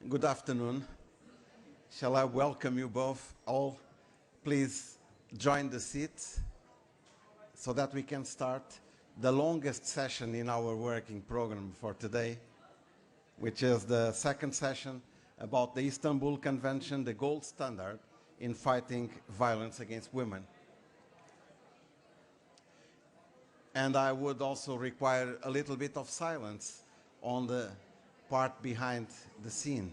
Good afternoon. Shall I welcome you both all? Please join the seats so that we can start the longest session in our working program for today, which is the second session about the Istanbul Convention, the gold standard in fighting violence against women. And I would also require a little bit of silence on the part behind the scene.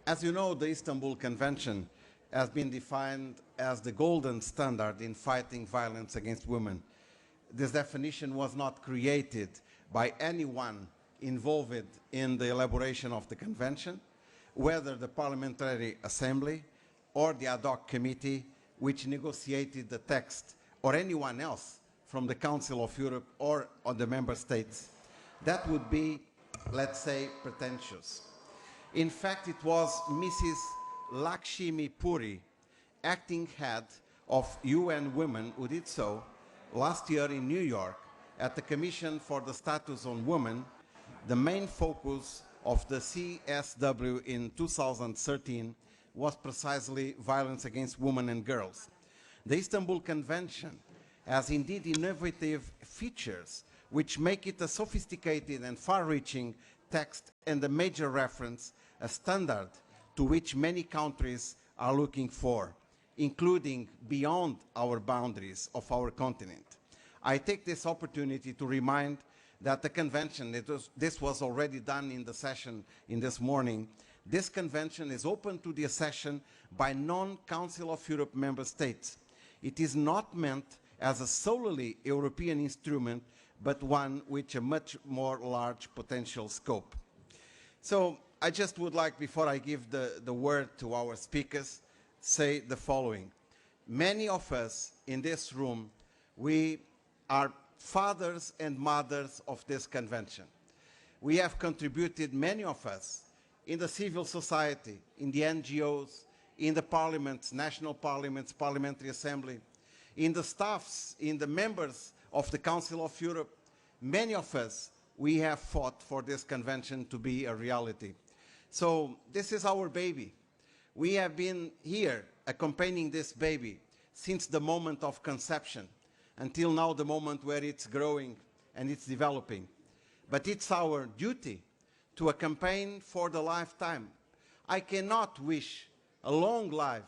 As you know, the Istanbul Convention has been defined as the golden standard in fighting violence against women. This definition was not created by anyone involved in the elaboration of the convention, whether the Parliamentary Assembly or the ad hoc committee which negotiated the text, or anyone else from the Council of Europe or the member states. That would be, let's say, pretentious. In fact, it was Mrs. Lakshmi Puri, acting head of UN Women, who did so last year in New York at the Commission for the Status on Women. The main focus of the CSW in 2013 was precisely violence against women and girls. The Istanbul Convention has indeed innovative features which make it a sophisticated and far-reaching text and a major reference, a standard to which many countries are looking for, including beyond our boundaries of our continent. I take this opportunity to remind that the convention, this was already done in the session in this morning, this convention is open to the accession by non-Council of Europe member states. It is not meant as a solely European instrument, but one with a much more large potential scope. So I just would like, before I give the word to our speakers, say the following. Many of us in this room, we are fathers and mothers of this convention. We have contributed, many of us, in the civil society, in the NGOs, in the parliaments, national parliaments, parliamentary assembly, in the staffs, in the members of the Council of Europe. Many of us, we have fought for this convention to be a reality. So this is our baby. We have been here accompanying this baby since the moment of conception until now, the moment where it's growing and it's developing. But it's our duty to accompany for the lifetime. I cannot wish a long life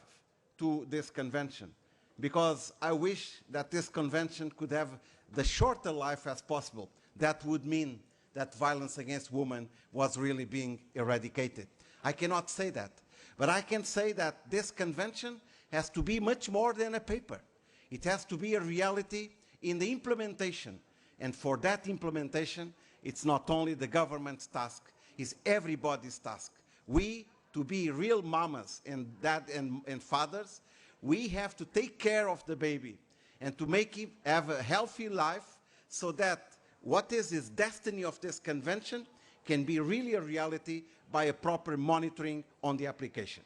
to this convention, because I wish that this convention could have the shorter life as possible. That would mean that violence against women was really being eradicated. I cannot say that, but I can say that this convention has to be much more than a paper. It has to be a reality in the implementation, and for that implementation, it's not only the government's task, it's everybody's task. We, to be real mamas and dads and fathers, we have to take care of the baby and to make him have a healthy life so that what is his destiny of this convention can be really a reality by a proper monitoring on the application.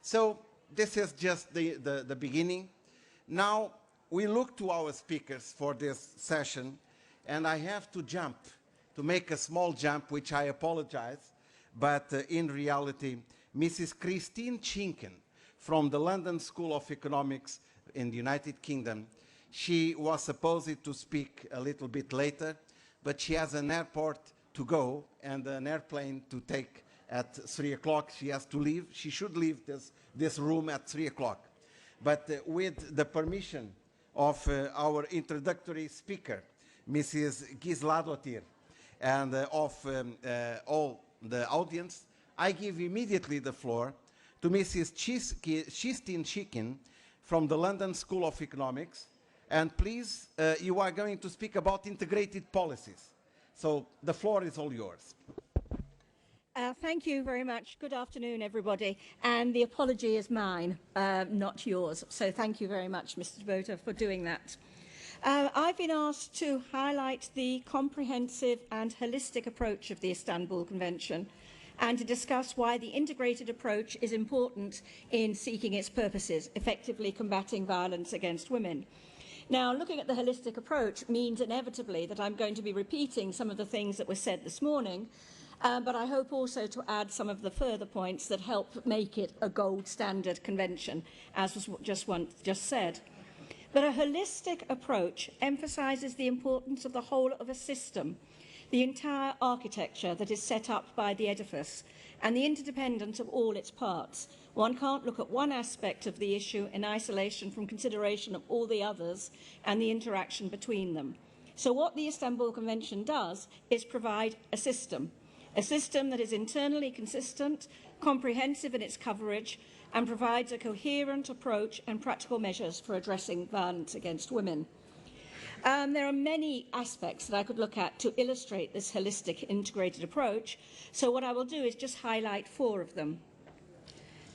So this is just the beginning. Now we look to our speakers for this session, and I have to jump, to make a small jump, which I apologize, but in reality, Mrs. Christine Schinken, from the London School of Economics in the United Kingdom. She was supposed to speak a little bit later, but she has an airport to go and an airplane to take at 3 o'clock. She has to leave. She should leave this room at 3 o'clock. But with the permission of our introductory speaker, Mrs. Gisladotir, and of all the audience, I give immediately the floor to Mrs. Christine Schinken from the London School of Economics. And please, you are going to speak about integrated policies. So the floor is all yours. Thank you very much. Good afternoon, everybody. And the apology is mine, not yours. So thank you very much, Mr. Bota, for doing that. I've been asked to highlight the comprehensive and holistic approach of the Istanbul Convention and to discuss why the integrated approach is important in seeking its purposes, effectively combating violence against women. Now, looking at the holistic approach means inevitably that I'm going to be repeating some of the things that were said this morning, but I hope also to add some of the further points that help make it a gold standard convention, as was just said. But a holistic approach emphasises the importance of the whole of a system, the entire architecture that is set up by the edifice, and the interdependence of all its parts. One can't look at one aspect of the issue in isolation from consideration of all the others and the interaction between them. So what the Istanbul Convention does is provide a system that is internally consistent, comprehensive in its coverage, and provides a coherent approach and practical measures for addressing violence against women. There are many aspects that I could look at to illustrate this holistic, integrated approach, so what I will do is just highlight 4 of them.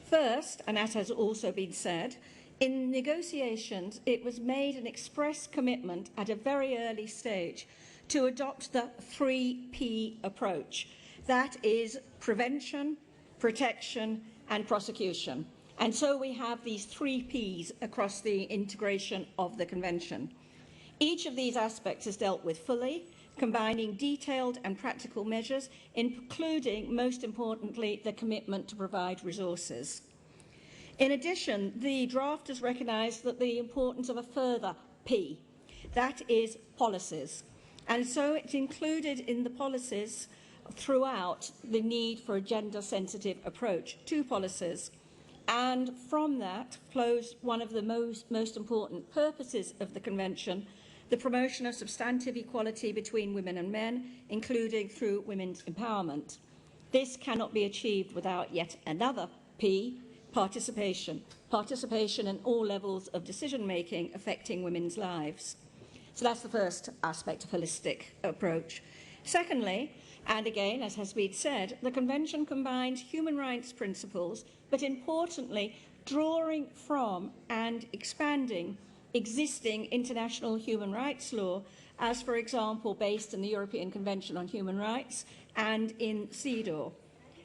First, and as has also been said, in negotiations it was made an express commitment at a very early stage to adopt the 3P approach. That is prevention, protection and prosecution. And so we have these 3 Ps across the integration of the Convention. Each of these aspects is dealt with fully, combining detailed and practical measures, including, most importantly, the commitment to provide resources. In addition, the drafters recognise that the importance of a further P, that is policies. And so it's included in the policies throughout the need for a gender-sensitive approach to policies. And from that flows one of the most important purposes of the Convention, the promotion of substantive equality between women and men, including through women's empowerment. This cannot be achieved without yet another P, participation. Participation in all levels of decision-making affecting women's lives. So that's the first aspect of holistic approach. Secondly, and again, as has been said, the Convention combines human rights principles, but importantly, drawing from and expanding existing international human rights law, as, for example, based in the European Convention on Human Rights and in CEDAW.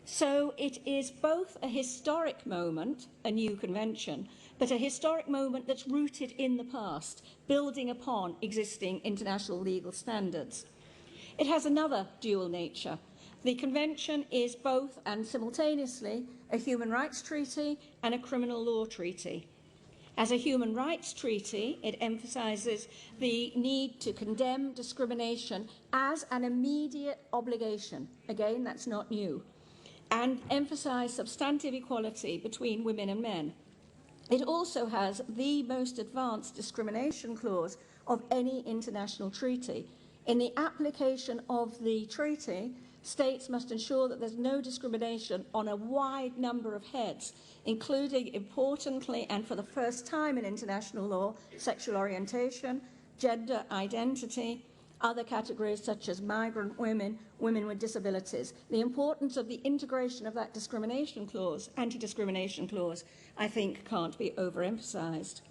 So it is both a historic moment, a new convention, but a historic moment that's rooted in the past, building upon existing international legal standards. It has another dual nature. The Convention is both and simultaneously a human rights treaty and a criminal law treaty. As a human rights treaty, it emphasises the need to condemn discrimination as an immediate obligation. Again, that's not new. And emphasise substantive equality between women and men. It also has the most advanced discrimination clause of any international treaty. In the application of the treaty, states must ensure that there's no discrimination on a wide number of heads, including, importantly, and for the first time in international law, sexual orientation, gender identity, other categories such as migrant women, women with disabilities. The importance of the integration of that discrimination clause, anti-discrimination clause, I think can't be overemphasised.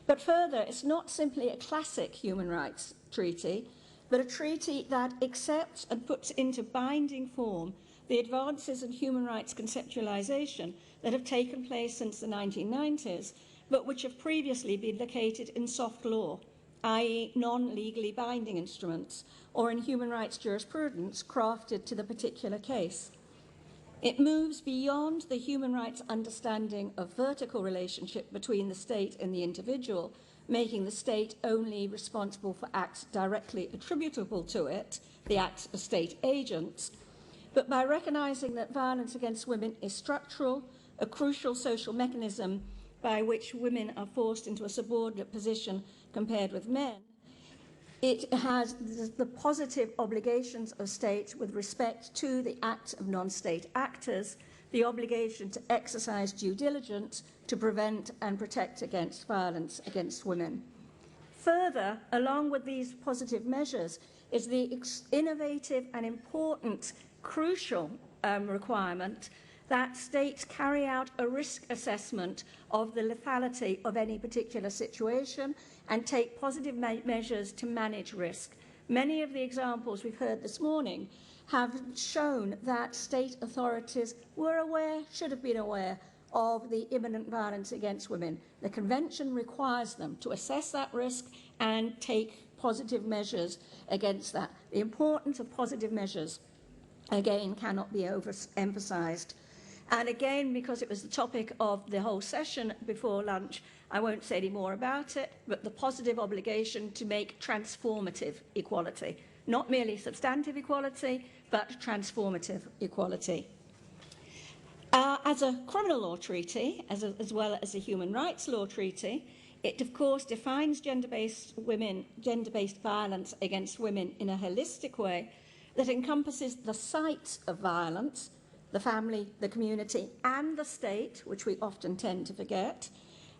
But further, it's not simply a classic human rights treaty, but a treaty that accepts and puts into binding form the advances in human rights conceptualisation that have taken place since the 1990s, but which have previously been located in soft law, i.e. non-legally binding instruments, or in human rights jurisprudence crafted to the particular case. It moves beyond the human rights understanding of vertical relationship between the state and the individual, making the state only responsible for acts directly attributable to it, the acts of state agents, but by recognising that violence against women is structural, a crucial social mechanism by which women are forced into a subordinate position compared with men. It has the positive obligations of states with respect to the acts of non-state actors, the obligation to exercise due diligence to prevent and protect against violence against women. Further, along with these positive measures, is the innovative and important, crucial requirement that states carry out a risk assessment of the lethality of any particular situation and take positive measures to manage risk. Many of the examples we've heard this morning have shown that state authorities were aware, should have been aware, of the imminent violence against women. The Convention requires them to assess that risk and take positive measures against that. The importance of positive measures, again, cannot be overemphasized. And again, because it was the topic of the whole session before lunch, I won't say any more about it, but the positive obligation to make transformative equality, not merely substantive equality, but transformative equality. As a criminal law treaty, as well as a human rights law treaty, it of course defines gender-based violence against women in a holistic way that encompasses the sites of violence, the family, the community, and the state, which we often tend to forget,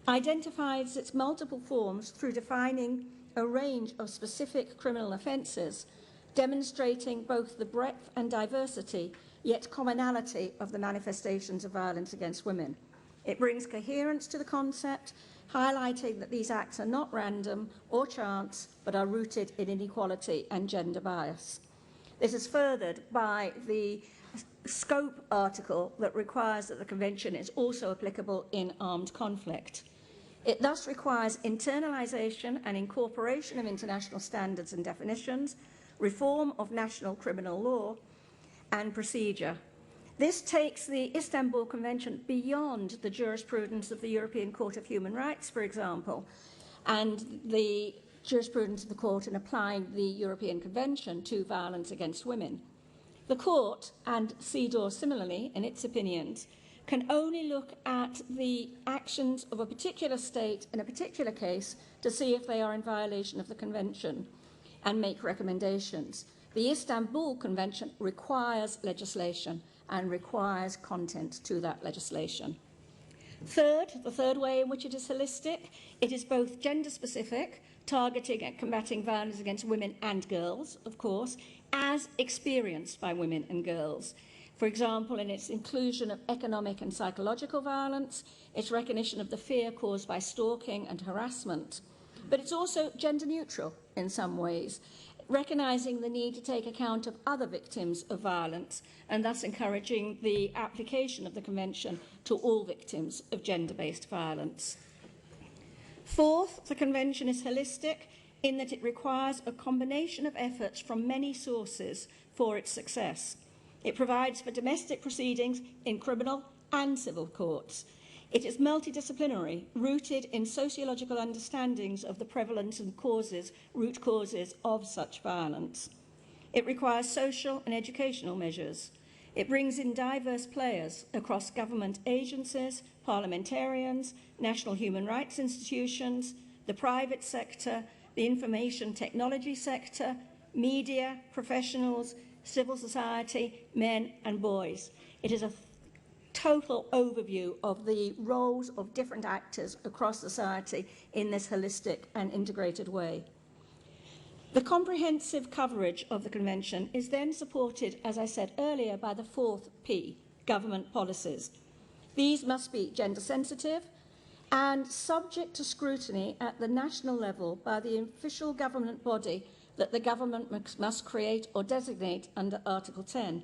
identifies its multiple forms through defining a range of specific criminal offences, demonstrating both the breadth and diversity, yet commonality of the manifestations of violence against women. It brings coherence to the concept, highlighting that these acts are not random or chance, but are rooted in inequality and gender bias. This is furthered by the scope article that requires that the Convention is also applicable in armed conflict. It thus requires internalisation and incorporation of international standards and definitions, reform of national criminal law and procedure. This takes the Istanbul Convention beyond the jurisprudence of the European Court of Human Rights, for example, and the jurisprudence of the Court in applying the European Convention to violence against women. The Court, and CEDAW similarly in its opinions, can only look at the actions of a particular state in a particular case to see if they are in violation of the Convention and make recommendations. The Istanbul Convention requires legislation and requires content to that legislation. Third, the third way in which it is holistic, it is both gender-specific, targeting and combating violence against women and girls, of course, as experienced by women and girls. For example, in its inclusion of economic and psychological violence, its recognition of the fear caused by stalking and harassment. But it's also gender-neutral in some ways, recognising the need to take account of other victims of violence and thus encouraging the application of the Convention to all victims of gender-based violence. Fourth, the Convention is holistic in that it requires a combination of efforts from many sources for its success. It provides for domestic proceedings in criminal and civil courts. It is multidisciplinary, rooted in sociological understandings of the prevalence and root causes of such violence. It requires social and educational measures. It brings in diverse players across government agencies, parliamentarians, national human rights institutions, the private sector, the information technology sector, media, professionals, civil society, men and boys. It is a total overview of the roles of different actors across society in this holistic and integrated way. The comprehensive coverage of the Convention is then supported, as I said earlier, by the fourth P, government policies. These must be gender sensitive and subject to scrutiny at the national level by the official government body that the government must create or designate under Article 10.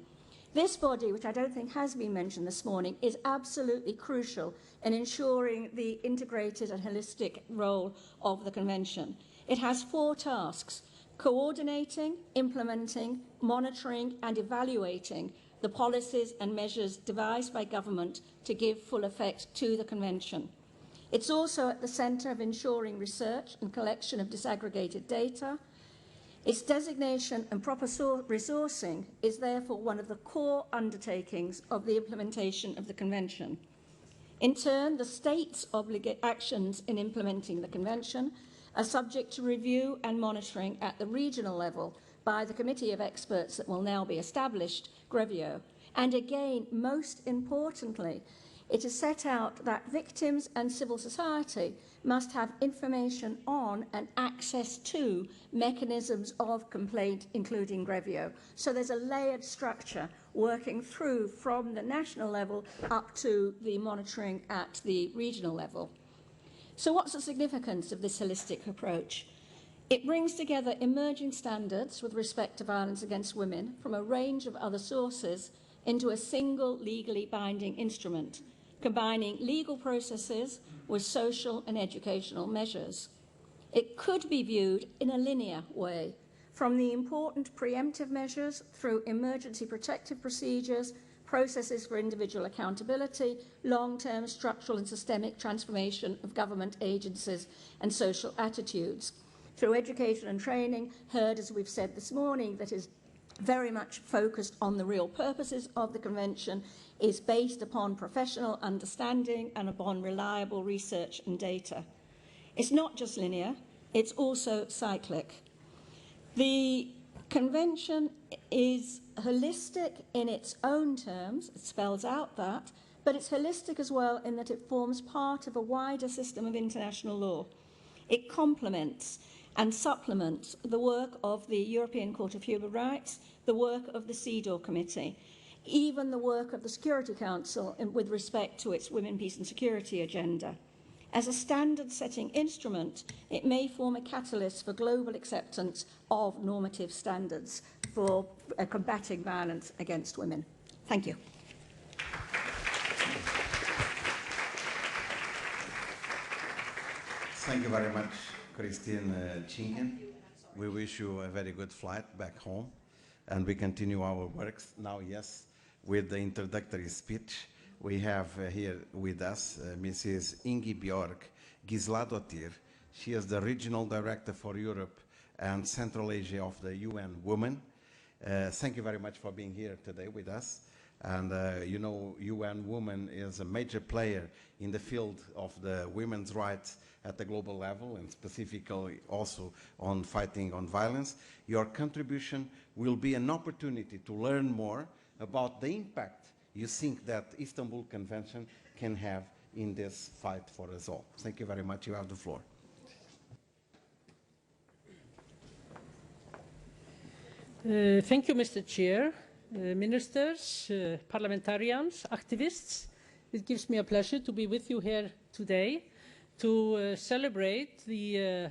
This body, which I don't think has been mentioned this morning, is absolutely crucial in ensuring the integrated and holistic role of the Convention. It has 4 tasks: coordinating, implementing, monitoring and evaluating the policies and measures devised by government to give full effect to the Convention. It's also at the centre of ensuring research and collection of disaggregated data. Its designation and proper resourcing is therefore one of the core undertakings of the implementation of the Convention. In turn, the state's actions in implementing the Convention are subject to review and monitoring at the regional level by the committee of experts that will now be established, GREVIO. And again, most importantly, it is set out that victims and civil society must have information on and access to mechanisms of complaint, including GREVIO. So there's a layered structure working through from the national level up to the monitoring at the regional level. So what's the significance of this holistic approach? It brings together emerging standards with respect to violence against women from a range of other sources into a single legally binding instrument, combining legal processes with social and educational measures. It could be viewed in a linear way, from the important preemptive measures through emergency protective procedures, processes for individual accountability, long-term structural and systemic transformation of government agencies and social attitudes. Through education and training, heard, as we've said this morning, that is very much focused on the real purposes of the Convention, is based upon professional understanding and upon reliable research and data. It's not just linear, it's also cyclic. The Convention is holistic in its own terms, it spells out that, but it's holistic as well in that it forms part of a wider system of international law. It complements and supplements the work of the European Court of Human Rights, the work of the CEDAW Committee, even the work of the Security Council with respect to its Women, Peace and Security agenda. As a standard-setting instrument, it may form a catalyst for global acceptance of normative standards for combating violence against women. Thank you. Thank you very much, Christine Chinken. We wish you a very good flight back home, and we continue our works now, yes, with the introductory speech. We have here with us Mrs. Ingebjörg Gisladottir. She is the Regional Director for Europe and Central Asia of the UN Women. Thank you very much for being here today with us. And you know, UN Women is a major player in the field of the women's rights at the global level, and specifically also on fighting on violence. Your contribution will be an opportunity to learn more about the impact you think that Istanbul Convention can have in this fight for us all. Thank you very much. You have the floor. Thank you, Mr. Chair, ministers, parliamentarians, activists. It gives me a pleasure to be with you here today to celebrate the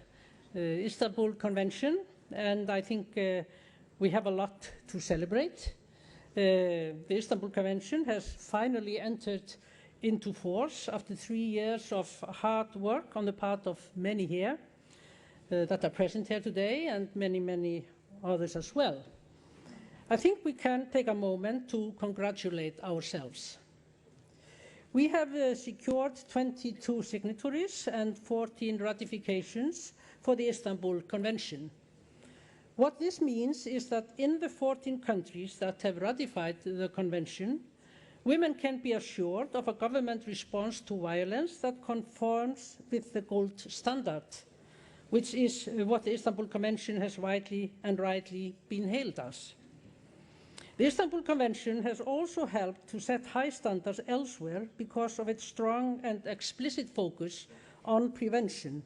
Istanbul Convention, and I think we have a lot to celebrate. The Istanbul Convention has finally entered into force after 3 years of hard work on the part of many here that are present here today, and many, many others as well. I think we can take a moment to congratulate ourselves. We have secured 22 signatories and 14 ratifications for the Istanbul Convention. What this means is that in the 14 countries that have ratified the Convention, women can be assured of a government response to violence that conforms with the gold standard, which is what the Istanbul Convention has widely and rightly been hailed as. The Istanbul Convention has also helped to set high standards elsewhere because of its strong and explicit focus on prevention,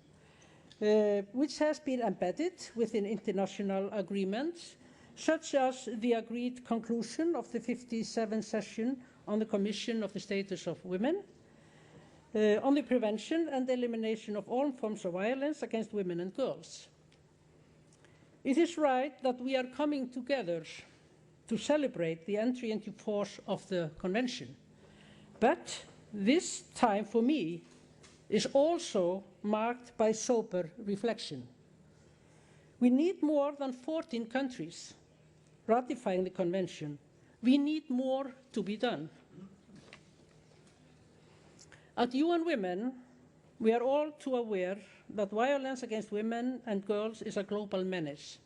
which has been embedded within international agreements, such as the agreed conclusion of the 57th session on the Commission of the Status of Women, on the prevention and elimination of all forms of violence against women and girls. It is right that we are coming together to celebrate the entry into force of the Convention, but this time for me is also marked by sober reflection. We need more than 14 countries ratifying the Convention. We need more to be done. At UN Women, we are all too aware that violence against women and girls is a global menace.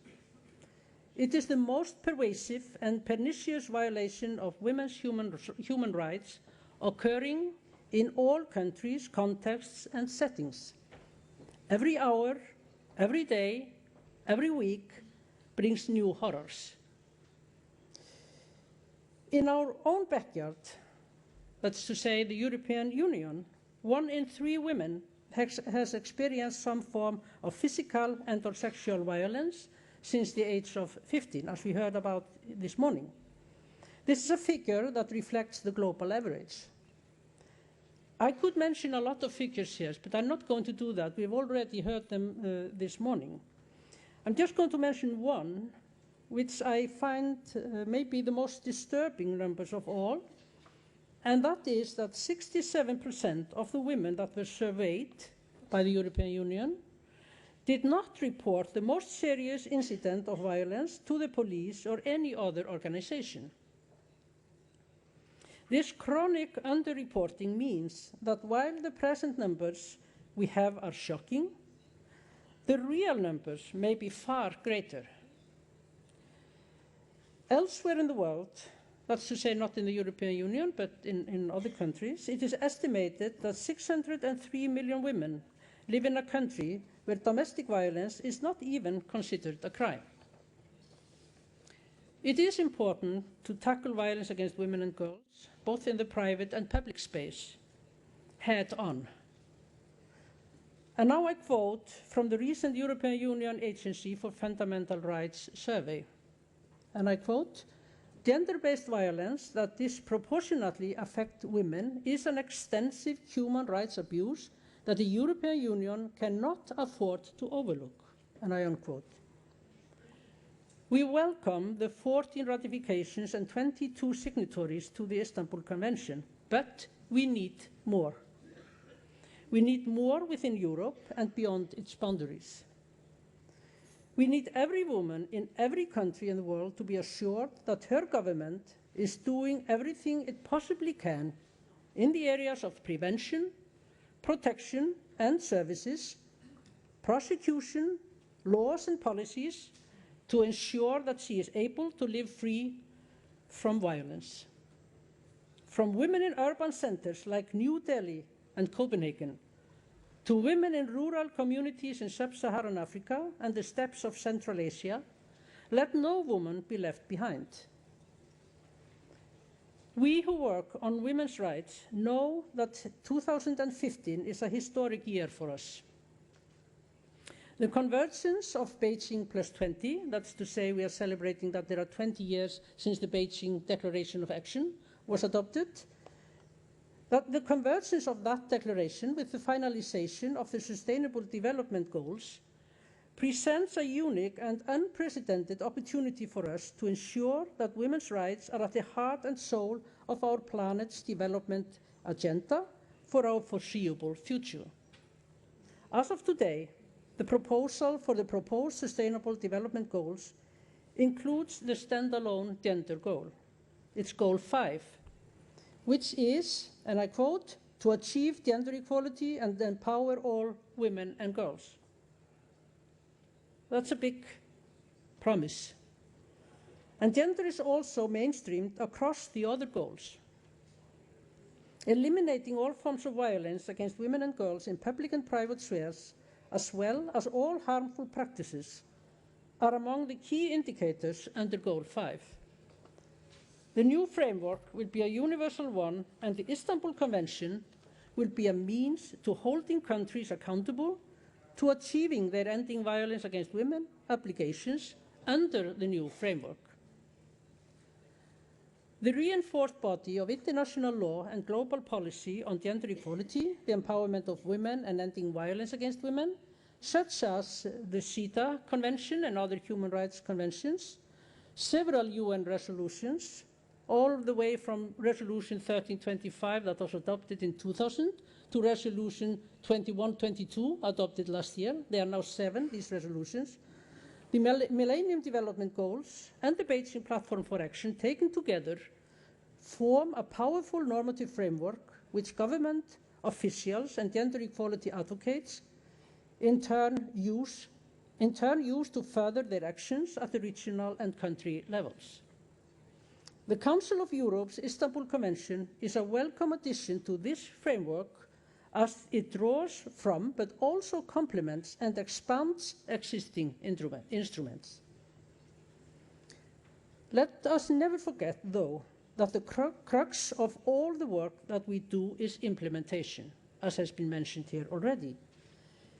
It is the most pervasive and pernicious violation of women's human rights occurring in all countries, contexts, and settings. Every hour, every day, every week brings new horrors. In our own backyard, that's to say the European Union, 1 in 3 women has experienced some form of physical and/or sexual violence since the age of 15, as we heard about this morning. This is a figure that reflects the global average. I could mention a lot of figures here, but I'm not going to do that. We've already heard them this morning. I'm just going to mention one, which I find maybe the most disturbing numbers of all, and that is that 67% of the women that were surveyed by the European Union did not report the most serious incident of violence to the police or any other organization. This chronic underreporting means that while the present numbers we have are shocking, the real numbers may be far greater. Elsewhere in the world, that's to say not in the European Union, but in other countries, it is estimated that 603 million women live in a country where domestic violence is not even considered a crime. It is important to tackle violence against women and girls, both in the private and public space, head on. And now I quote from the recent European Union Agency for Fundamental Rights survey, and I quote, "Gender-based violence that disproportionately affects women is an extensive human rights abuse that the European Union cannot afford to overlook," and I unquote. We welcome the 14 ratifications and 22 signatories to the Istanbul Convention, but we need more. We need more within Europe and beyond its boundaries. We need every woman in every country in the world to be assured that her government is doing everything it possibly can in the areas of prevention, protection and services, prosecution, laws and policies to ensure that she is able to live free from violence. From women in urban centers like New Delhi and Copenhagen, to women in rural communities in sub-Saharan Africa and the steppes of Central Asia, let no woman be left behind. We who work on women's rights know that 2015 is a historic year for us. The convergence of Beijing plus 20, that's to say we are celebrating that there are 20 years since the Beijing Declaration of Action was adopted, that the convergence of that declaration with the finalization of the Sustainable Development Goals presents a unique and unprecedented opportunity for us to ensure that women's rights are at the heart and soul of our planet's development agenda for our foreseeable future. As of today, the proposal for the proposed Sustainable Development Goals includes the standalone gender goal. It's Goal 5, which is, and I quote, "to achieve gender equality and empower all women and girls." That's a big promise. And gender is also mainstreamed across the other goals. Eliminating all forms of violence against women and girls in public and private spheres, as well as all harmful practices, are among the key indicators under Goal 5. The new framework will be a universal one, and the Istanbul Convention will be a means to holding countries accountable to achieving their ending violence against women obligations under the new framework. The reinforced body of international law and global policy on gender equality, the empowerment of women and ending violence against women, such as the CEDAW Convention and other human rights conventions, several UN resolutions, all the way from Resolution 1325 that was adopted in 2000 to Resolution 2122 adopted last year. There are now 7, these resolutions. The Millennium Development Goals and the Beijing Platform for Action taken together form a powerful normative framework which government officials and gender equality advocates in turn use to further their actions at the regional and country levels. The Council of Europe's Istanbul Convention is a welcome addition to this framework as it draws from but also complements and expands existing instruments. Let us never forget, though, that the crux of all the work that we do is implementation, as has been mentioned here already.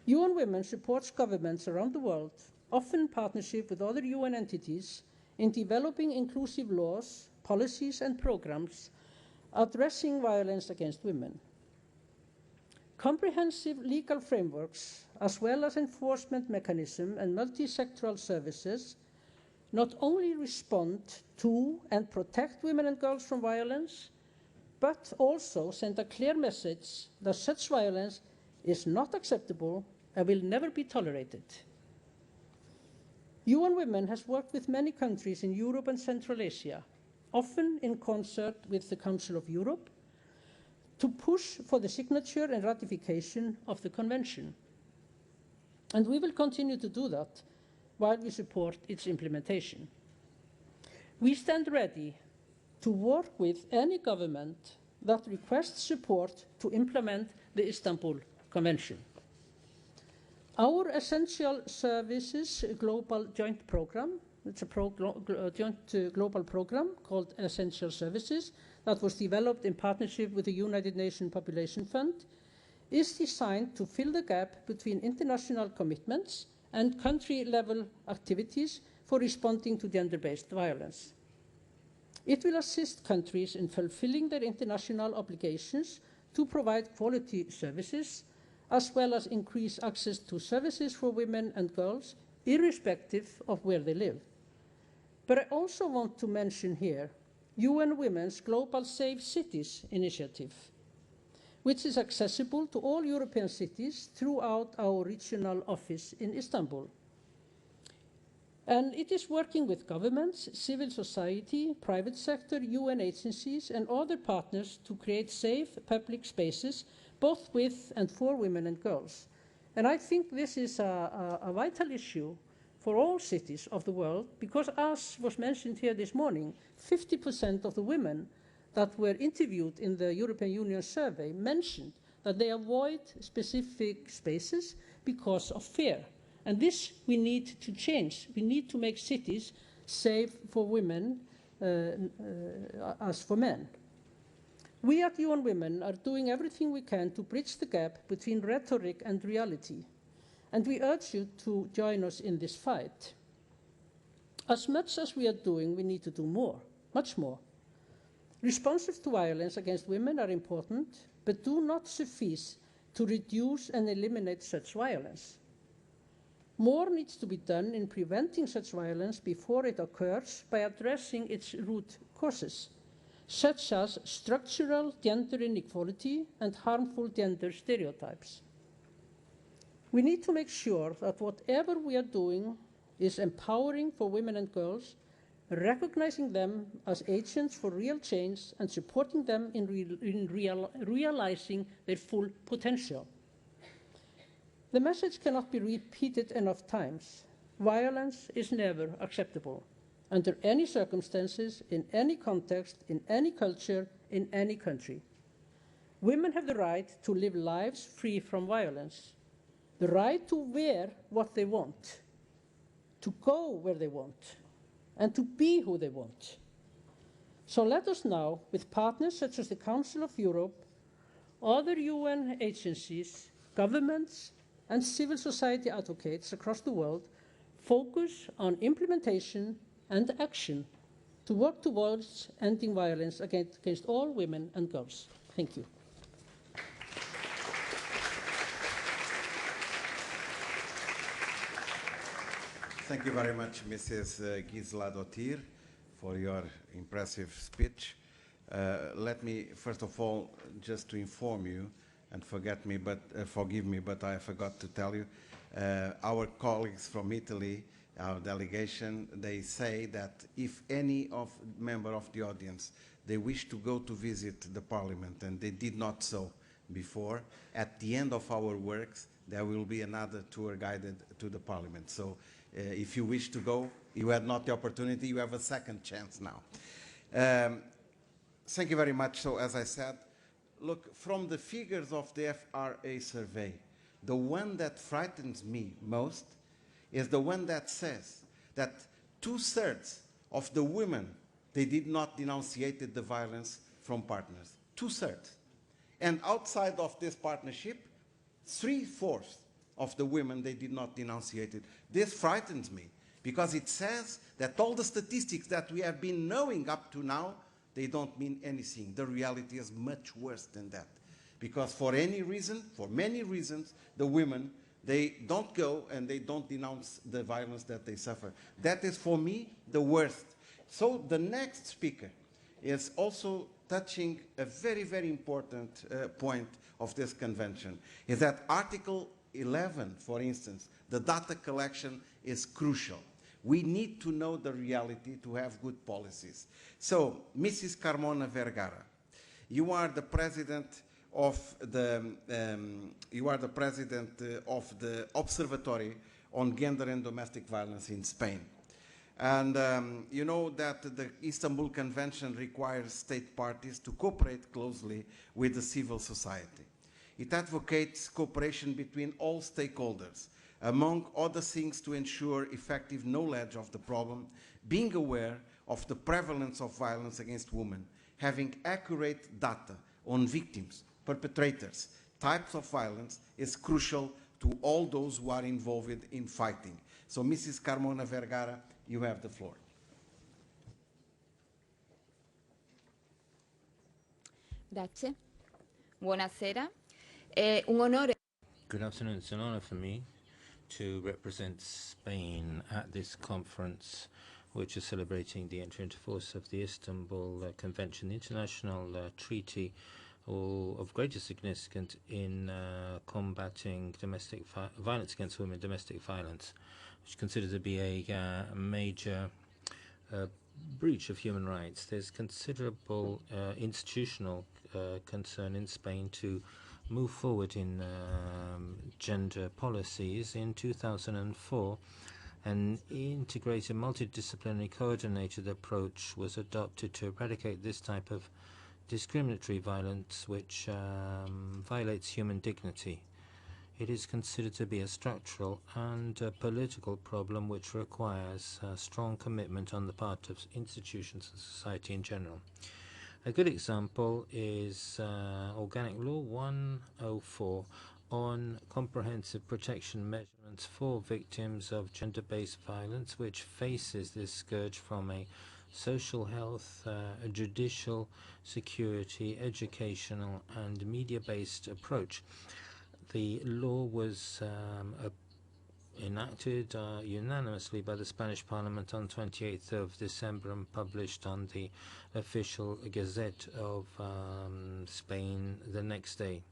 UN Women supports governments around the world, often in partnership with other UN entities, in developing inclusive laws, policies and programs addressing violence against women. Comprehensive legal frameworks, as well as enforcement mechanisms and multi-sectoral services, not only respond to and protect women and girls from violence, but also send a clear message that such violence is not acceptable and will never be tolerated. UN Women has worked with many countries in Europe and Central Asia, often in concert with the Council of Europe, to push for the signature and ratification of the Convention. And we will continue to do that while we support its implementation. We stand ready to work with any government that requests support to implement the Istanbul Convention. Our Essential Services Global Joint Program, it's a joint global program called Essential Services that was developed in partnership with the United Nations Population Fund, is designed to fill the gap between international commitments and country-level activities for responding to gender-based violence. It will assist countries in fulfilling their international obligations to provide quality services, as well as increase access to services for women and girls, irrespective of where they live. But I also want to mention here UN Women's Global Safe Cities initiative, which is accessible to all European cities throughout our regional office in Istanbul. And it is working with governments, civil society, private sector, UN agencies, and other partners to create safe public spaces, both with and for women and girls. And I think this is a vital issue for all cities of the world, because as was mentioned here this morning, 50% of the women that were interviewed in the European Union survey mentioned that they avoid specific spaces because of fear. And this we need to change. We need to make cities safe for women as for men. We at UN Women are doing everything we can to bridge the gap between rhetoric and reality. And we urge you to join us in this fight. As much as we are doing, we need to do more, much more. Responses to violence against women are important, but do not suffice to reduce and eliminate such violence. More needs to be done in preventing such violence before it occurs by addressing its root causes, such as structural gender inequality and harmful gender stereotypes. We need to make sure that whatever we are doing is empowering for women and girls, recognizing them as agents for real change and supporting them in realizing their full potential. The message cannot be repeated enough times. Violence is never acceptable, under any circumstances, in any context, in any culture, in any country. Women have the right to live lives free from violence, the right to wear what they want, to go where they want, and to be who they want. So let us now, with partners such as the Council of Europe, other UN agencies, governments, and civil society advocates across the world, focus on implementation and action to work towards ending violence against all women and girls. Thank you. Thank you very much, Mrs. Gisela-Dottir, for your impressive speech. Let me, first of all, just to inform you, and forgive me, but I forgot to tell you, our colleagues from Italy, our delegation, they say that if any member of the audience, they wish to go to visit the Parliament, and they did not so before, at the end of our works, there will be another tour guided to the Parliament. So if you wish to go, you had not the opportunity, you have a second chance now. Thank you very much. So as I said, look, from the figures of the FRA survey, the one that frightens me most is the one that says that 2/3 of the women, they did not denunciate the violence from partners. 2/3. And outside of this partnership, 3/4 of the women, they did not denunciate it. This frightens me because it says that all the statistics that we have been knowing up to now, they don't mean anything. The reality is much worse than that. Because for any reason, for many reasons, the women, they don't go and they don't denounce the violence that they suffer. That is, for me, the worst. So the next speaker is also touching a very, very important point of this convention, is that Article 11, for instance, the data collection is crucial. We need to know the reality to have good policies. So, Mrs. Carmona Vergara, you are the president of the Observatory on Gender and Domestic Violence in Spain. And you know that the Istanbul Convention requires state parties to cooperate closely with the civil society. It advocates cooperation between all stakeholders, among other things to ensure effective knowledge of the problem, being aware of the prevalence of violence against women, having accurate data on victims, perpetrators, types of violence is crucial to all those who are involved in fighting. So, Mrs. Carmona Vergara, you have the floor. Grazie. Buonasera. È un onore. Good afternoon. It's an honor for me to represent Spain at this conference, which is celebrating the entry into force of the Istanbul Convention, the international treaty of greater significance in combating domestic violence against women, domestic violence, which is considered to be a major breach of human rights. There's considerable institutional concern in Spain to move forward in gender policies. In 2004, an integrated, multidisciplinary, coordinated approach was adopted to eradicate this type of discriminatory violence which violates human dignity. It is considered to be a structural and political problem which requires strong commitment on the part of institutions and society in general. A good example is Organic Law 104 on comprehensive protection measurements for victims of gender-based violence, which faces this scourge from a social health, judicial, security, educational, and media-based approach. The law was enacted unanimously by the Spanish Parliament on 28th of December and published on the official Gazette of Spain the next day.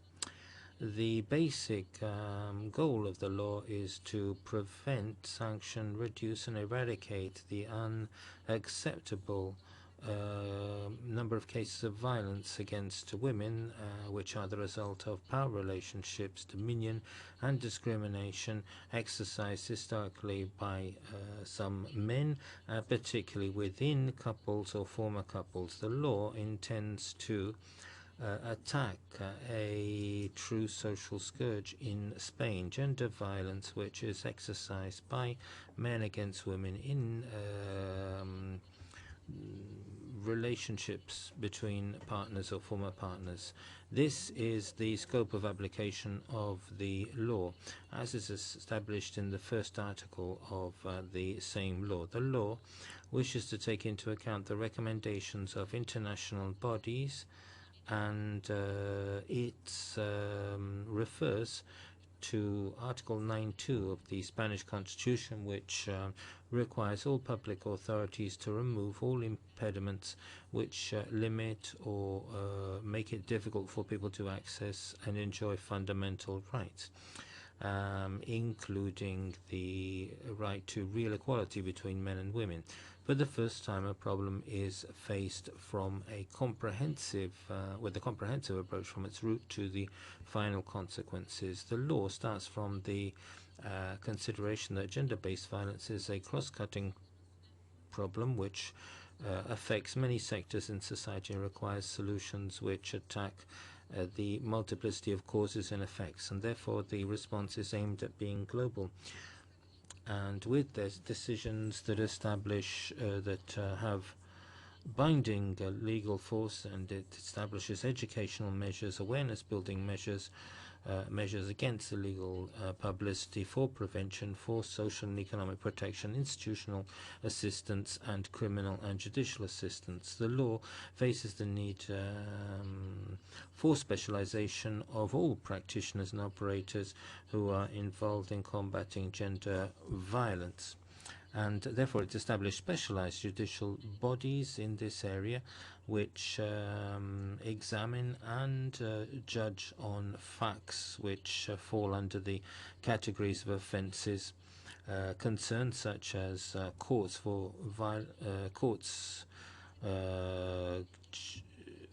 The basic goal of the law is to prevent, sanction, reduce, and eradicate the unacceptable number of cases of violence against women, which are the result of power relationships, dominion, and discrimination exercised historically by some men, particularly within couples or former couples. The law intends to attack a true social scourge in Spain, gender violence, which is exercised by men against women in relationships between partners or former partners. This is the scope of application of the law, as is established in the first article of the same law. The law wishes to take into account the recommendations of international bodies, and it refers to Article 9.2 of the Spanish Constitution, which requires all public authorities to remove all impediments which limit or make it difficult for people to access and enjoy fundamental rights, including the right to real equality between men and women. For the first time, a problem is faced from a comprehensive, with a comprehensive approach from its root to the final consequences. The law starts from the consideration that gender-based violence is a cross-cutting problem which affects many sectors in society and requires solutions which attack the multiplicity of causes and effects, and therefore the response is aimed at being global. And with this, decisions that establish that have binding legal force, and it establishes educational measures, awareness building measures, measures against illegal publicity, for prevention, for social and economic protection, institutional assistance, and criminal and judicial assistance. The law faces the need for specialization of all practitioners and operators who are involved in combating gender violence. and therefore it established specialized judicial bodies in this area which examine and judge on facts which fall under the categories of offences concerned, such as courts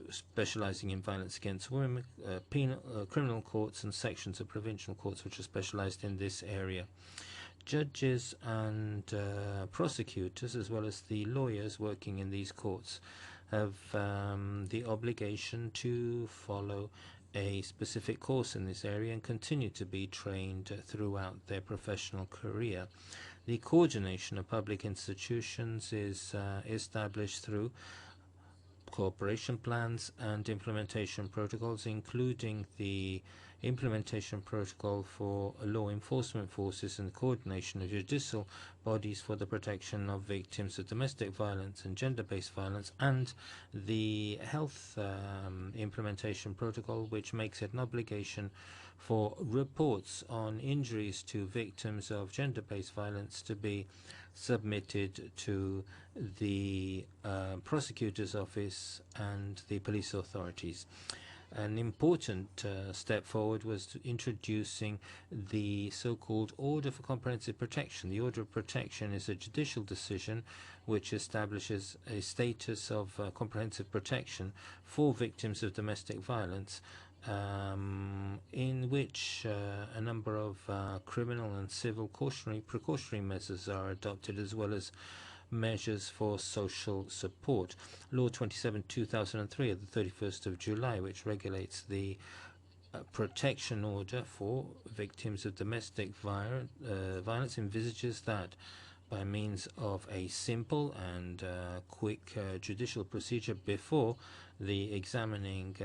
specializing in violence against women, criminal courts, and sections of provincial courts which are specialized in this area. Judges and prosecutors, as well as the lawyers working in these courts, have the obligation to follow a specific course in this area and continue to be trained throughout their professional career. The coordination of public institutions is established through cooperation plans and implementation protocols, including the implementation protocol for law enforcement forces and coordination of judicial bodies for the protection of victims of domestic violence and gender-based violence, and the health implementation protocol, which makes it an obligation for reports on injuries to victims of gender-based violence to be submitted to the prosecutor's office and the police authorities. An important step forward was introducing the so-called Order for Comprehensive Protection. The Order of Protection is a judicial decision which establishes a status of comprehensive protection for victims of domestic violence, in which a number of criminal and civil precautionary measures are adopted, as well as measures for social support. Law 27/2003 of the 31st of July, which regulates the protection order for victims of domestic violence, envisages that by means of a simple and quick judicial procedure before the examining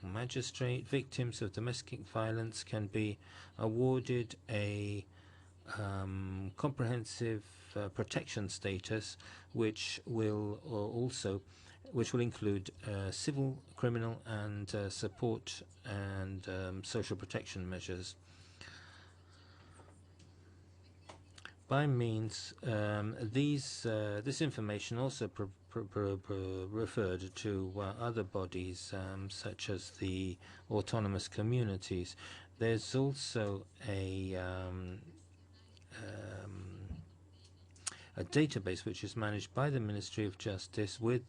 magistrate, victims of domestic violence can be awarded a comprehensive protection status, which will include civil, criminal, and support and social protection measures. By means this information also referred to other bodies such as the autonomous communities. There's also a database which is managed by the Ministry of Justice with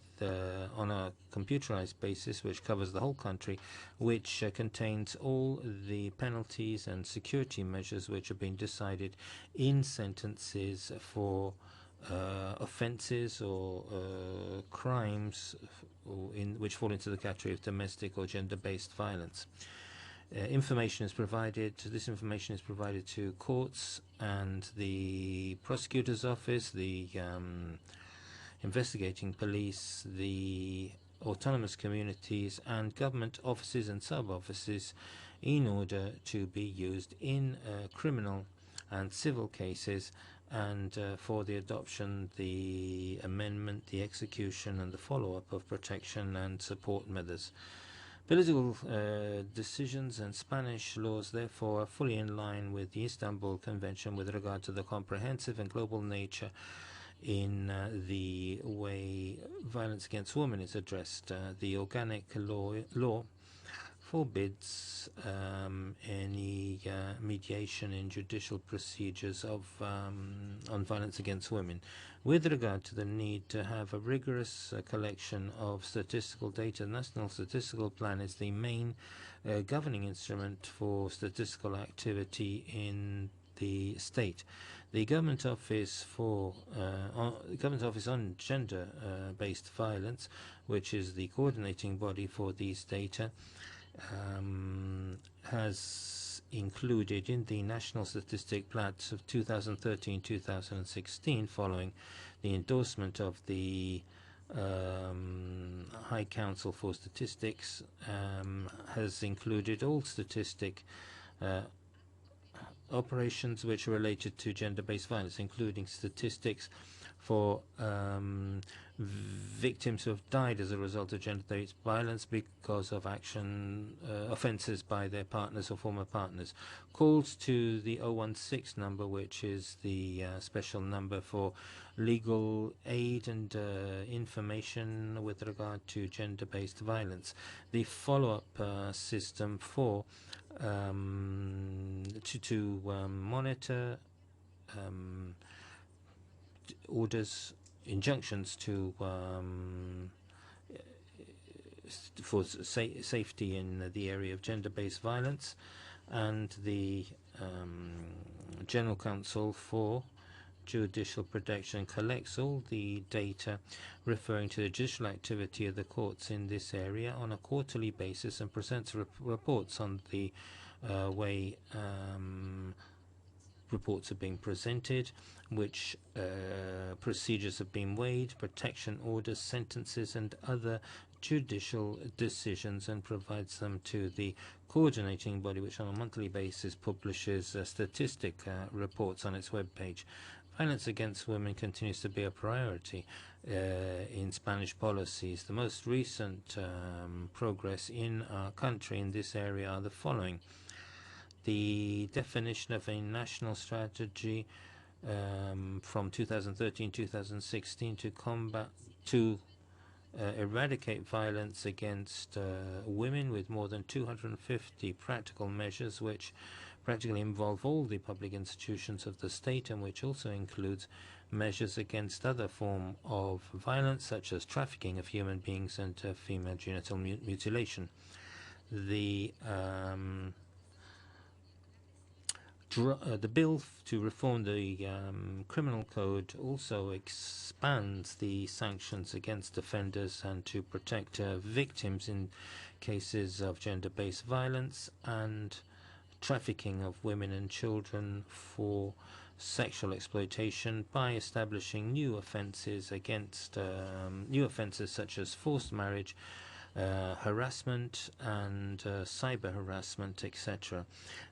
on a computerized basis, which covers the whole country, which contains all the penalties and security measures which have been decided in sentences for offences or crimes which fall into the category of domestic or gender-based violence. This information is provided to courts and the prosecutor's office, the investigating police, the autonomous communities, and government offices and sub-offices in order to be used in criminal and civil cases, and for the adoption, the amendment, the execution, and the follow-up of protection and support measures. Political decisions and Spanish laws, therefore, are fully in line with the Istanbul Convention with regard to the comprehensive and global nature in the way violence against women is addressed. The organic law forbids any mediation in judicial procedures on violence against women. With regard to the need to have a rigorous collection of statistical data, the National Statistical Plan is the main governing instrument for statistical activity in the state. The Government Office on Gender-Based Violence, which is the coordinating body for these data, has included in the National Statistic Plats of 2013-2016, following the endorsement of the High Council for Statistics, has included all statistic operations which are related to gender-based violence, including statistics for victims who have died as a result of gender-based violence because of offences by their partners or former partners. Calls to the 016 number, which is the special number for legal aid and information with regard to gender-based violence. The follow-up system for to monitor orders, injunctions to for safety in the area of gender-based violence, and the General Counsel for Judicial Protection collects all the data referring to the judicial activity of the courts in this area on a quarterly basis and presents reports on the way reports are being presented, which procedures have been weighed, protection orders, sentences, and other judicial decisions, and provides them to the coordinating body, which on a monthly basis publishes statistic reports on its webpage. Violence against women continues to be a priority in Spanish policies. The most recent progress in our country in this area are the following: the definition of a national strategy from 2013-2016 to eradicate violence against women, with more than 250 practical measures which practically involve all the public institutions of the state, and which also includes measures against other forms of violence such as trafficking of human beings and female genital mutilation. The bill to reform the criminal code also expands the sanctions against offenders and to protect victims in cases of gender-based violence and trafficking of women and children for sexual exploitation by establishing new offences against new offences such as forced marriage, harassment and cyber harassment, etc.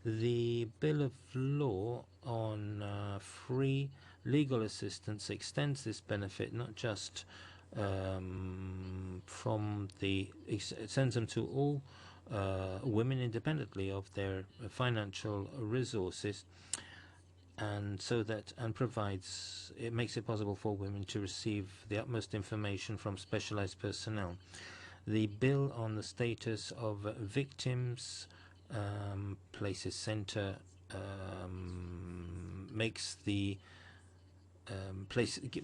The Bill of Law on free legal assistance extends this benefit not just it sends them to all women independently of their financial resources, and it makes it possible for women to receive the utmost information from specialized personnel. The bill on the status of victims places center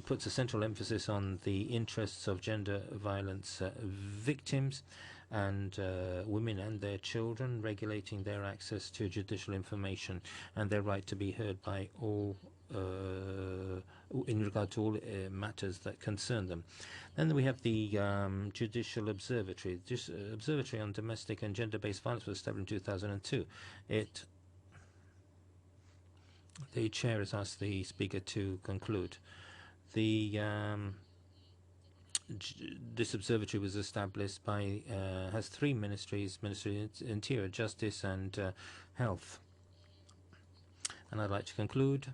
puts a central emphasis on the interests of gender violence victims and women and their children, regulating their access to judicial information and their right to be heard by all in regard to all matters that concern them. Then we have the Judicial Observatory. This Observatory on Domestic and Gender-Based Violence was established in 2002. The chair has asked the speaker to conclude. This observatory was established by has three ministries: Ministry of Interior, Justice, and Health. And I'd like to conclude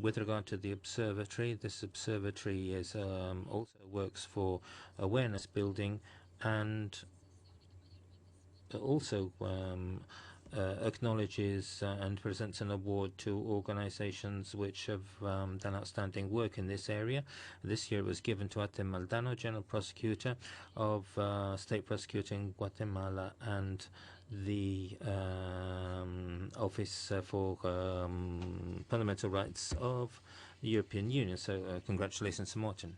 with regard to the observatory. This observatory is also works for awareness building and also acknowledges and presents an award to organizations which have done outstanding work in this area. This year it was given to Ate Maldano, General Prosecutor of State Prosecutor in Guatemala, and the Office for Fundamental Rights of the European Union. So congratulations to Martin.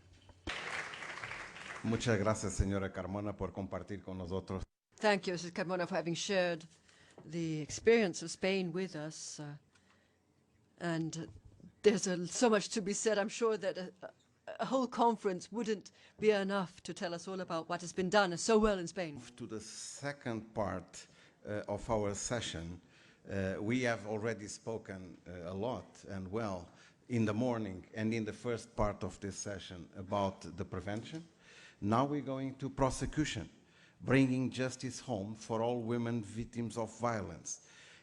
Muchas gracias, señora Carmona, por compartir con nosotros. Thank you, Mrs. Carmona, for having shared the experience of Spain with us. And there's so much to be said. I'm sure that a whole conference wouldn't be enough to tell us all about what has been done so well in Spain. To the second part of our session, we have already spoken a lot and well in the morning and in the first part of this session about the prevention. Now we're going to prosecution, bringing justice home for all women victims of violence.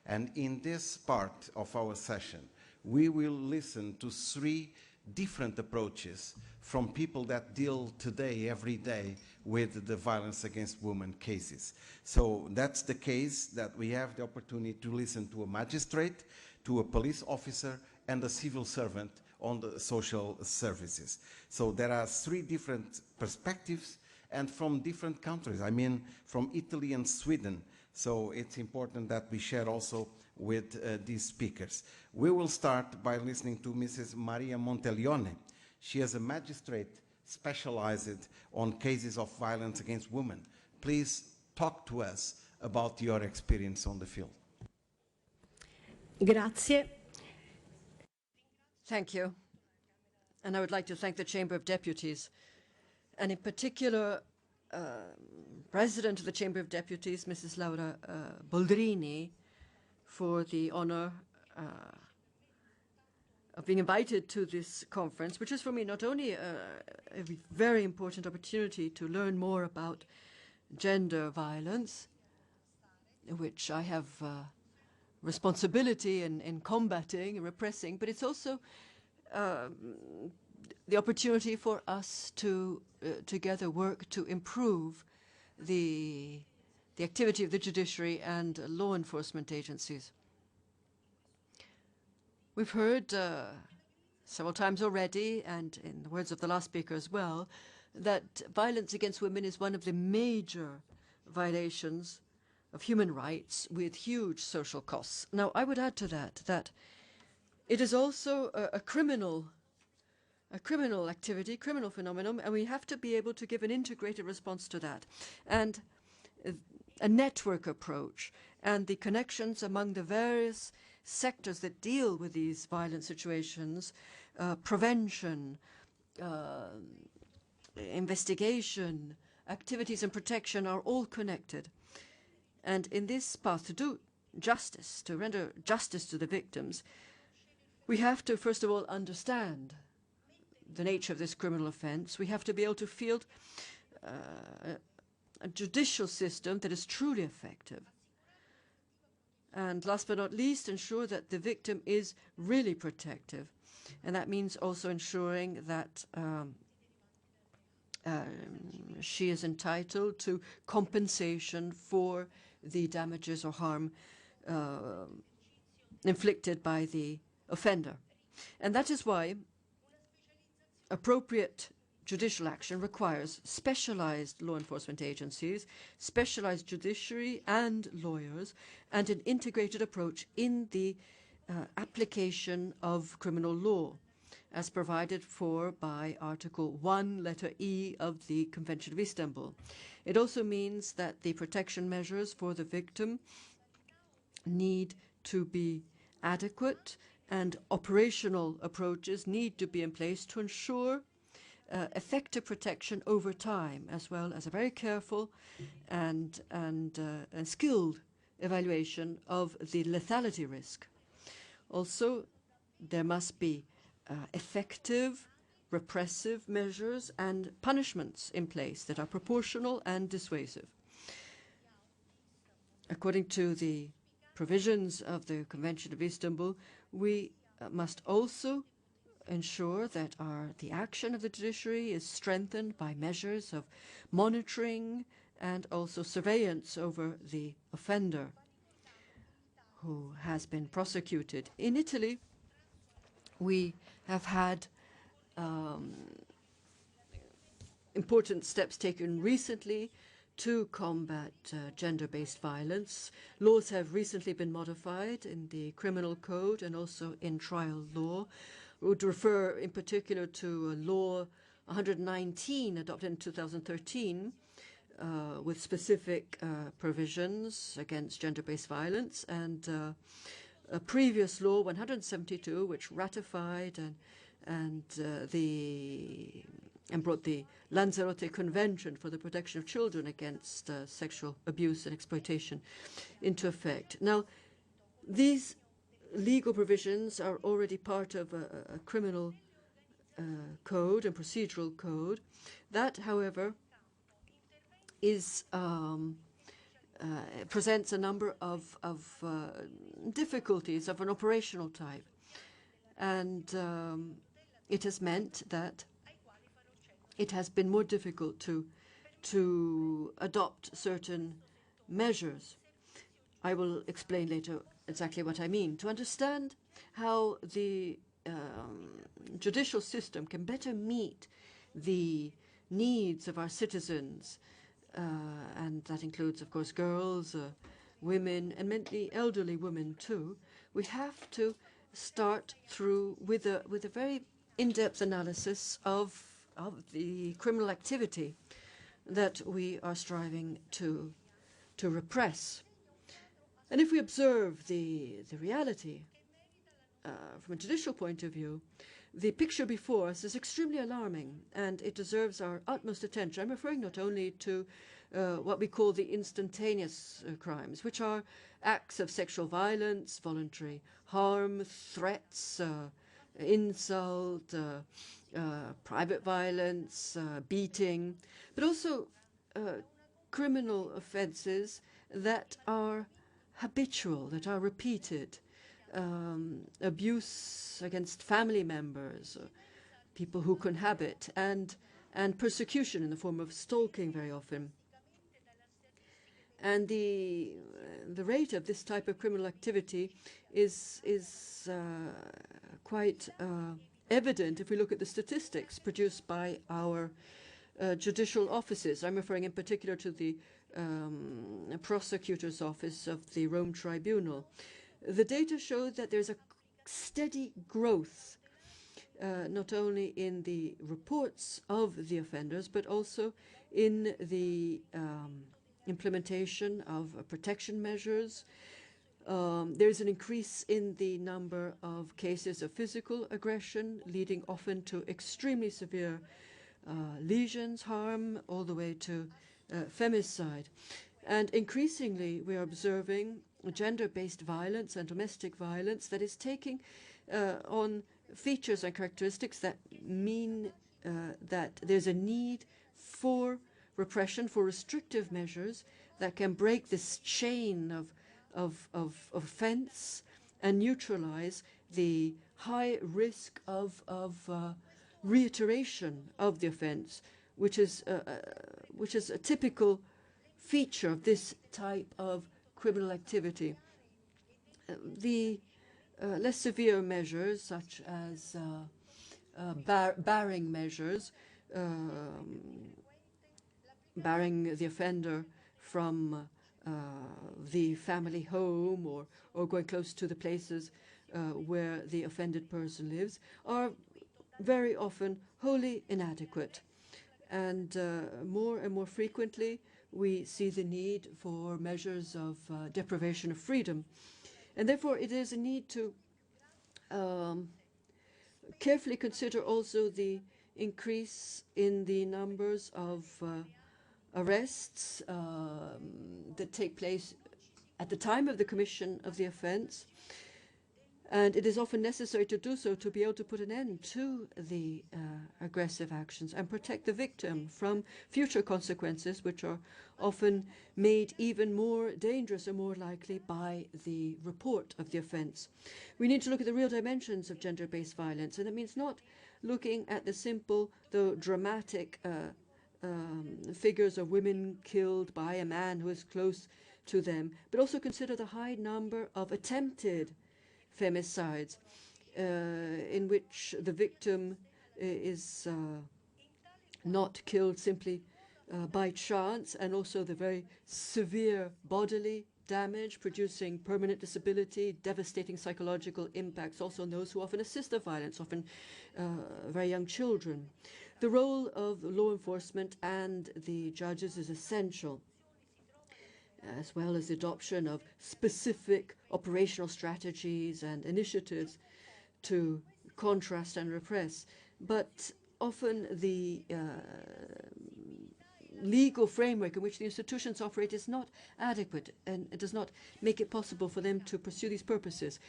And in this part of our session, we will listen to three different approaches from people that deal today, every day, with the violence against women cases. So that's the case that we have the opportunity to listen to a magistrate, to a police officer, and a civil servant on the social services. So there are 3 different perspectives, and from different countries. I mean, from Italy and Sweden. So it's important that we share also with these speakers. We will start by listening to Mrs. Maria Monteleone. She is a magistrate specialized on cases of violence against women. Please talk to us about your experience on the field. Grazie. Thank you. And I would like to thank the Chamber of Deputies, and in particular, President of the Chamber of Deputies, Mrs. Laura Boldrini, for the honor of being invited to this conference, which is for me not only a very important opportunity to learn more about gender violence, which I have responsibility in combating and repressing, but it's also the opportunity for us to together work to improve the activity of the judiciary and law enforcement agencies. We've heard several times already, and in the words of the last speaker as well, that violence against women is one of the major violations of human rights with huge social costs. Now, I would add to that it is also a criminal activity, criminal phenomenon, and we have to be able to give an integrated response to that, and a network approach, and the connections among the various sectors that deal with these violent situations, prevention, investigation, activities and protection are all connected. And in this path to do justice, to render justice to the victims, we have to, first of all, understand the nature of this criminal offense. We have to be able to field a judicial system that is truly effective. And last but not least, ensure that the victim is really protective. And that means also ensuring that she is entitled to compensation for the damages or harm inflicted by the offender. And that is why appropriate judicial action requires specialized law enforcement agencies, specialized judiciary and lawyers, and an integrated approach in the application of criminal law, as provided for by Article 1, letter E of the Convention of Istanbul. It also means that the protection measures for the victim need to be adequate, and operational approaches need to be in place to ensure effective protection over time, as well as a very careful and skilled evaluation of the lethality risk. Also, there must be effective repressive measures and punishments in place that are proportional and dissuasive. According to the provisions of the Convention of Istanbul, we must also ensure that the action of the judiciary is strengthened by measures of monitoring and also surveillance over the offender who has been prosecuted. In Italy, we have had important steps taken recently to combat gender-based violence. Laws have recently been modified in the criminal code and also in trial law. We would refer in particular to Law 119 adopted in 2013 with specific provisions against gender-based violence, and a previous Law 172 which ratified and brought the Lanzarote Convention for the Protection of Children against sexual abuse and exploitation into effect. Now, these legal provisions are already part of a criminal code and procedural code. That, however, is presents a number of difficulties of an operational type, and it has meant that it has been more difficult to adopt certain measures. I will explain later exactly what I mean. To understand how the judicial system can better meet the needs of our citizens, and that includes, of course, girls, women, and many elderly women too, we have to start with a very in-depth analysis of the criminal activity that we are striving to repress. And if we observe the reality from a judicial point of view, the picture before us is extremely alarming, and it deserves our utmost attention. I'm referring not only to what we call the instantaneous crimes, which are acts of sexual violence, voluntary harm, threats, insult, private violence, beating, but also criminal offenses that are habitual, that are repeated, abuse against family members, people who cohabit, and persecution in the form of stalking very often. And the rate of this type of criminal activity is quite evident if we look at the statistics produced by our judicial offices. I'm referring in particular to the prosecutor's office of the Rome Tribunal. The data show that there's a steady growth, not only in the reports of the offenders, but also in the implementation of protection measures. There's an increase in the number of cases of physical aggression, leading often to extremely severe lesions, harm, all the way to femicide. And increasingly, we are observing gender-based violence and domestic violence that is taking on features and characteristics that mean that there's a need for repression, for restrictive measures that can break this chain of offense and neutralize the high risk of reiteration of the offense, which is a typical feature of this type of criminal activity. The less severe measures, such as barring measures, barring the offender from the family home or going close to the places where the offended person lives, are very often wholly inadequate. And more and more frequently, we see the need for measures of deprivation of freedom. And therefore, it is a need to carefully consider also the increase in the numbers of arrests that take place at the time of the commission of the offense. And it is often necessary to do so to be able to put an end to the aggressive actions and protect the victim from future consequences, which are often made even more dangerous and more likely by the report of the offense. We need to look at the real dimensions of gender-based violence, and it means not looking at the simple, though dramatic, figures of women killed by a man who is close to them, but also consider the high number of attempted femicides in which the victim is not killed simply by chance, and also the very severe bodily damage producing permanent disability, devastating psychological impacts also on those who often assist the violence, often very young children. The role of law enforcement and the judges is essential, as well as the adoption of specific operational strategies and initiatives to contrast and repress. But often the legal framework in which the institutions operate is not adequate, and it does not make it possible for them to pursue these purposes.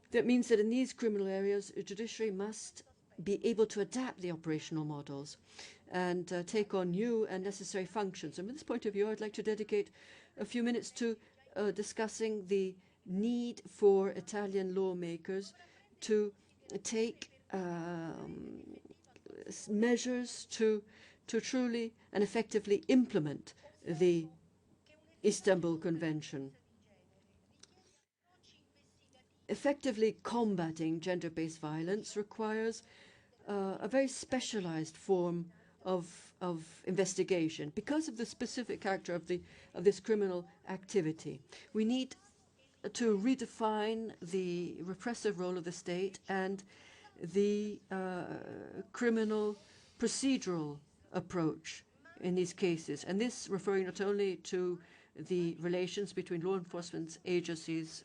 That means that in these criminal areas, the judiciary must be able to adapt the operational models and take on new and necessary functions. And from this point of view, I'd like to dedicate a few minutes to discussing the need for Italian lawmakers to take measures to truly and effectively implement the Istanbul Convention. Effectively combating gender-based violence requires a very specialized form of investigation because of the specific character of this criminal activity. We need to redefine the repressive role of the state and the criminal procedural approach in these cases, and this referring not only to the relations between law enforcement agencies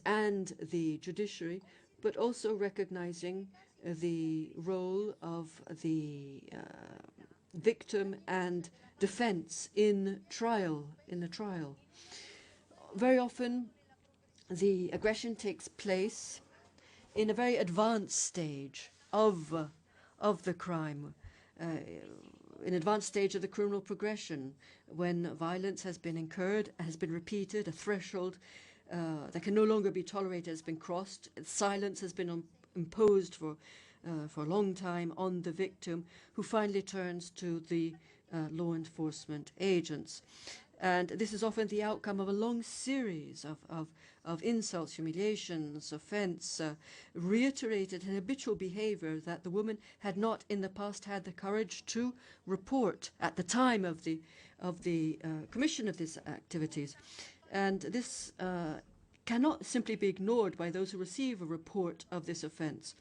and the judiciary, but also recognizing the role of the victim and defense in the trial. Very often the aggression takes place in a very advanced stage of the crime, an advanced stage of the criminal progression, when violence has been incurred, has been repeated, a threshold that can no longer be tolerated has been crossed, silence has been imposed for a long time on the victim, who finally turns to the law enforcement agents. And this is often the outcome of a long series of insults, humiliations, offense, reiterated and habitual behavior that the woman had not in the past had the courage to report at the time of the commission of these activities. And this cannot simply be ignored by those who receive a report of this offense,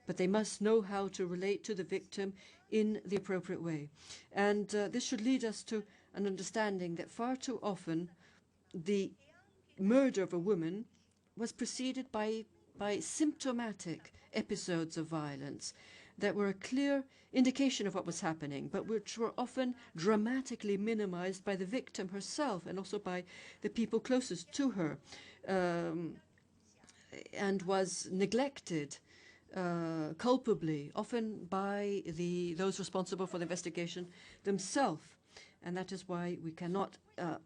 but they must know how to relate to the victim in the appropriate way. And this should lead us to an understanding that far too often the murder of a woman was preceded by symptomatic episodes of violence that were a clear indication of what was happening, but which were often dramatically minimized by the victim herself and also by the people closest to her, and was neglected culpably, often by those responsible for the investigation themselves. And that is why we cannot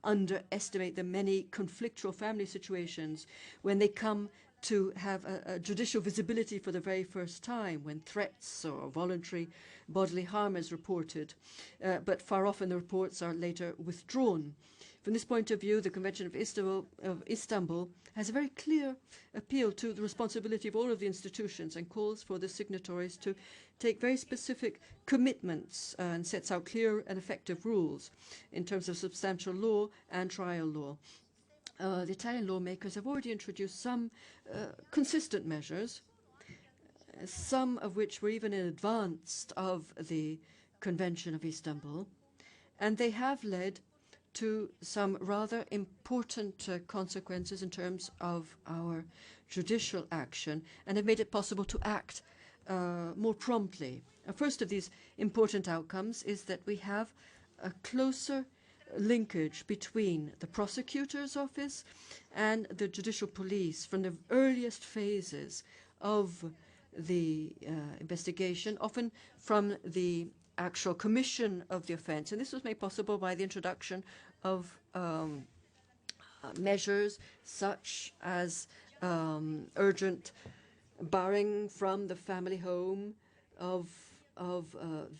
underestimate the many conflictual family situations when they come to have a judicial visibility for the very first time, when threats or voluntary bodily harm is reported. But far often the reports are later withdrawn. From this point of view, the Convention of Istanbul has a very clear appeal to the responsibility of all of the institutions and calls for the signatories to take very specific commitments and sets out clear and effective rules in terms of substantial law and trial law. The Italian lawmakers have already introduced some consistent measures, some of which were even in advance of the Convention of Istanbul, and they have led to some rather important consequences in terms of our judicial action, and have made it possible to act more promptly. First of these important outcomes is that we have a closer linkage between the prosecutor's office and the judicial police from the earliest phases of the investigation, often from the actual commission of the offense. And this was made possible by the introduction of measures such as urgent barring from the family home of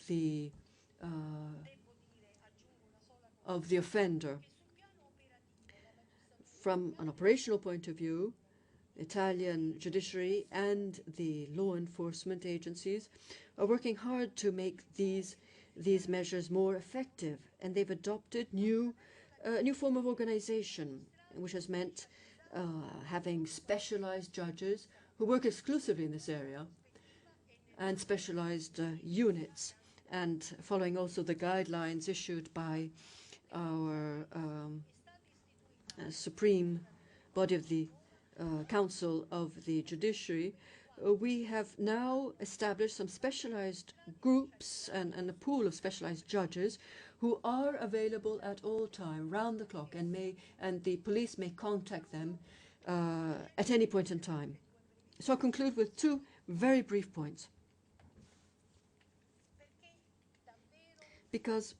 the offender. From an operational point of view, the Italian judiciary and the law enforcement agencies are working hard to make these measures more effective, and they've adopted a new form of organization, which has meant having specialized judges who work exclusively in this area, and specialized units, and following also the guidelines issued by our supreme body of the Council of the Judiciary, we have now established some specialized groups and a pool of specialized judges who are available at all time, round the clock, and the police may contact them at any point in time. So I'll conclude with two very brief points. Because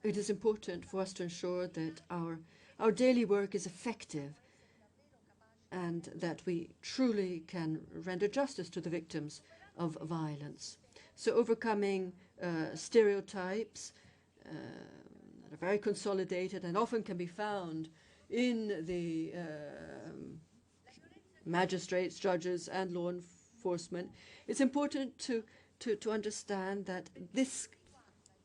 it is important for us to ensure that our daily work is effective and that we truly can render justice to the victims of violence. So overcoming stereotypes that are very consolidated and often can be found in the magistrates, judges, and law enforcement. It's important to understand that this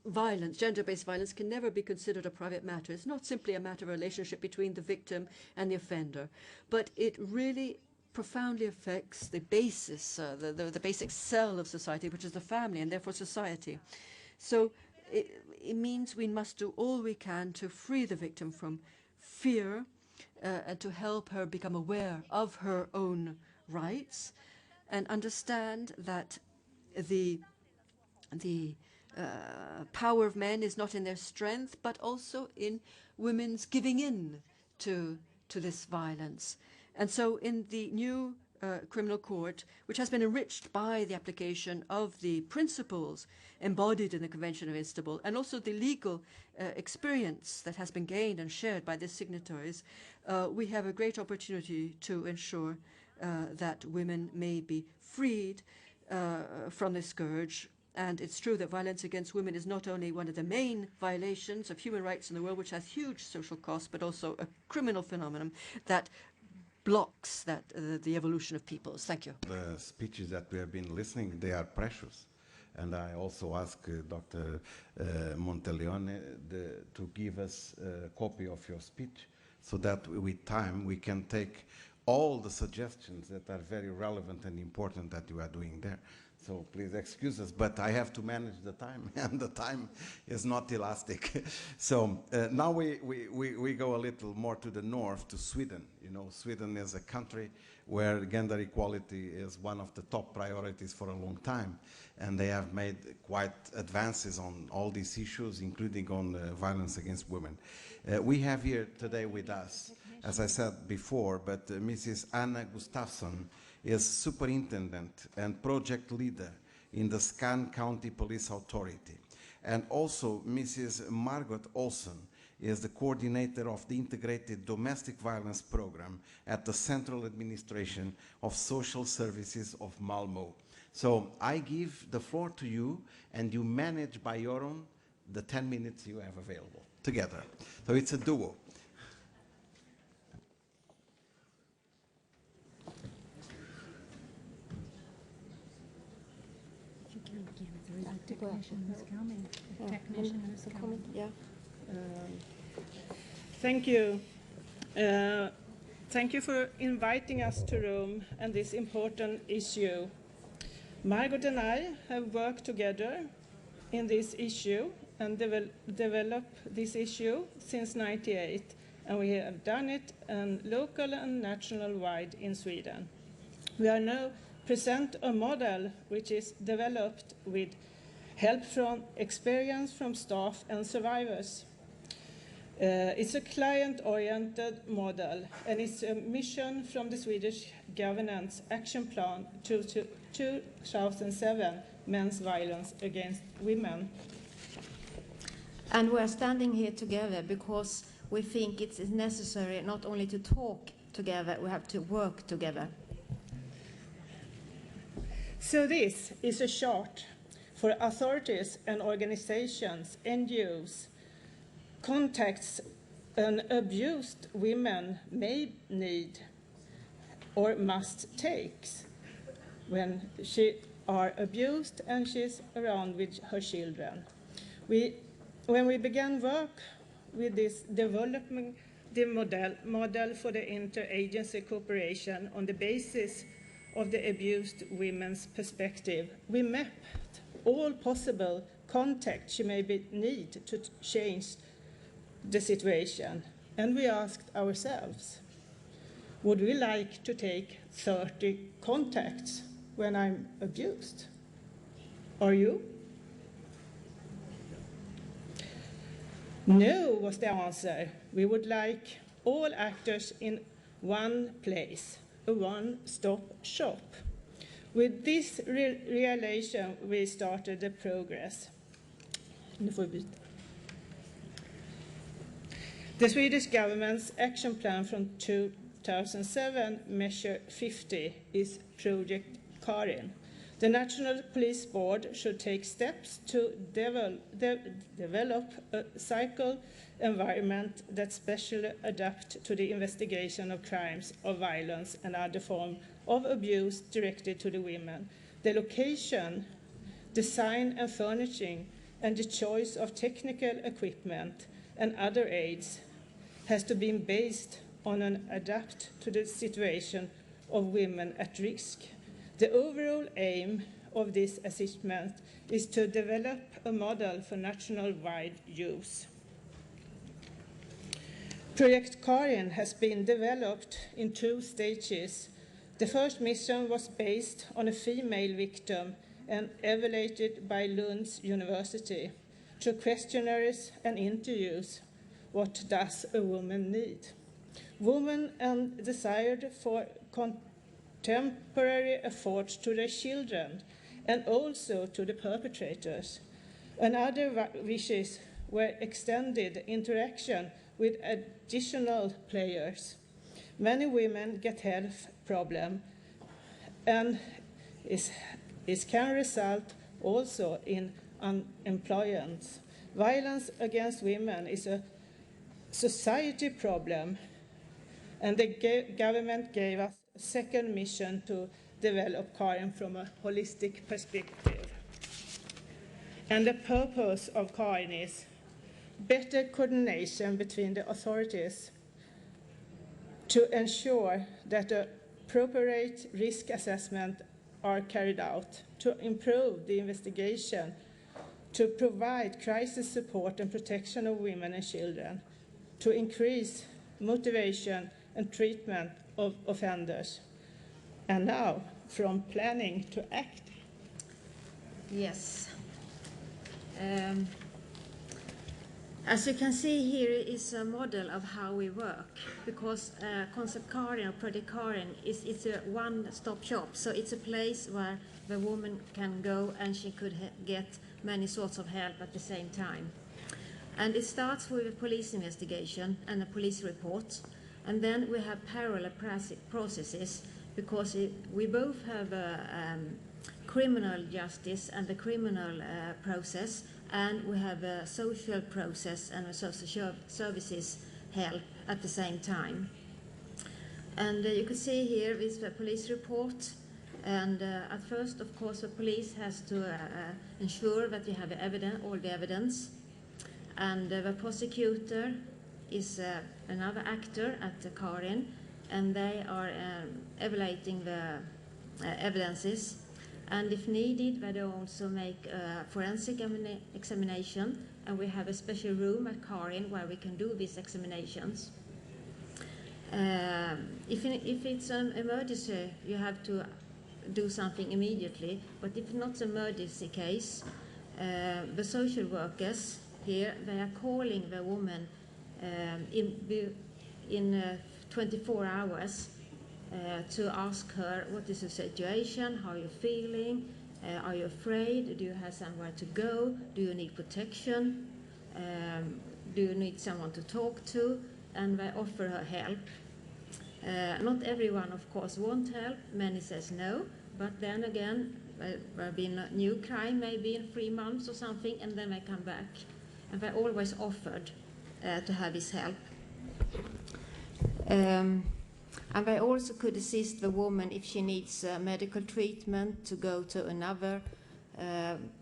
violence, gender-based violence, can never be considered a private matter. It's not simply a matter of relationship between the victim and the offender, but it really profoundly affects the basis, the basic cell of society, which is the family, and therefore society. So it means we must do all we can to free the victim from fear and to help her become aware of her own rights and understand that the power of men is not in their strength, but also in women's giving in to this violence. And so in the new criminal court, which has been enriched by the application of the principles embodied in the Convention of Istanbul, and also the legal experience that has been gained and shared by the signatories, we have a great opportunity to ensure that women may be freed from this scourge. And it's true that violence against women is not only one of the main violations of human rights in the world, which has huge social costs, but also a criminal phenomenon that blocks the evolution of peoples. Thank you. The speeches that we have been listening, they are precious. And I also ask Dr. Monteleone to give us a copy of your speech so that with time we can take all the suggestions that are very relevant and important that you are doing there. So please excuse us, but I have to manage the time, and the time is not elastic. So now we go a little more to the north, to Sweden. You know, Sweden is a country where gender equality is one of the top priorities for a long time, and they have made quite advances on all these issues, including on violence against women. We have here today with us, as I said before, but Mrs. Anna Gustafsson is superintendent and project leader in the Scan County Police Authority. And also Mrs. Margot Olsen is the coordinator of the Integrated Domestic Violence Program at the Central Administration of Social Services of Malmö. So I give the floor to you, and you manage by your own the 10 minutes you have available together. So it's a duo. Thank you. Thank you for inviting us to Rome and this important issue. Margot and I have worked together in this issue and developed this issue since '98, and we have done it local and national-wide in Sweden. We are now present a model which is developed with help from experience from staff and survivors. It's a client-oriented model, and it's a mission from the Swedish government's action plan to 2007, Men's Violence Against Women. And we're standing here together because we think it's necessary not only to talk together, we have to work together. So this is a chart for authorities and organizations, NGOs, contacts an abused woman may need or must take when she are abused and she's around with her children. When we began work with this developing the model for the interagency cooperation on the basis of the abused women's perspective, we mapped all possible contacts she may need to change the situation. And we asked ourselves, would we like to take 30 contacts when I'm abused? Are you? No was the answer. We would like all actors in one place, a one-stop shop. With this realization, we started the progress. The Swedish government's action plan from 2007, Measure 50, is Project Karin. The National Police Board should take steps to develop a cycle environment that specially adapts to the investigation of crimes of violence and other forms of abuse directed to the women. The location, design and furnishing, and the choice of technical equipment and other aids has to be based on an adapt to the situation of women at risk. The overall aim of this assessment is to develop a model for national-wide use. Project Karin has been developed in 2 stages. The first mission was based on a female victim and evaluated by Lund University through questionnaires and interviews. What does a woman need? Women desired for contemporary efforts to their children and also to the perpetrators. Another wishes were extended interaction with additional players. Many women get health problems, and it can result also in unemployment. Violence against women is a society problem, and the government gave us a second mission to develop Karin from a holistic perspective. And the purpose of Karin is better coordination between the authorities to ensure that appropriate risk assessment are carried out, to improve the investigation, to provide crisis support and protection of women and children, to increase motivation and treatment of offenders. And now, from planning to act. Yes. As you can see here is a model of how we work, because Concept Karin or Project Karin it's a one-stop shop. So it's a place where the woman can go and she could get many sorts of help at the same time. And it starts with a police investigation and a police report. And then we have parallel processes, because we both have criminal justice and the criminal process, and we have a social process and a social services help at the same time. And you can see here is the police report. And at first, of course, the police has to ensure that you have all the evidence. And the prosecutor is another actor at the Karin, and they are evaluating the evidences. And if needed, they also make a forensic examination, and we have a special room at Karin where we can do these examinations. If it's an emergency, you have to do something immediately, but if not an emergency case, the social workers here, they are calling the woman in 24 hours to ask her what is the situation, how are you feeling, are you afraid, do you have somewhere to go, do you need protection, do you need someone to talk to, and they offer her help. Not everyone, of course, want help. Many says no, but then again, there have been a new crime maybe in 3 months or something, and then they come back. And they always offered to have his help. And they also could assist the woman if she needs medical treatment, to go to another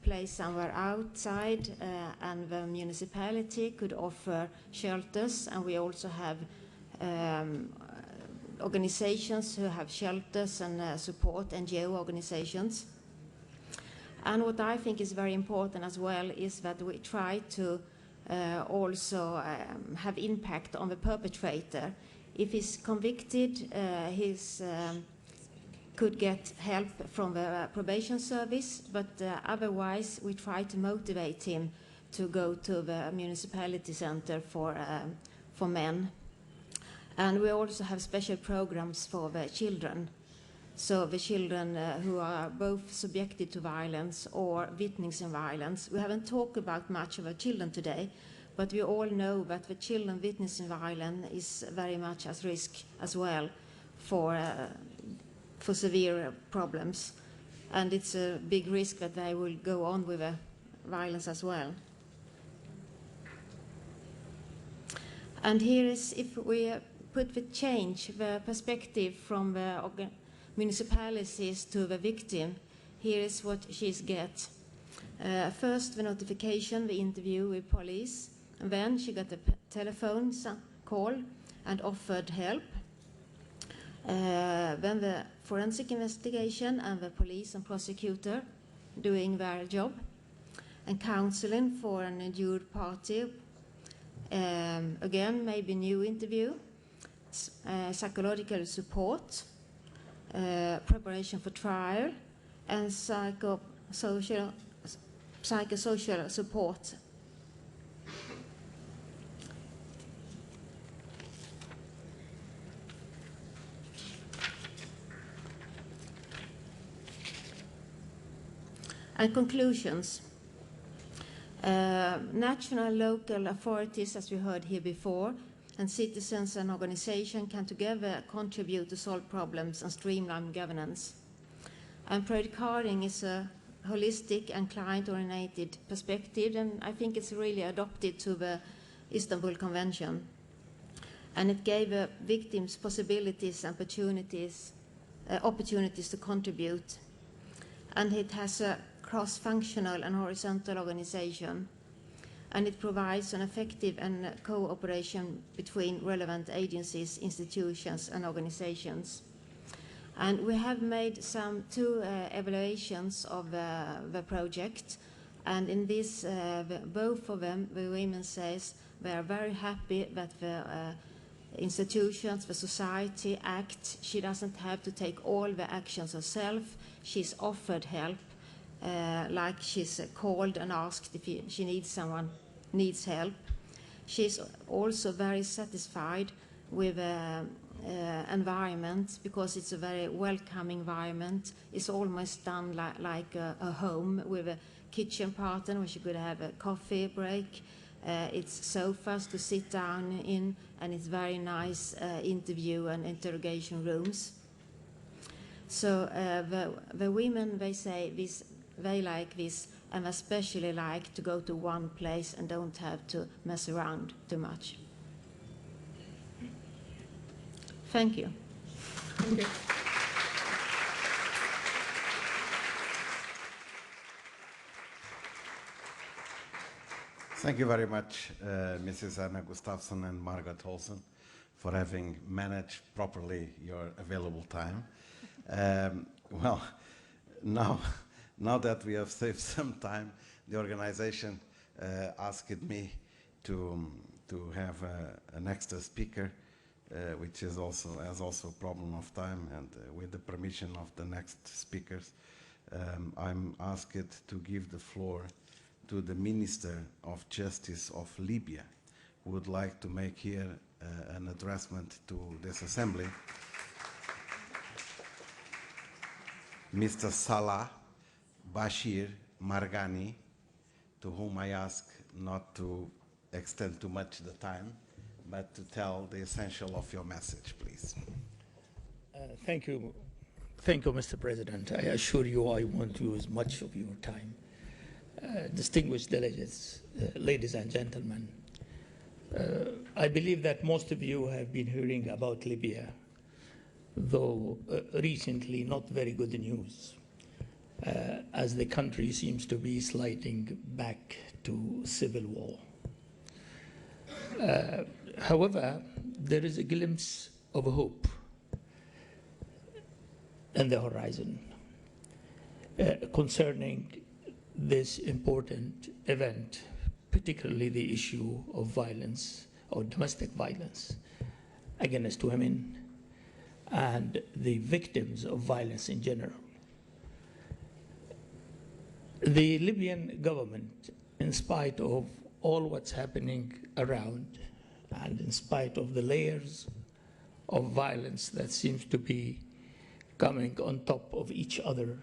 place somewhere outside, and the municipality could offer shelters, and we also have organizations who have shelters and support, NGO organizations. And what I think is very important as well is that we try to also have impact on the perpetrator. If he's convicted, he could get help from the probation service, but otherwise we try to motivate him to go to the municipality center for men. And we also have special programs for the children. So the children who are both subjected to violence or witnessing violence. We haven't talked about much about children today, but we all know that the children witnessing violence is very much at risk as well for severe problems. And it's a big risk that they will go on with the violence as well. And here is, if we put the change, the perspective from the municipalities to the victim, here is what she's get. First, the notification, the interview with police, and then she got a telephone call and offered help. Then the forensic investigation and the police and prosecutor doing their job, and counseling for an injured party. Again, maybe new interview, psychological support, preparation for trial, and psychosocial support. And conclusions. National, local authorities, as we heard here before, and citizens and organizations can together contribute to solve problems and streamline governance. And predicarding is a holistic and client-oriented perspective, and I think it's really adopted to the Istanbul Convention. And it gave victims possibilities and opportunities to contribute. And it has a cross-functional and horizontal organization, and it provides an effective and cooperation between relevant agencies, institutions, and organizations. And we have made two evaluations of the project, and in this, both of them, the women says they are very happy that the institutions, the society act. She doesn't have to take all the actions herself. She's offered help. Like she's called and asked if she needs help. She's also very satisfied with the environment, because it's a very welcoming environment. It's almost done like a home, with a kitchen partner where she could have a coffee break. It's sofas to sit down in, and it's very nice interview and interrogation rooms. So the women, they say this. They like this, and especially like to go to one place and don't have to mess around too much. Thank you. Thank you. Thank you very much, Mrs. Anna Gustafsson and Margaret Olsen, for having managed properly your available time. Well, now that we have saved some time, the organization asked me to have an extra speaker, which has also a problem of time, and with the permission of the next speakers, I'm asked to give the floor to the Minister of Justice of Libya, who would like to make here an addressment to this assembly. Mr. Salah Bashir Margani, to whom I ask not to extend too much the time, but to tell the essential of your message, please. Thank you. Thank you, Mr. President. I assure you I won't use much of your time. Distinguished delegates, ladies and gentlemen, I believe that most of you have been hearing about Libya, though recently not very good news, as the country seems to be sliding back to civil war. However, there is a glimpse of hope in the horizon concerning this important event, particularly the issue of violence or domestic violence against women and the victims of violence in general. The Libyan government, in spite of all what's happening around and in spite of the layers of violence that seems to be coming on top of each other,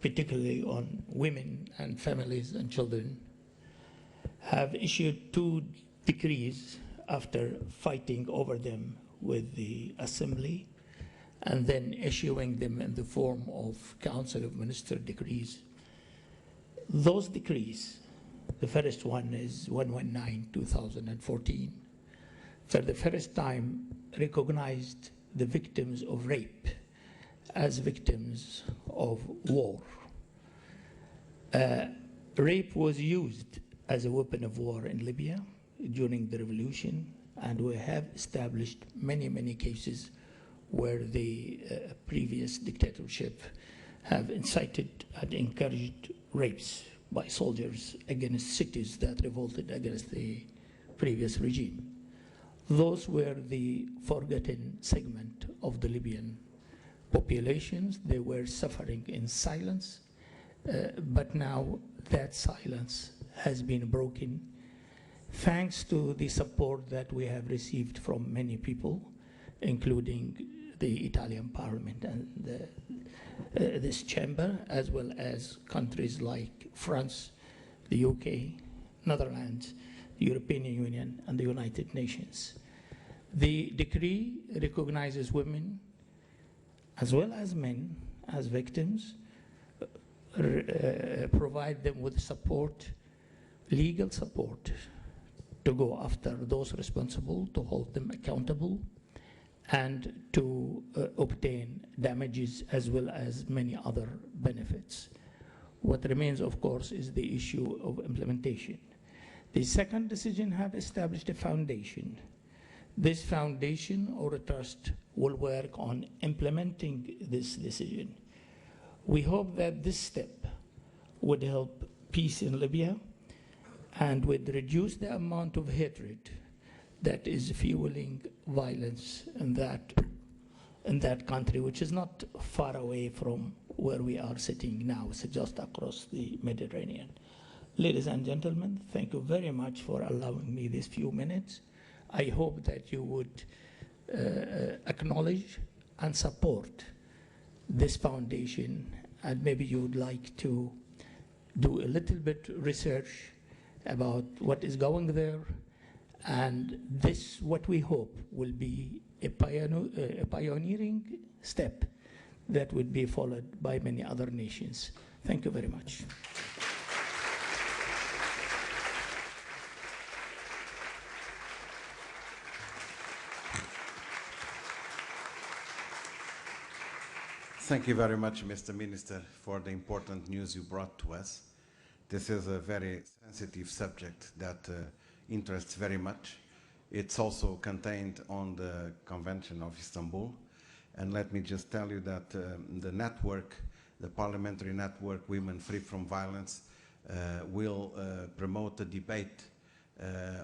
particularly on women and families and children, have issued two decrees after fighting over them with the Assembly and then issuing them in the form of Council of Minister decrees. Those decrees, the first one is 119/2014, for the first time recognized the victims of rape as victims of war. Rape was used as a weapon of war in Libya during the revolution, and we have established many, many cases where the previous dictatorship have incited and encouraged rapes by soldiers against cities that revolted against the previous regime. Those were the forgotten segment of the Libyan populations. They were suffering in silence, but now that silence has been broken thanks to the support that we have received from many people, including the Italian Parliament and this chamber, as well as countries like France, the UK, Netherlands, the European Union, and the United Nations. The decree recognizes women as well as men as victims, provide them with support, legal support, to go after those responsible, to hold them accountable, and to obtain damages as well as many other benefits. What remains, of course, is the issue of implementation. The second decision have established a foundation. This foundation or a trust will work on implementing this decision. We hope that this step would help peace in Libya and would reduce the amount of hatred that is fueling violence in that country, which is not far away from where we are sitting now, so just across the Mediterranean. Ladies and gentlemen, thank you very much for allowing me these few minutes. I hope that you would acknowledge and support this foundation, and maybe you would like to do a little bit research about what is going there, and this, what we hope, will be a pioneering step that would be followed by many other nations. Thank you very much. Thank you very much, Mr. Minister, for the important news you brought to us. This is a very sensitive subject that interests very much. It's also contained on the Convention of Istanbul. And let me just tell you that the network, the parliamentary network, Women Free from Violence, will promote a debate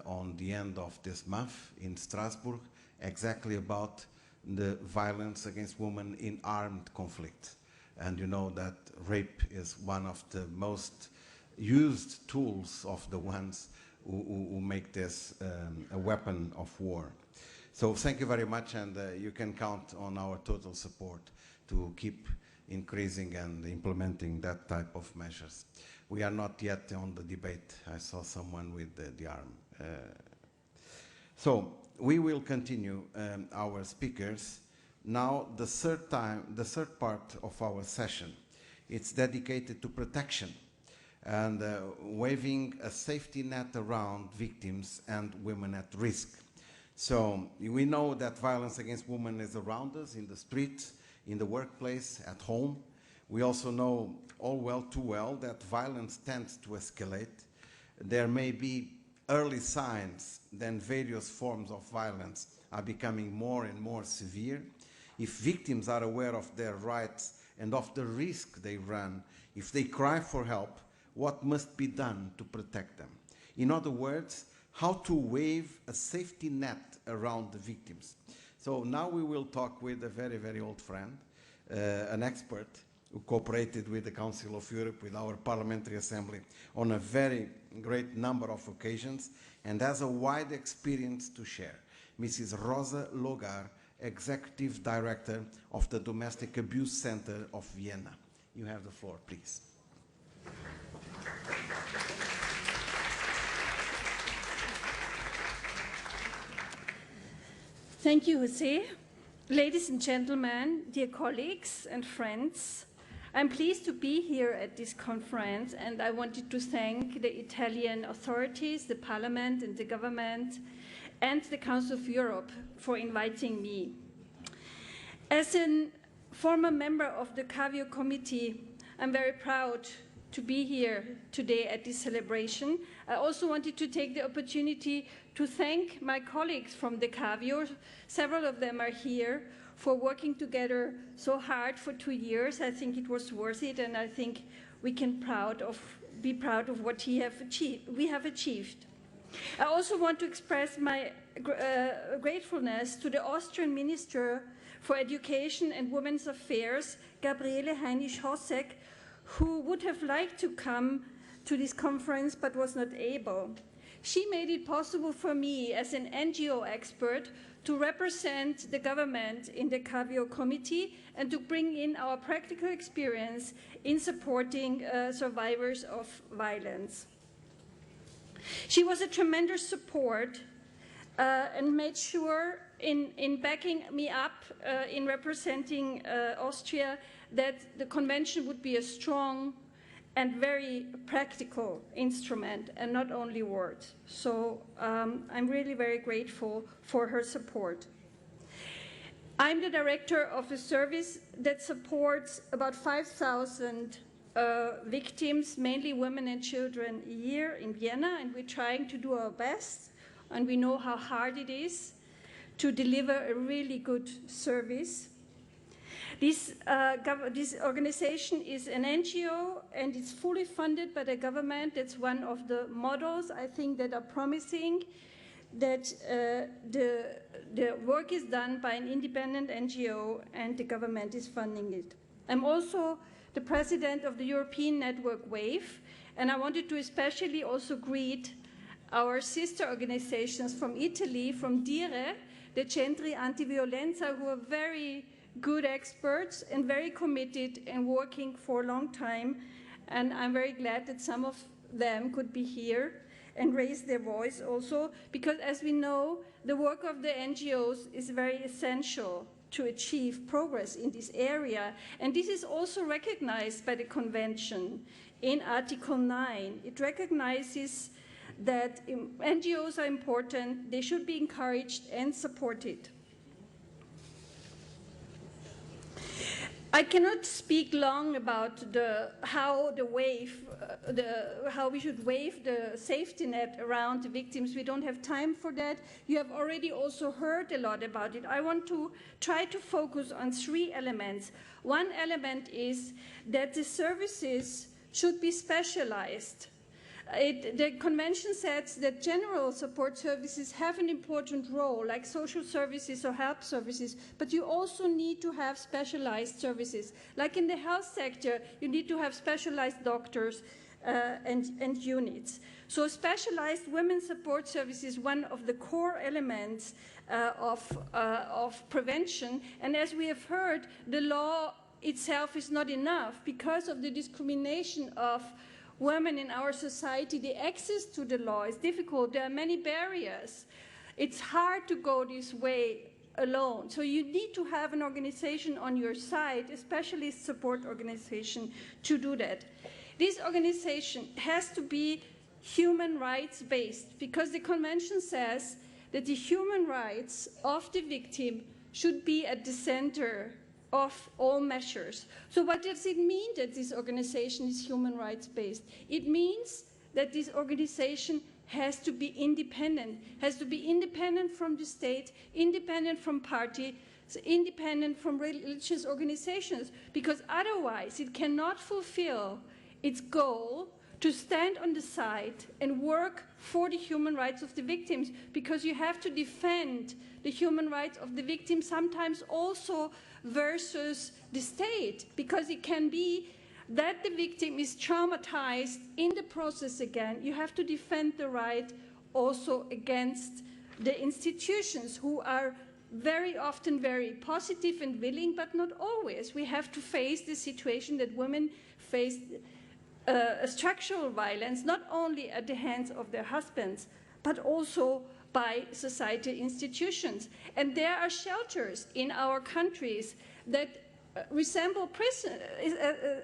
on the end of this month in Strasbourg, exactly about the violence against women in armed conflict. And you know that rape is one of the most used tools of the ones who make this a weapon of war. So thank you very much, and you can count on our total support to keep increasing and implementing that type of measures. We are not yet on the debate. I saw someone with the arm. So we will continue our speakers. Now the third part of our session, it's dedicated to protection and waving a safety net around victims and women at risk. So we know that violence against women is around us, in the streets, in the workplace, at home. We also know too well that violence tends to escalate. There may be early signs that various forms of violence are becoming more and more severe. If victims are aware of their rights and of the risk they run, if they cry for help, what must be done to protect them? In other words, how to wave a safety net around the victims. So now we will talk with a very, very old friend, an expert who cooperated with the Council of Europe, with our Parliamentary Assembly on a very great number of occasions, and has a wide experience to share. Mrs. Rosa Logar, Executive Director of the Domestic Abuse Center of Vienna. You have the floor, please. Thank you, Jose. Ladies and gentlemen, dear colleagues and friends, I'm pleased to be here at this conference, and I wanted to thank the Italian authorities, the Parliament and the government, and the Council of Europe for inviting me. As a former member of the CAVIO committee, I'm very proud to be here today at this celebration. I also wanted to take the opportunity to thank my colleagues from the CAVIO. Several of them are here, for working together so hard for 2 years. I think it was worth it, and I think we can be proud of what we have achieved. I also want to express my gratefulness to the Austrian Minister for Education and Women's Affairs, Gabriele Battaini-Dragoni, who would have liked to come to this conference but was not able. She made it possible for me as an NGO expert to represent the government in the CAVIO committee and to bring in our practical experience in supporting survivors of violence. She was a tremendous support and made sure in backing me up in representing Austria that the convention would be a strong and very practical instrument and not only words. So I'm really very grateful for her support. I'm the director of a service that supports about 5,000 victims, mainly women and children, a year in Vienna, and we're trying to do our best, and we know how hard it is to deliver a really good service. This organization is an NGO, and it's fully funded by the government. That's one of the models, I think, that are promising, that the work is done by an independent NGO, and the government is funding it. I'm also the president of the European network WAVE, and I wanted to especially also greet our sister organizations from Italy, from Dire, the Centri Anti-Violenza, who are very good experts and very committed and working for a long time. And I'm very glad that some of them could be here and raise their voice also, because as we know, the work of the NGOs is very essential to achieve progress in this area. And this is also recognized by the Convention in Article 9. It recognizes that NGOs are important, they should be encouraged and supported. I cannot speak long about how we should wave the safety net around the victims. We don't have time for that. You have already also heard a lot about it. I want to try to focus on 3 elements. One element is that the services should be specialized. The Convention says that general support services have an important role, like social services or help services, but you also need to have specialized services. Like in the health sector, you need to have specialized doctors and units. So specialized women's support service is one of the core elements of prevention, and as we have heard, the law itself is not enough because of the discrimination of women in our society. The access to the law is difficult. There are many barriers. It's hard to go this way alone. So you need to have an organization on your side, a specialist support organization, to do that. This organization has to be human rights based, because the Convention says that the human rights of the victim should be at the center of all measures. So what does it mean that this organization is human rights based? It means that this organization has to be independent from the state, independent from party, independent from religious organizations, because otherwise it cannot fulfill its goal to stand on the side and work for the human rights of the victims, because you have to defend the human rights of the victims, sometimes also versus the state, because it can be that the victim is traumatized in the process again. You have to defend the right also against the institutions, who are very often very positive and willing, but not always. We have to face the situation that women face structural violence, not only at the hands of their husbands, but also by society institutions. And there are shelters in our countries that resemble prison,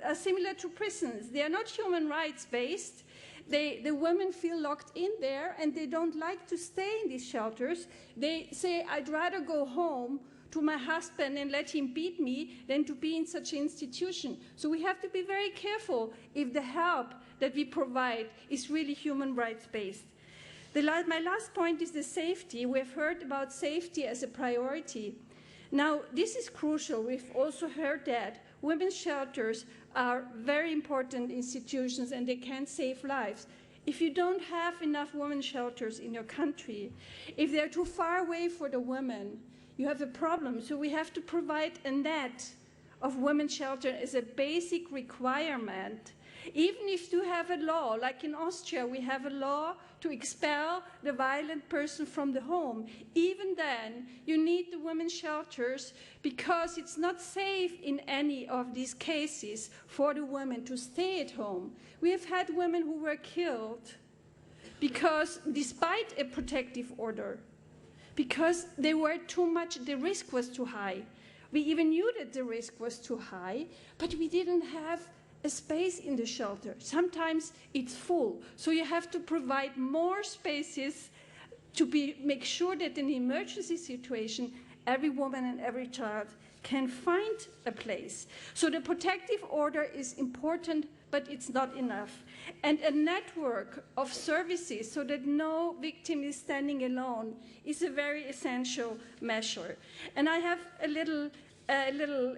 are similar to prisons. They are not human rights based. The women feel locked in there and they don't like to stay in these shelters. They say, I'd rather go home to my husband and let him beat me than to be in such an institution. So we have to be very careful if the help that we provide is really human rights based. My last point is the safety. We've heard about safety as a priority. Now, this is crucial. We've also heard that women's shelters are very important institutions and they can save lives. If you don't have enough women's shelters in your country, if they're too far away for the women, you have a problem. So we have to provide a net of women's shelter as a basic requirement. Even if you have a law, like in Austria, we have a law to expel the violent person from the home. Even then, you need the women's shelters because it's not safe in any of these cases for the women to stay at home. We have had women who were killed because, despite a protective order, because they were too much, the risk was too high. We even knew that the risk was too high, but we didn't have a space in the shelter. Sometimes it's full, so you have to provide more spaces to make sure that in an emergency situation, every woman and every child can find a place. So the protective order is important, but it's not enough. And a network of services so that no victim is standing alone is a very essential measure. And I have a little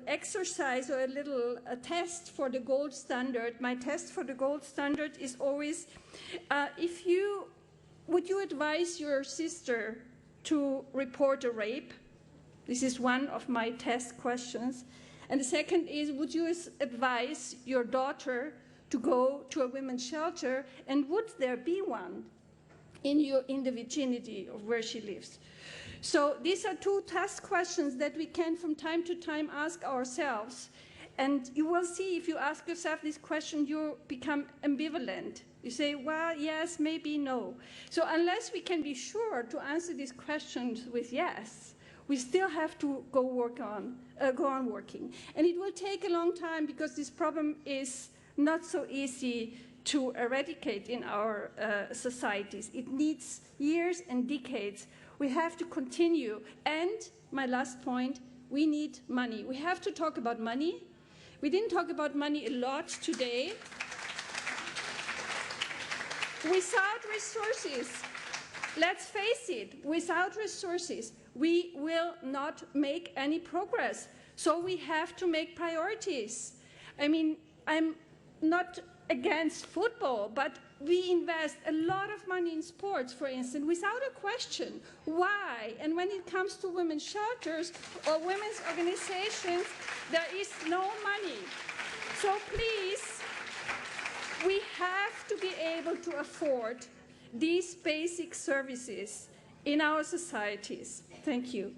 exercise or a test for the gold standard. My test for the gold standard is always, would you advise your sister to report a rape? This is one of my test questions. And the second is, would you advise your daughter to go to a women's shelter, and would there be one in the vicinity of where she lives? So these are two test questions that we can from time to time ask ourselves. And you will see if you ask yourself this question, you become ambivalent. You say, well, yes, maybe no. So unless we can be sure to answer these questions with yes, we still have to go on working. And it will take a long time because this problem is not so easy to eradicate in our societies. It needs years and decades. We have to continue. And my last point, we need money. We have to talk about money. We didn't talk about money a lot today. Without resources, let's face it, without resources, we will not make any progress. So we have to make priorities. I mean, I'm not against football, but we invest a lot of money in sports, for instance, without a question. Why? And when it comes to women's shelters or women's organizations, there is no money. So please, we have to be able to afford these basic services in our societies. Thank you.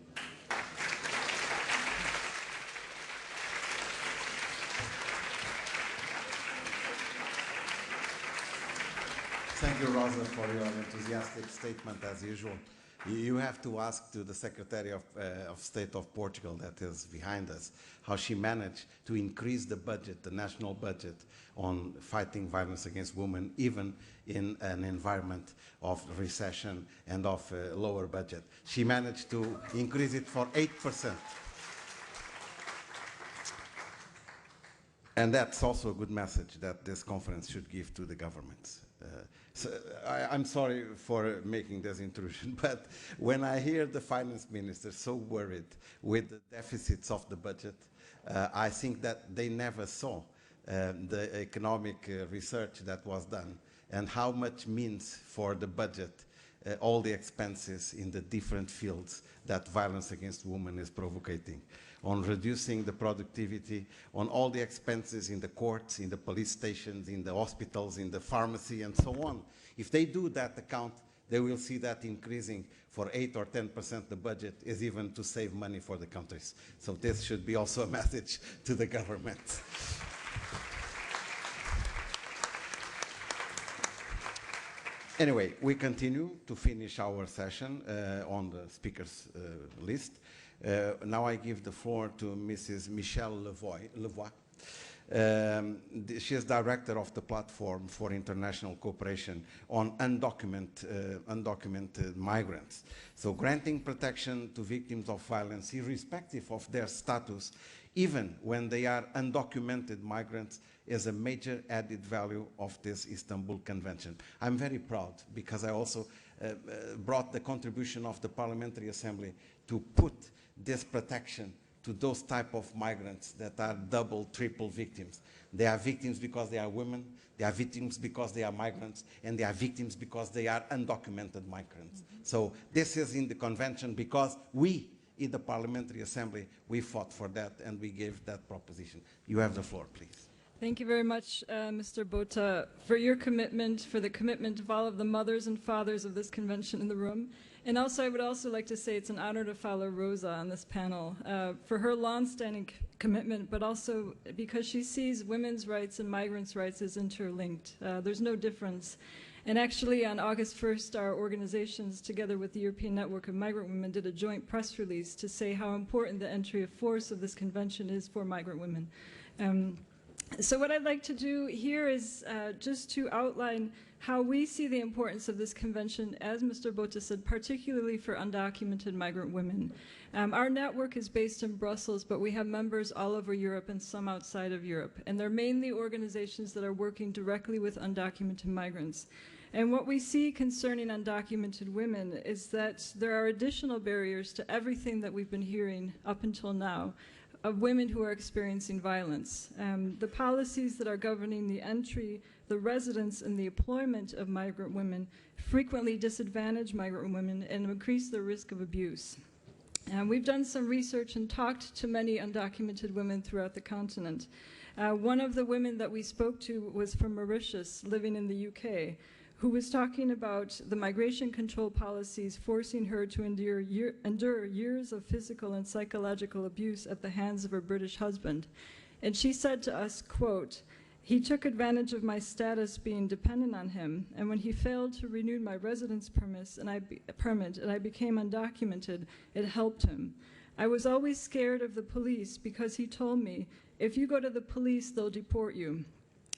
Thank you, Rosa, for your enthusiastic statement, as usual. You have to ask to the Secretary of State of Portugal that is behind us, how she managed to increase the budget, the national budget, on fighting violence against women, even in an environment of recession and of lower budget. She managed to increase it for 8%. And that's also a good message that this conference should give to the governments. So I'm sorry for making this intrusion, but when I hear the finance minister so worried with the deficits of the budget, I think that they never saw the economic research that was done and how much means for the budget all the expenses in the different fields that violence against women is provoking, on reducing the productivity, on all the expenses in the courts, in the police stations, in the hospitals, in the pharmacy, and so on. If they do that account, they will see that increasing for 8 or 10% the budget is even to save money for the countries. So this should be also a message to the government. Anyway, we continue to finish our session on the speakers list. Now I give the floor to Mrs. Michelle Levoy. She is director of the Platform for International Cooperation on undocumented migrants. So granting protection to victims of violence, irrespective of their status, even when they are undocumented migrants, is a major added value of this Istanbul Convention. I'm very proud because I also brought the contribution of the Parliamentary Assembly to put this protection to those type of migrants that are double, triple victims. They are victims because they are women, they are victims because they are migrants, and they are victims because they are undocumented migrants. So this is in the convention because we, in the Parliamentary Assembly, we fought for that and we gave that proposition. You have the floor, please. Thank you very much, Mr. Bota, for your commitment, for the commitment of all of the mothers and fathers of this convention in the room. And also, I would also like to say it's an honor to follow Rosa on this panel for her longstanding commitment, but also because she sees women's rights and migrants' rights as interlinked. There's no difference. And actually, on August 1st, our organizations, together with the European Network of Migrant Women, did a joint press release to say how important the entry of force of this convention is for migrant women. So what I'd like to do here is just to outline how we see the importance of this convention, as Mr. Bota said, particularly for undocumented migrant women. Our network is based in Brussels, but we have members all over Europe and some outside of Europe. And they're mainly organizations that are working directly with undocumented migrants. And what we see concerning undocumented women is that there are additional barriers to everything that we've been hearing up until now of women who are experiencing violence. The policies that are governing the entry, the residence, and the employment of migrant women frequently disadvantage migrant women and increase the risk of abuse. We've done some research and talked to many undocumented women throughout the continent. One of the women that we spoke to was from Mauritius, living in the UK, who was talking about the migration control policies forcing her to endure years of physical and psychological abuse at the hands of her British husband. And she said to us, quote, "He took advantage of my status being dependent on him, and when he failed to renew my residence permit and I became undocumented, it helped him. I was always scared of the police because he told me, if you go to the police, they'll deport you.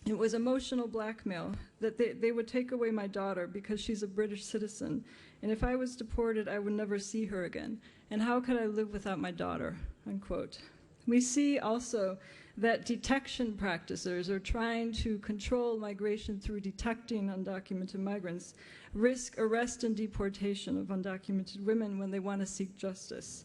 It was emotional blackmail that they would take away my daughter because she's a British citizen. And if I was deported, I would never see her again. And how could I live without my daughter?" Unquote. We see also that detection practitioners are trying to control migration through detecting undocumented migrants, risk arrest and deportation of undocumented women when they want to seek justice.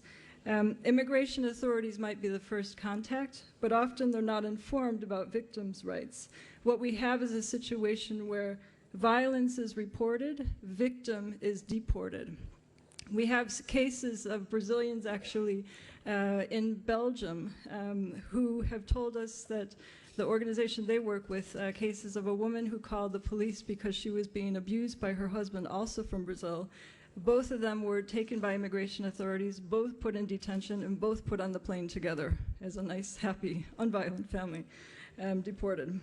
Immigration authorities might be the first contact, but often they're not informed about victims' rights. What we have is a situation where violence is reported, victim is deported. We have cases of Brazilians actually in Belgium who have told us that the organization they work with, cases of a woman who called the police because she was being abused by her husband, also from Brazil. Both of them were taken by immigration authorities, both put in detention, and both put on the plane together as a nice, happy, unviolent family, deported.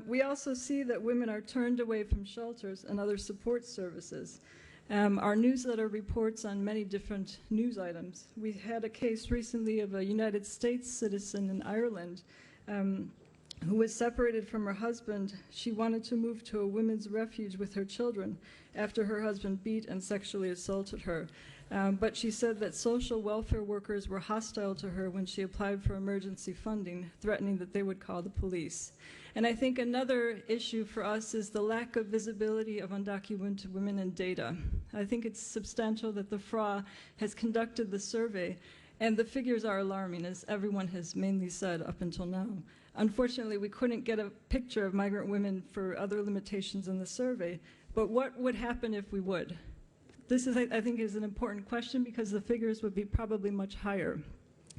We also see that women are turned away from shelters and other support services. Our newsletter reports on many different news items. We had a case recently of a United States citizen in Ireland who was separated from her husband. She wanted to move to a women's refuge with her children after her husband beat and sexually assaulted her. But she said that social welfare workers were hostile to her when she applied for emergency funding, threatening that they would call the police. And I think another issue for us is the lack of visibility of undocumented women in data. I think it's substantial that the FRA has conducted the survey, and the figures are alarming, as everyone has mainly said up until now. Unfortunately, we couldn't get a picture of migrant women for other limitations in the survey, but what would happen if we would? This is, I think, is an important question because the figures would be probably much higher.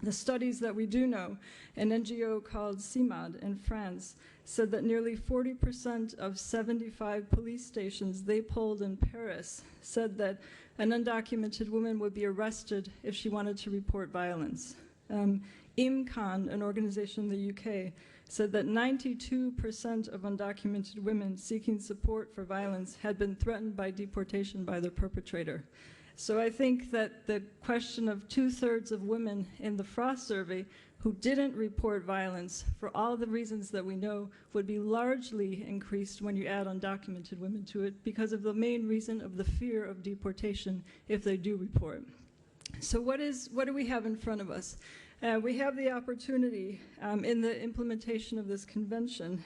The studies that we do know, an NGO called CIMAD in France said that nearly 40% of 75 police stations they polled in Paris said that an undocumented woman would be arrested if she wanted to report violence. IMCON, an organization in the UK, said that 92% of undocumented women seeking support for violence had been threatened by deportation by their perpetrator. So I think that the question of 2/3 of women in the Frost survey who didn't report violence, for all the reasons that we know, would be largely increased when you add undocumented women to it because of the main reason of the fear of deportation if they do report. So what do we have in front of us? We have the opportunity in the implementation of this convention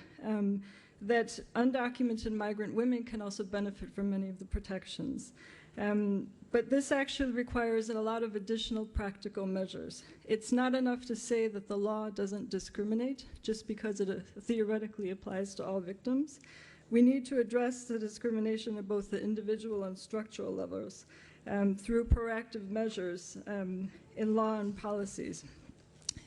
that undocumented migrant women can also benefit from many of the protections. But this actually requires a lot of additional practical measures. It's not enough to say that the law doesn't discriminate just because it theoretically applies to all victims. We need to address the discrimination at both the individual and structural levels through proactive measures in law and policies.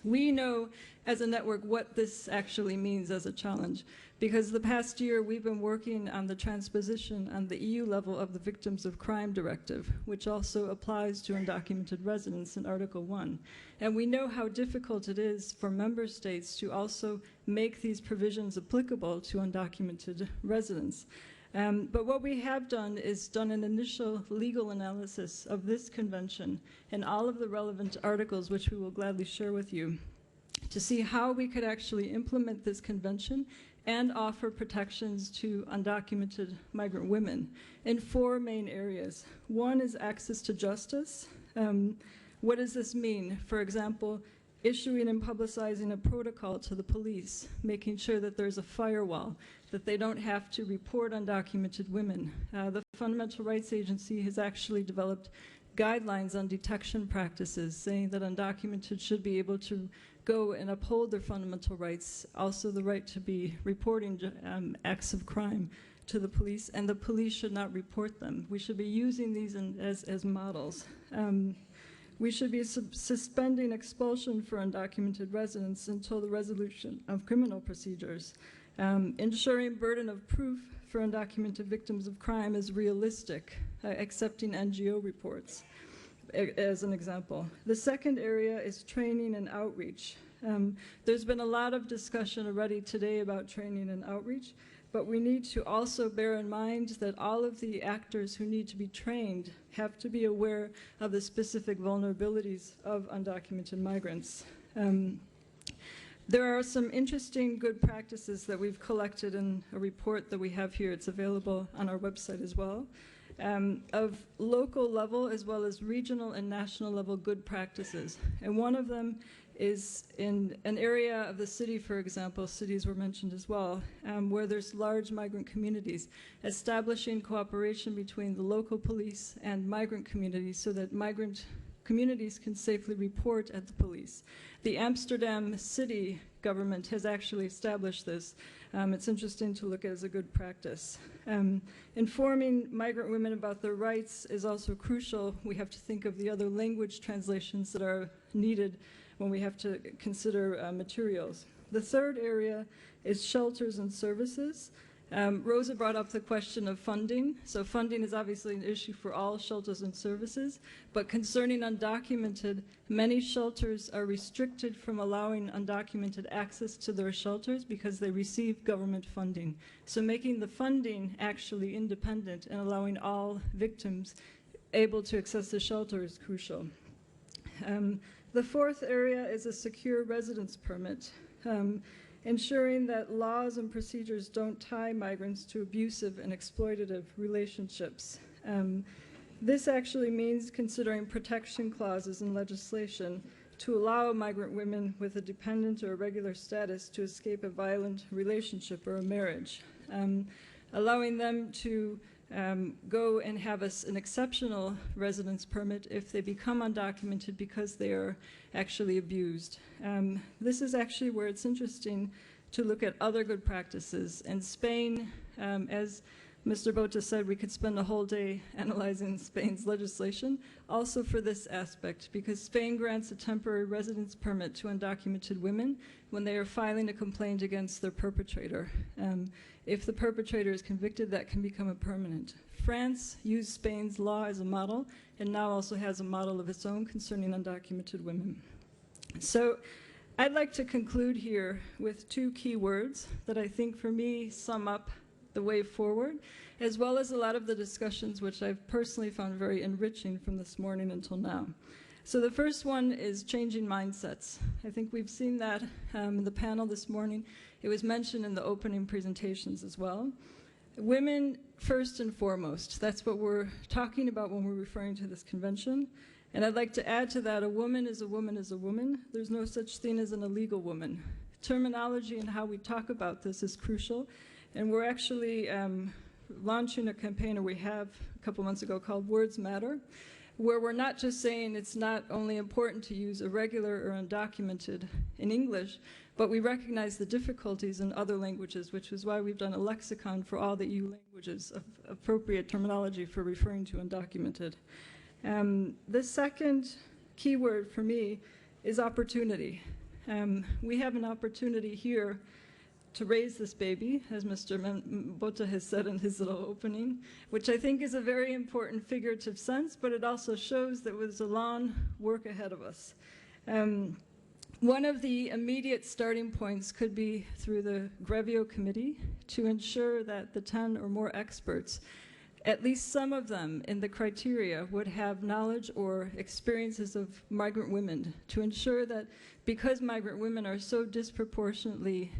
We know as a network what this actually means as a challenge, because the past year we've been working on the transposition on the EU level of the Victims of Crime Directive, which also applies to undocumented residents in Article 1. And we know how difficult it is for member states to also make these provisions applicable to undocumented residents. But what we have done is done an initial legal analysis of this convention and all of the relevant articles, which we will gladly share with you, to see how we could actually implement this convention and offer protections to undocumented migrant women in 4 main areas. One is access to justice. What does this mean? For example, issuing and publicizing a protocol to the police, making sure that there's a firewall, that they don't have to report undocumented women. The Fundamental Rights Agency has actually developed guidelines on detection practices, saying that undocumented should be able to go and uphold their fundamental rights, also the right to be reporting acts of crime to the police, and the police should not report them. We should be using these as models. We should be suspending expulsion for undocumented residents until the resolution of criminal procedures. Ensuring burden of proof for undocumented victims of crime is realistic, accepting NGO reports as an example. The second area is training and outreach. There's been a lot of discussion already today about training and outreach, but we need to also bear in mind that all of the actors who need to be trained have to be aware of the specific vulnerabilities of undocumented migrants. There are some interesting good practices that we've collected in a report that we have here. It's available on our website as well, of local level as well as regional and national level good practices. And one of them is in an area of the city, for example, cities were mentioned as well, where there's large migrant communities, establishing cooperation between the local police and migrant communities so that migrant communities can safely report at the police. The Amsterdam city government has actually established this. It's interesting to look at as a good practice. Informing migrant women about their rights is also crucial. We have to think of the other language translations that are needed when we have to consider materials. The third area is shelters and services. Rosa brought up the question of funding. So funding is obviously an issue for all shelters and services, but concerning undocumented, many shelters are restricted from allowing undocumented access to their shelters because they receive government funding. So making the funding actually independent and allowing all victims able to access the shelter is crucial. The fourth area is a secure residence permit. Ensuring that laws and procedures don't tie migrants to abusive and exploitative relationships. This actually means considering protection clauses in legislation to allow migrant women with a dependent or irregular status to escape a violent relationship or a marriage. Allowing them to go and have an exceptional residence permit if they become undocumented because they are actually abused. This is actually where it's interesting to look at other good practices. In Spain, as Mr. Bota said, we could spend a whole day analyzing Spain's legislation, also for this aspect, because Spain grants a temporary residence permit to undocumented women when they are filing a complaint against their perpetrator. If the perpetrator is convicted, that can become a permanent. France used Spain's law as a model and now also has a model of its own concerning undocumented women. So I'd like to conclude here with 2 key words that I think for me sum up the way forward, as well as a lot of the discussions which I've personally found very enriching from this morning until now. So the first one is changing mindsets. I think we've seen that in the panel this morning. It was mentioned in the opening presentations as well. Women first and foremost. That's what we're talking about when we're referring to this convention. And I'd like to add to that, a woman is a woman is a woman. There's no such thing as an illegal woman. Terminology and how we talk about this is crucial. And we're actually launching a campaign, or we have a couple months ago, called Words Matter, where we're not just saying it's not only important to use irregular or undocumented in English, but we recognize the difficulties in other languages, which is why we've done a lexicon for all the EU languages of appropriate terminology for referring to undocumented. The second keyword for me is opportunity. We have an opportunity here to raise this baby, as Mr. Botha has said in his little opening, which I think is a very important figurative sense, but it also shows that there's a long work ahead of us. One of the immediate starting points could be through the Grevio Committee to ensure that the 10 or more experts, at least some of them in the criteria, would have knowledge or experiences of migrant women, to ensure that because migrant women are so disproportionately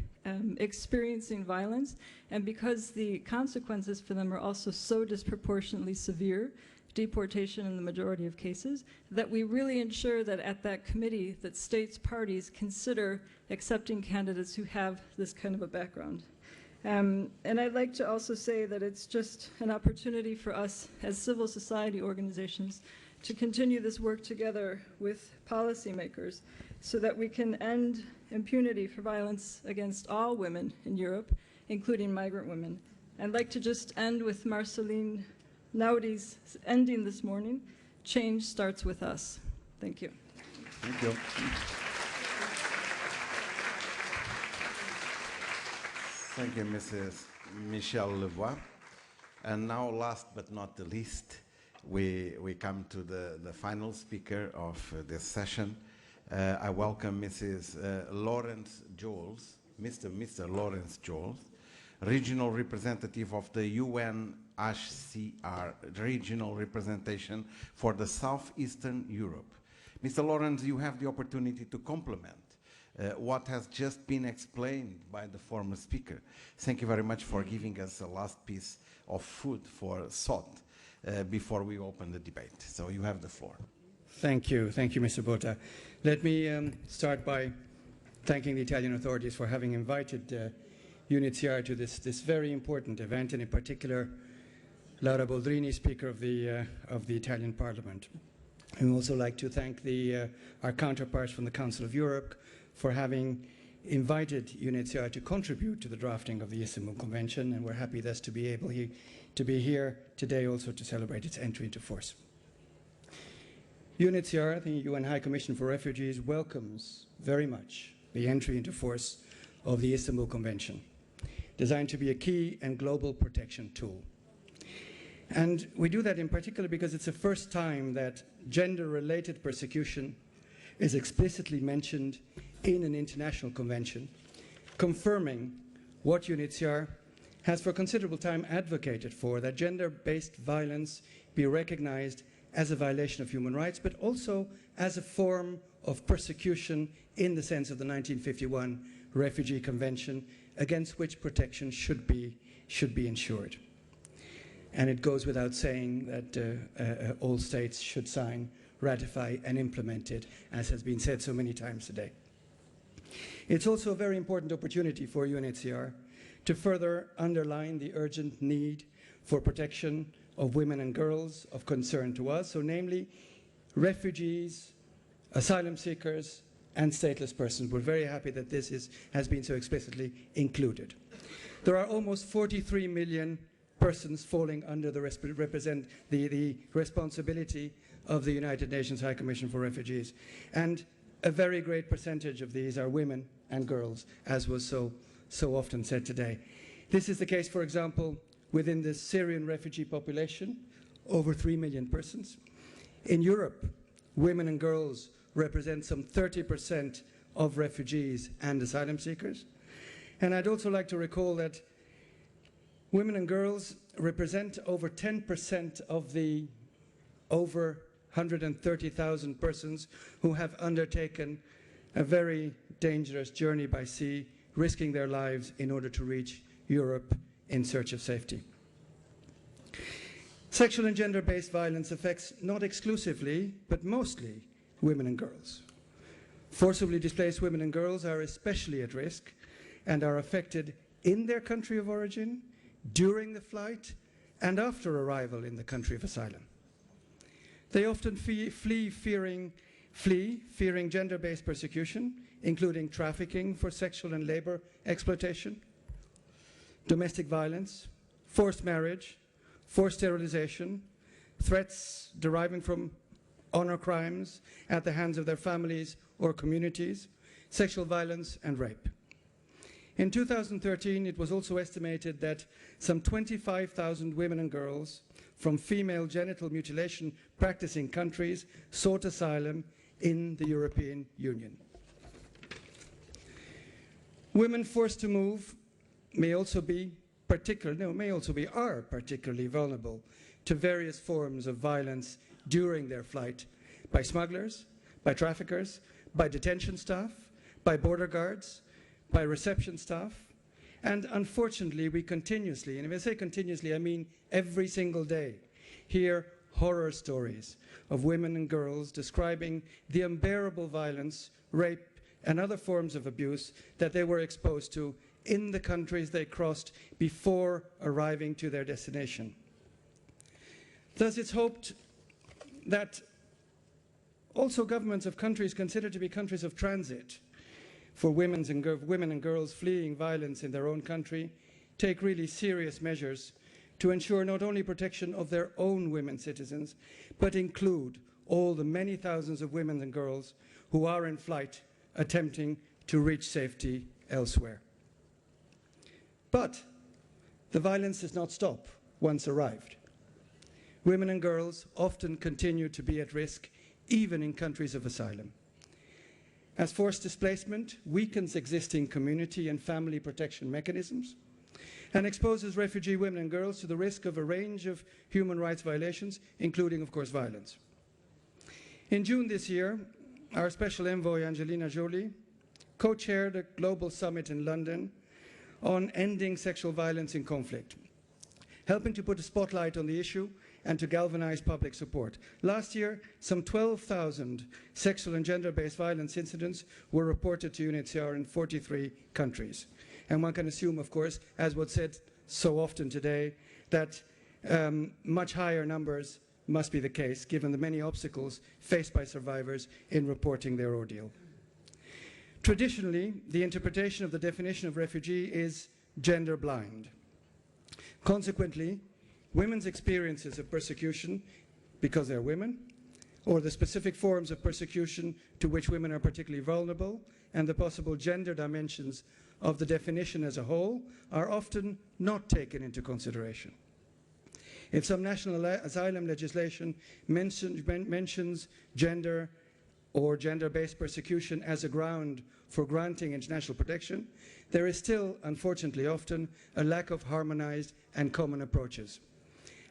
experiencing violence, and because the consequences for them are also so disproportionately severe, deportation in the majority of cases, that we really ensure that at that committee that states parties consider accepting candidates who have this kind of a background. And I'd like to also say that it's just an opportunity for us as civil society organizations to continue this work together with policymakers so that we can end impunity for violence against all women in Europe, including migrant women. I'd like to just end with Marceline Naudi's ending this morning: change starts with us. Thank you. Thank you. Thank you, Mrs. Michelle Levoix. And now, last but not the least, we come to the final speaker of this session. I welcome Mrs. Lawrence Joels, Mr. Lawrence Joels, Regional Representative of the UNHCR Regional Representation for the Southeastern Europe. Mr. Lawrence, you have the opportunity to complement what has just been explained by the former speaker. Thank you very much for giving us a last piece of food for thought before we open the debate. So you have the floor. Thank you, Mr. Botha. Let me start by thanking the Italian authorities for having invited UNHCR to this very important event, and in particular Laura Boldrini, Speaker of the Italian Parliament. I would also like to thank our counterparts from the Council of Europe for having invited UNHCR to contribute to the drafting of the Istanbul Convention, and we're happy thus to be able to be here today also to celebrate its entry into force. UNHCR, the UN High Commission for Refugees, welcomes very much the entry into force of the Istanbul Convention, designed to be a key and global protection tool. And we do that in particular because it's the first time that gender-related persecution is explicitly mentioned in an international convention, confirming what UNHCR has for considerable time advocated for, that gender-based violence be recognized as a violation of human rights, but also as a form of persecution in the sense of the 1951 Refugee Convention, against which protection should be ensured. And it goes without saying that all states should sign, ratify, and implement it, as has been said so many times today. It's also a very important opportunity for UNHCR to further underline the urgent need for protection of women and girls of concern to us, so namely refugees, asylum seekers, and stateless persons. We're very happy that this has been so explicitly included. There are almost 43 million persons falling under the responsibility of the United Nations High Commission for Refugees, and a very great percentage of these are women and girls, as was so often said today. This is the case, for example, within the Syrian refugee population, over 3 million persons. In Europe, women and girls represent some 30% of refugees and asylum seekers. And I'd also like to recall that women and girls represent over 10% of the over 130,000 persons who have undertaken a very dangerous journey by sea, risking their lives in order to reach Europe in search of safety. Sexual and gender-based violence affects not exclusively, but mostly women and girls. Forcibly displaced women and girls are especially at risk and are affected in their country of origin, during the flight, and after arrival in the country of asylum. They often flee fearing gender-based persecution, including trafficking for sexual and labor exploitation, domestic violence, forced marriage, forced sterilization, threats deriving from honor crimes at the hands of their families or communities, sexual violence and rape. In 2013, it was also estimated that some 25,000 women and girls from female genital mutilation practicing countries sought asylum in the European Union. Women forced to move are particularly vulnerable to various forms of violence during their flight by smugglers, by traffickers, by detention staff, by border guards, by reception staff, and unfortunately we continuously, and if I say continuously I mean every single day, hear horror stories of women and girls describing the unbearable violence, rape, and other forms of abuse that they were exposed to in the countries they crossed before arriving to their destination. Thus, it's hoped that also governments of countries considered to be countries of transit for women and girls fleeing violence in their own country take really serious measures to ensure not only protection of their own women citizens, but include all the many thousands of women and girls who are in flight attempting to reach safety elsewhere. But the violence does not stop once arrived. Women and girls often continue to be at risk even in countries of asylum, as forced displacement weakens existing community and family protection mechanisms and exposes refugee women and girls to the risk of a range of human rights violations, including, of course, violence. In June this year, our Special Envoy Angelina Jolie co-chaired a global summit in London on ending sexual violence in conflict, helping to put a spotlight on the issue and to galvanize public support. Last year, some 12,000 sexual and gender-based violence incidents were reported to UNHCR in 43 countries. And one can assume, of course, as was said so often today, that much higher numbers must be the case, given the many obstacles faced by survivors in reporting their ordeal. Traditionally, the interpretation of the definition of refugee is gender blind. Consequently, women's experiences of persecution because they're women, or the specific forms of persecution to which women are particularly vulnerable, and the possible gender dimensions of the definition as a whole are often not taken into consideration. If some national asylum legislation mentions gender or gender-based persecution as a ground for granting international protection, there is still, unfortunately, often a lack of harmonized and common approaches.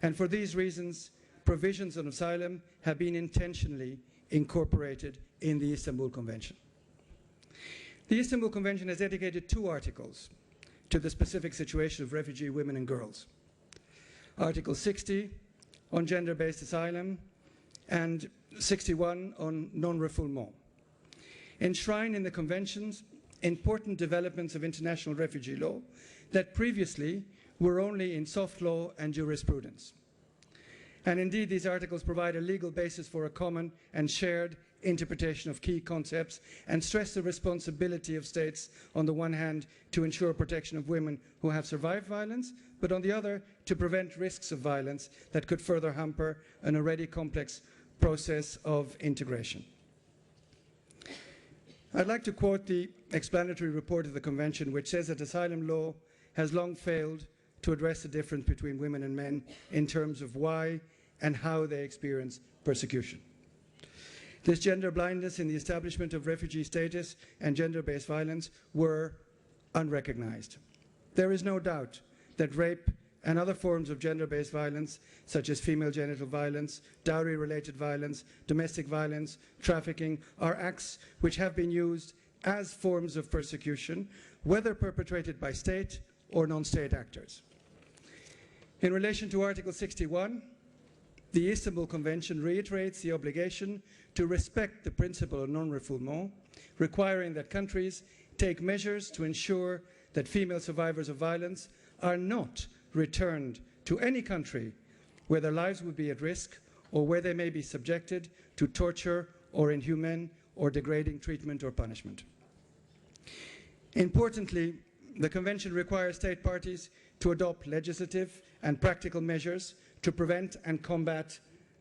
And for these reasons, provisions on asylum have been intentionally incorporated in the Istanbul Convention. The Istanbul Convention has dedicated 2 articles to the specific situation of refugee women and girls. Article 60 on gender-based asylum and 61 on non-refoulement. Enshrine in the Conventions important developments of international refugee law that previously were only in soft law and jurisprudence. And indeed, these articles provide a legal basis for a common and shared interpretation of key concepts and stress the responsibility of states, on the one hand, to ensure protection of women who have survived violence, but on the other, to prevent risks of violence that could further hamper an already complex process of integration. I'd like to quote the explanatory report of the Convention, which says that asylum law has long failed to address the difference between women and men in terms of why and how they experience persecution. This gender blindness in the establishment of refugee status and gender-based violence were unrecognized. There is no doubt that rape and other forms of gender-based violence, such as female genital violence, dowry-related violence, domestic violence, trafficking, are acts which have been used as forms of persecution, whether perpetrated by state or non-state actors. In relation to Article 61, the Istanbul Convention reiterates the obligation to respect the principle of non-refoulement, requiring that countries take measures to ensure that female survivors of violence are not returned to any country where their lives would be at risk or where they may be subjected to torture or inhumane or degrading treatment or punishment. Importantly, the Convention requires state parties to adopt legislative and practical measures to prevent and combat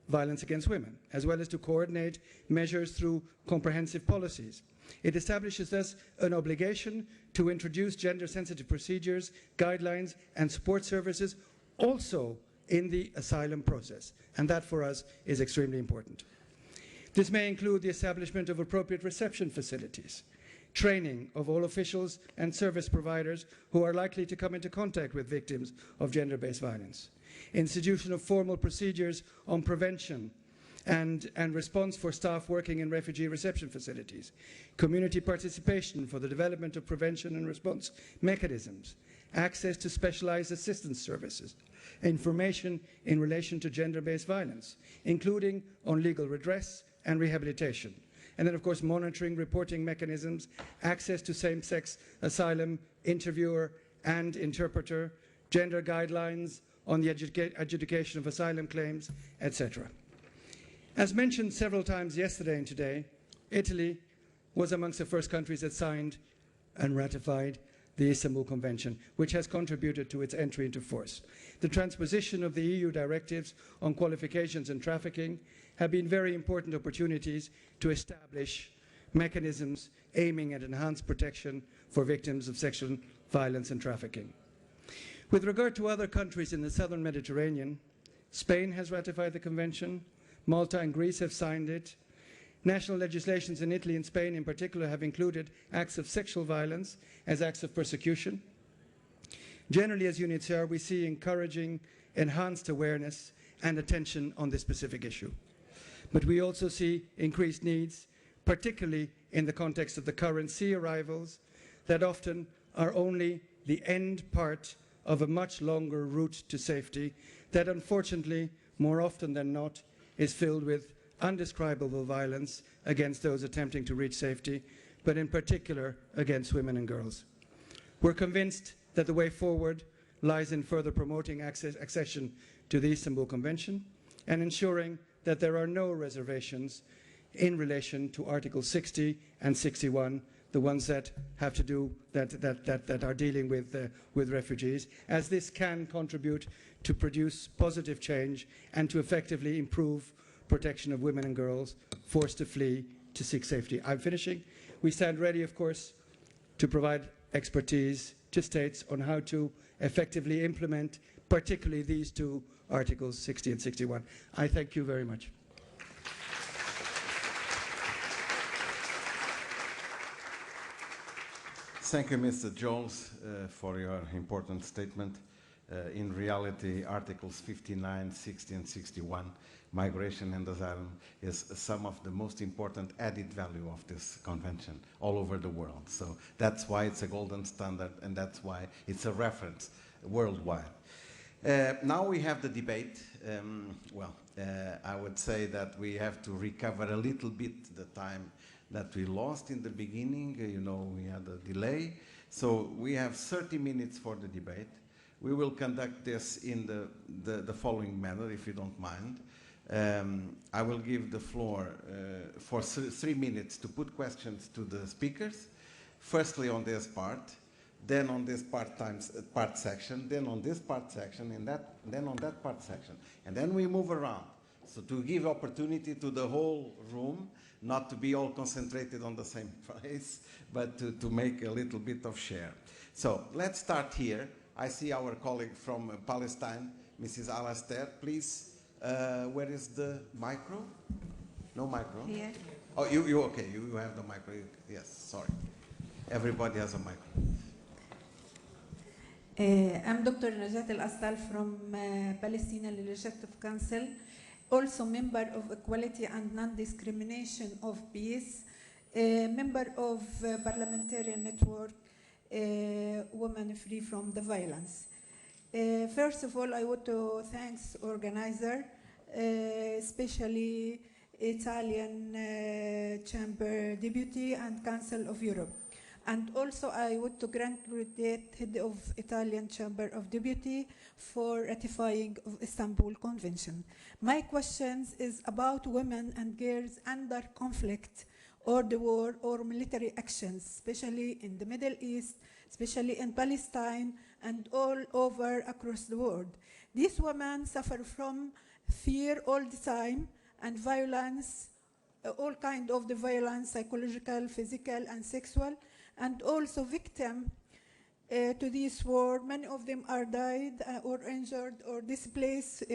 violence against women, as well as to coordinate measures through comprehensive policies. It establishes thus an obligation to introduce gender-sensitive procedures, guidelines and support services also in the asylum process, and that for us is extremely important. This may include the establishment of appropriate reception facilities, training of all officials and service providers who are likely to come into contact with victims of gender-based violence, institution of formal procedures on prevention and response for staff working in refugee reception facilities, community participation for the development of prevention and response mechanisms, access to specialized assistance services, information in relation to gender-based violence, including on legal redress and rehabilitation, and then of course monitoring, reporting mechanisms, access to same-sex asylum, interviewer and interpreter, gender guidelines on the adjudication of asylum claims, etc. As mentioned several times yesterday and today, Italy was amongst the first countries that signed and ratified the Istanbul Convention, which has contributed to its entry into force. The transposition of the EU directives on qualifications and trafficking have been very important opportunities to establish mechanisms aiming at enhanced protection for victims of sexual violence and trafficking. With regard to other countries in the southern Mediterranean, Spain has ratified the Convention, Malta and Greece have signed it. National legislations in Italy and Spain in particular have included acts of sexual violence as acts of persecution. Generally, as UNHCR, we see encouraging enhanced awareness and attention on this specific issue. But we also see increased needs, particularly in the context of the current sea arrivals, that often are only the end part of a much longer route to safety that unfortunately, more often than not, is filled with undescribable violence against those attempting to reach safety, but in particular against women and girls. We're convinced that the way forward lies in further promoting accession to the Istanbul Convention and ensuring that there are no reservations in relation to Article 60 and 61, the ones that have to do that are dealing with refugees, as this can contribute to produce positive change and to effectively improve protection of women and girls forced to flee to seek safety. I'm finishing. We stand ready, of course, to provide expertise to states on how to effectively implement particularly these two Articles 60 and 61. I thank you very much. Thank you, Mr. Jones, for your important statement. In reality, Articles 59, 60, and 61, migration and asylum, is some of the most important added value of this convention all over the world. So that's why it's a golden standard, and that's why it's a reference worldwide. Now we have the debate. I would say that we have to recover a little bit the time that we lost in the beginning. You know, we had a delay. So we have 30 minutes for the debate. We will conduct this in the following manner, if you don't mind. I will give the floor for 3 minutes to put questions to the speakers, firstly on this part, then on this part section, then on this part section, and then on that part section. And then we move around. So to give opportunity to the whole room, not to be all concentrated on the same place, but to make a little bit of share. So let's start here. I see our colleague from Palestine, Mrs. Alastair. Please, where is the micro? No micro? Here. Oh, you okay, you have the micro. Yes, sorry. Everybody has a micro. I'm Dr. Najat Al-Astal from Palestinian Legislative Council, also member of Equality and Non-Discrimination of Peace, member of Parliamentarian Network, Women Free from the Violence. First of all, I want to thank organizer, especially Italian Chamber Deputy and Council of Europe. And also I want to congratulate head of Italian Chamber of Deputy for ratifying of Istanbul Convention. My questions is about women and girls under conflict or the war or military actions, especially in the Middle East, especially in Palestine and all over across the world. These women suffer from fear all the time and violence, all kind of the violence, psychological, physical and sexual, and also victim to this war. Many of them are died or injured or displaced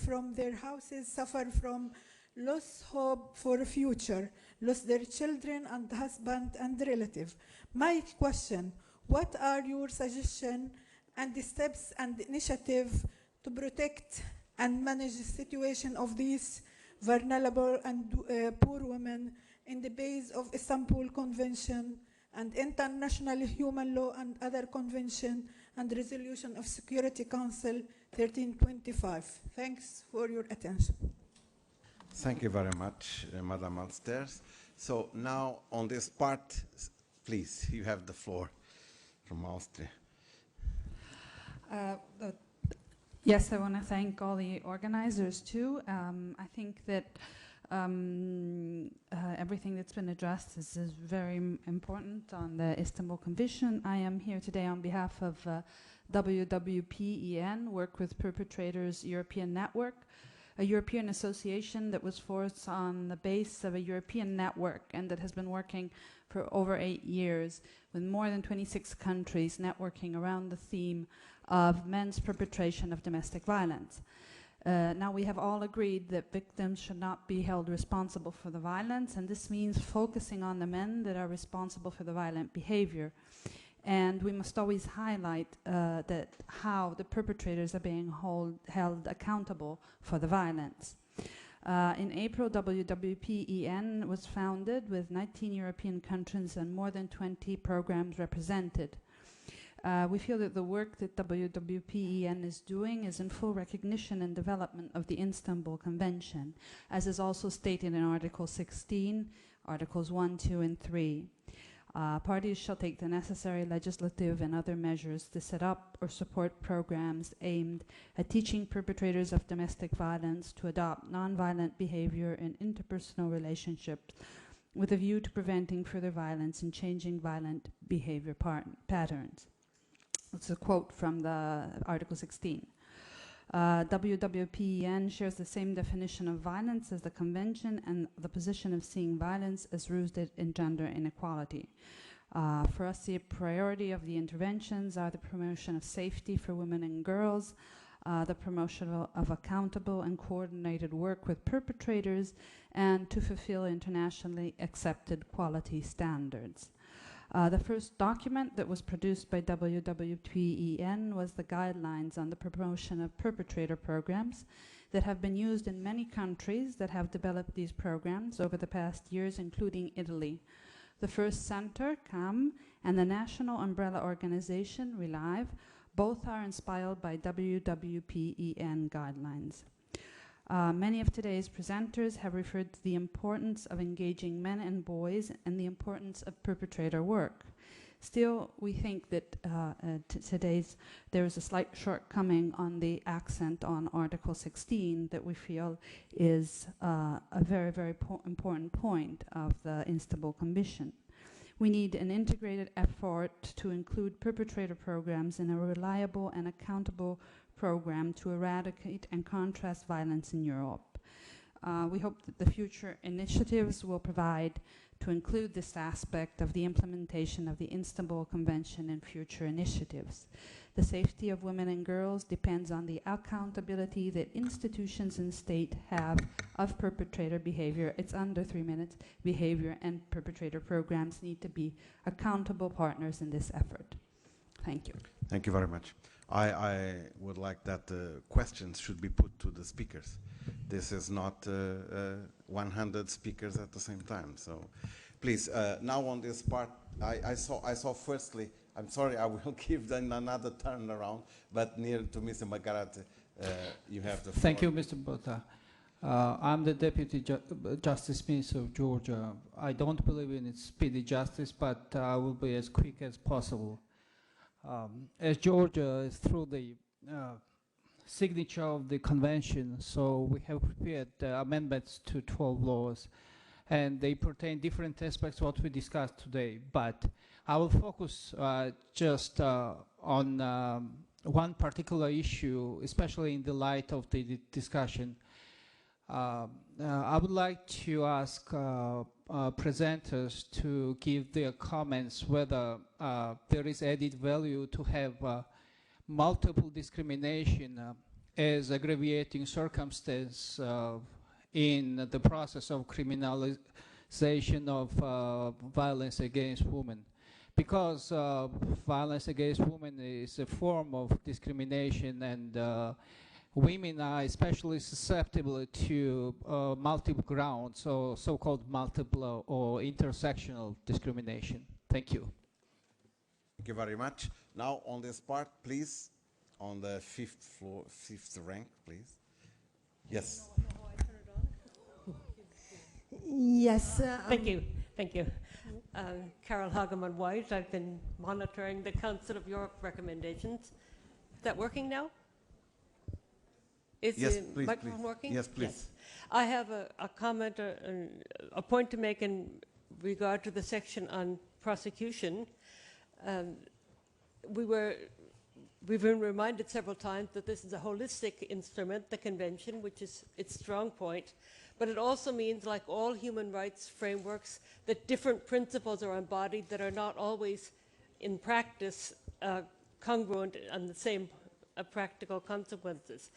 from their houses, suffer from lost hope for a future, lost their children and husband and relative. My question, what are your suggestions and the steps and initiatives to protect and manage the situation of these vulnerable and poor women in the base of Istanbul Convention and international human law and other convention and resolution of Security Council 1325. Thanks for your attention. Thank you very much, Madam Alsters. So now on this part, please, you have the floor from Austria. Yes, I want to thank all the organizers too. I think that everything that's been addressed is very important on the Istanbul Convention. I am here today on behalf of WWPEN, Work with Perpetrators European Network, a European association that was forged on the base of a European network and that has been working for over 8 years with more than 26 countries networking around the theme of men's perpetration of domestic violence. Now we have all agreed that victims should not be held responsible for the violence, and this means focusing on the men that are responsible for the violent behavior. And we must always highlight that how the perpetrators are being held accountable for the violence. In April, WWPEN was founded with 19 European countries and more than 20 programs represented. We feel that the work that WWPEN is doing is in full recognition and development of the Istanbul Convention, as is also stated in Article 16, Articles 1, 2, and 3. Parties shall take the necessary legislative and other measures to set up or support programs aimed at teaching perpetrators of domestic violence to adopt nonviolent behavior in interpersonal relationships with a view to preventing further violence and changing violent behavior patterns. It's a quote from the Article 16. WWPEN shares the same definition of violence as the Convention and the position of seeing violence as rooted in gender inequality. For us, the priority of the interventions are the promotion of safety for women and girls, the promotion of accountable and coordinated work with perpetrators, and to fulfill internationally accepted quality standards. The first document that was produced by WWPEN was the guidelines on the promotion of perpetrator programs that have been used in many countries that have developed these programs over the past years, including Italy. The first center, CAM, and the national umbrella organization, RELIVE, both are inspired by WWPEN guidelines. Many of today's presenters have referred to the importance of engaging men and boys and the importance of perpetrator work. Still, we think that there is a slight shortcoming on the accent on Article 16 that we feel is a very, very important point of the Istanbul Convention. We need an integrated effort to include perpetrator programs in a reliable and accountable program to eradicate and contrast violence in Europe. We hope that the future initiatives will provide to include this aspect of the implementation of the Istanbul Convention in future initiatives. The safety of women and girls depends on the accountability that institutions and state have of perpetrator behavior. It's under 3 minutes. Behavior and perpetrator programs need to be accountable partners in this effort. Thank you. Thank you very much. I would like that questions should be put to the speakers. This is not 100 speakers at the same time. So please, now on this part, I saw firstly, I'm sorry, I will give them another turn around, but near to Mr. Magarate, you have the floor. Thank you, Mr. Bota. I'm the Deputy Justice Minister of Georgia. I don't believe in speedy justice, but I will be as quick as possible. As Georgia is through the signature of the convention, so we have prepared amendments to 12 laws, and they pertain different aspects of what we discussed today. But I will focus just on one particular issue, especially in the light of the discussion. I would like to ask presenters to give their comments whether there is added value to have multiple discrimination as aggravating circumstance in the process of criminalization of violence against women. Because violence against women is a form of discrimination, and women are especially susceptible to multiple grounds, or so-called multiple or intersectional discrimination. Thank you. Thank you very much. Now on this part, please, on the fifth rank, please. Yes. Yes. Thank you. Thank you. Carol Hageman White. I've been monitoring the Council of Europe recommendations. Is that working now? Is yes, the please, microphone please. working? Yes, please. Yes. I have a comment, a point to make in regard to the section on prosecution. We've been reminded several times that this is a holistic instrument, the convention, which is its strong point. But it also means, like all human rights frameworks, that different principles are embodied that are not always, in practice, congruent and the same practical consequences.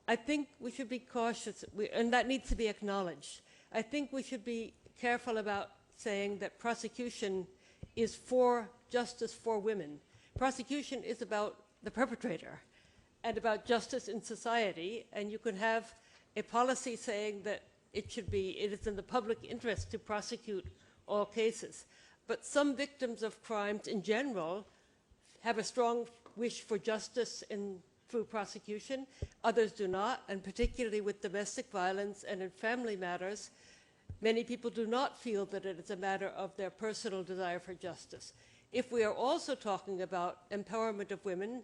I think we should be cautious, and that needs to be acknowledged. I think we should be careful about saying that prosecution is for justice for women. Prosecution is about the perpetrator and about justice in society, and you can have a policy saying that it is in the public interest to prosecute all cases. But some victims of crimes in general have a strong wish for justice through prosecution. Others do not, and particularly with domestic violence and in family matters, many people do not feel that it is a matter of their personal desire for justice. If we are also talking about empowerment of women,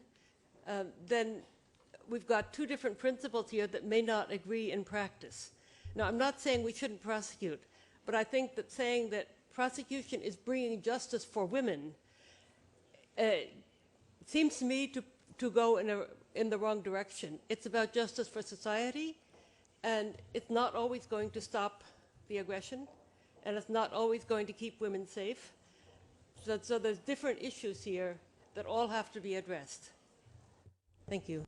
then we've got two different principles here that may not agree in practice. Now, I'm not saying we shouldn't prosecute, but I think that saying that prosecution is bringing justice for women seems to me to go in the wrong direction. It's about justice for society, and it's not always going to stop the aggression, and it's not always going to keep women safe. So there's different issues here that all have to be addressed. Thank you.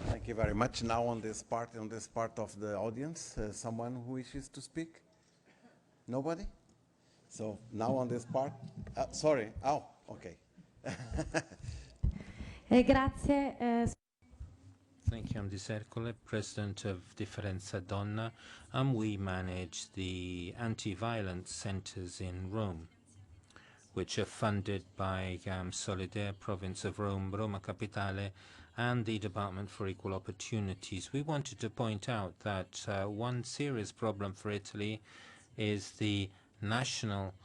Thank you very much. Now on this part of the audience, someone who wishes to speak? Nobody? So now on this part, sorry. Oh, okay. Grazie. Thank you. I'm Di Sercole, President of Differenza Donna, and we manage the anti-violence centers in Rome, which are funded by Solidare, Province of Rome, Roma Capitale, and the Department for Equal Opportunities. We wanted to point out that one serious problem for Italy is the national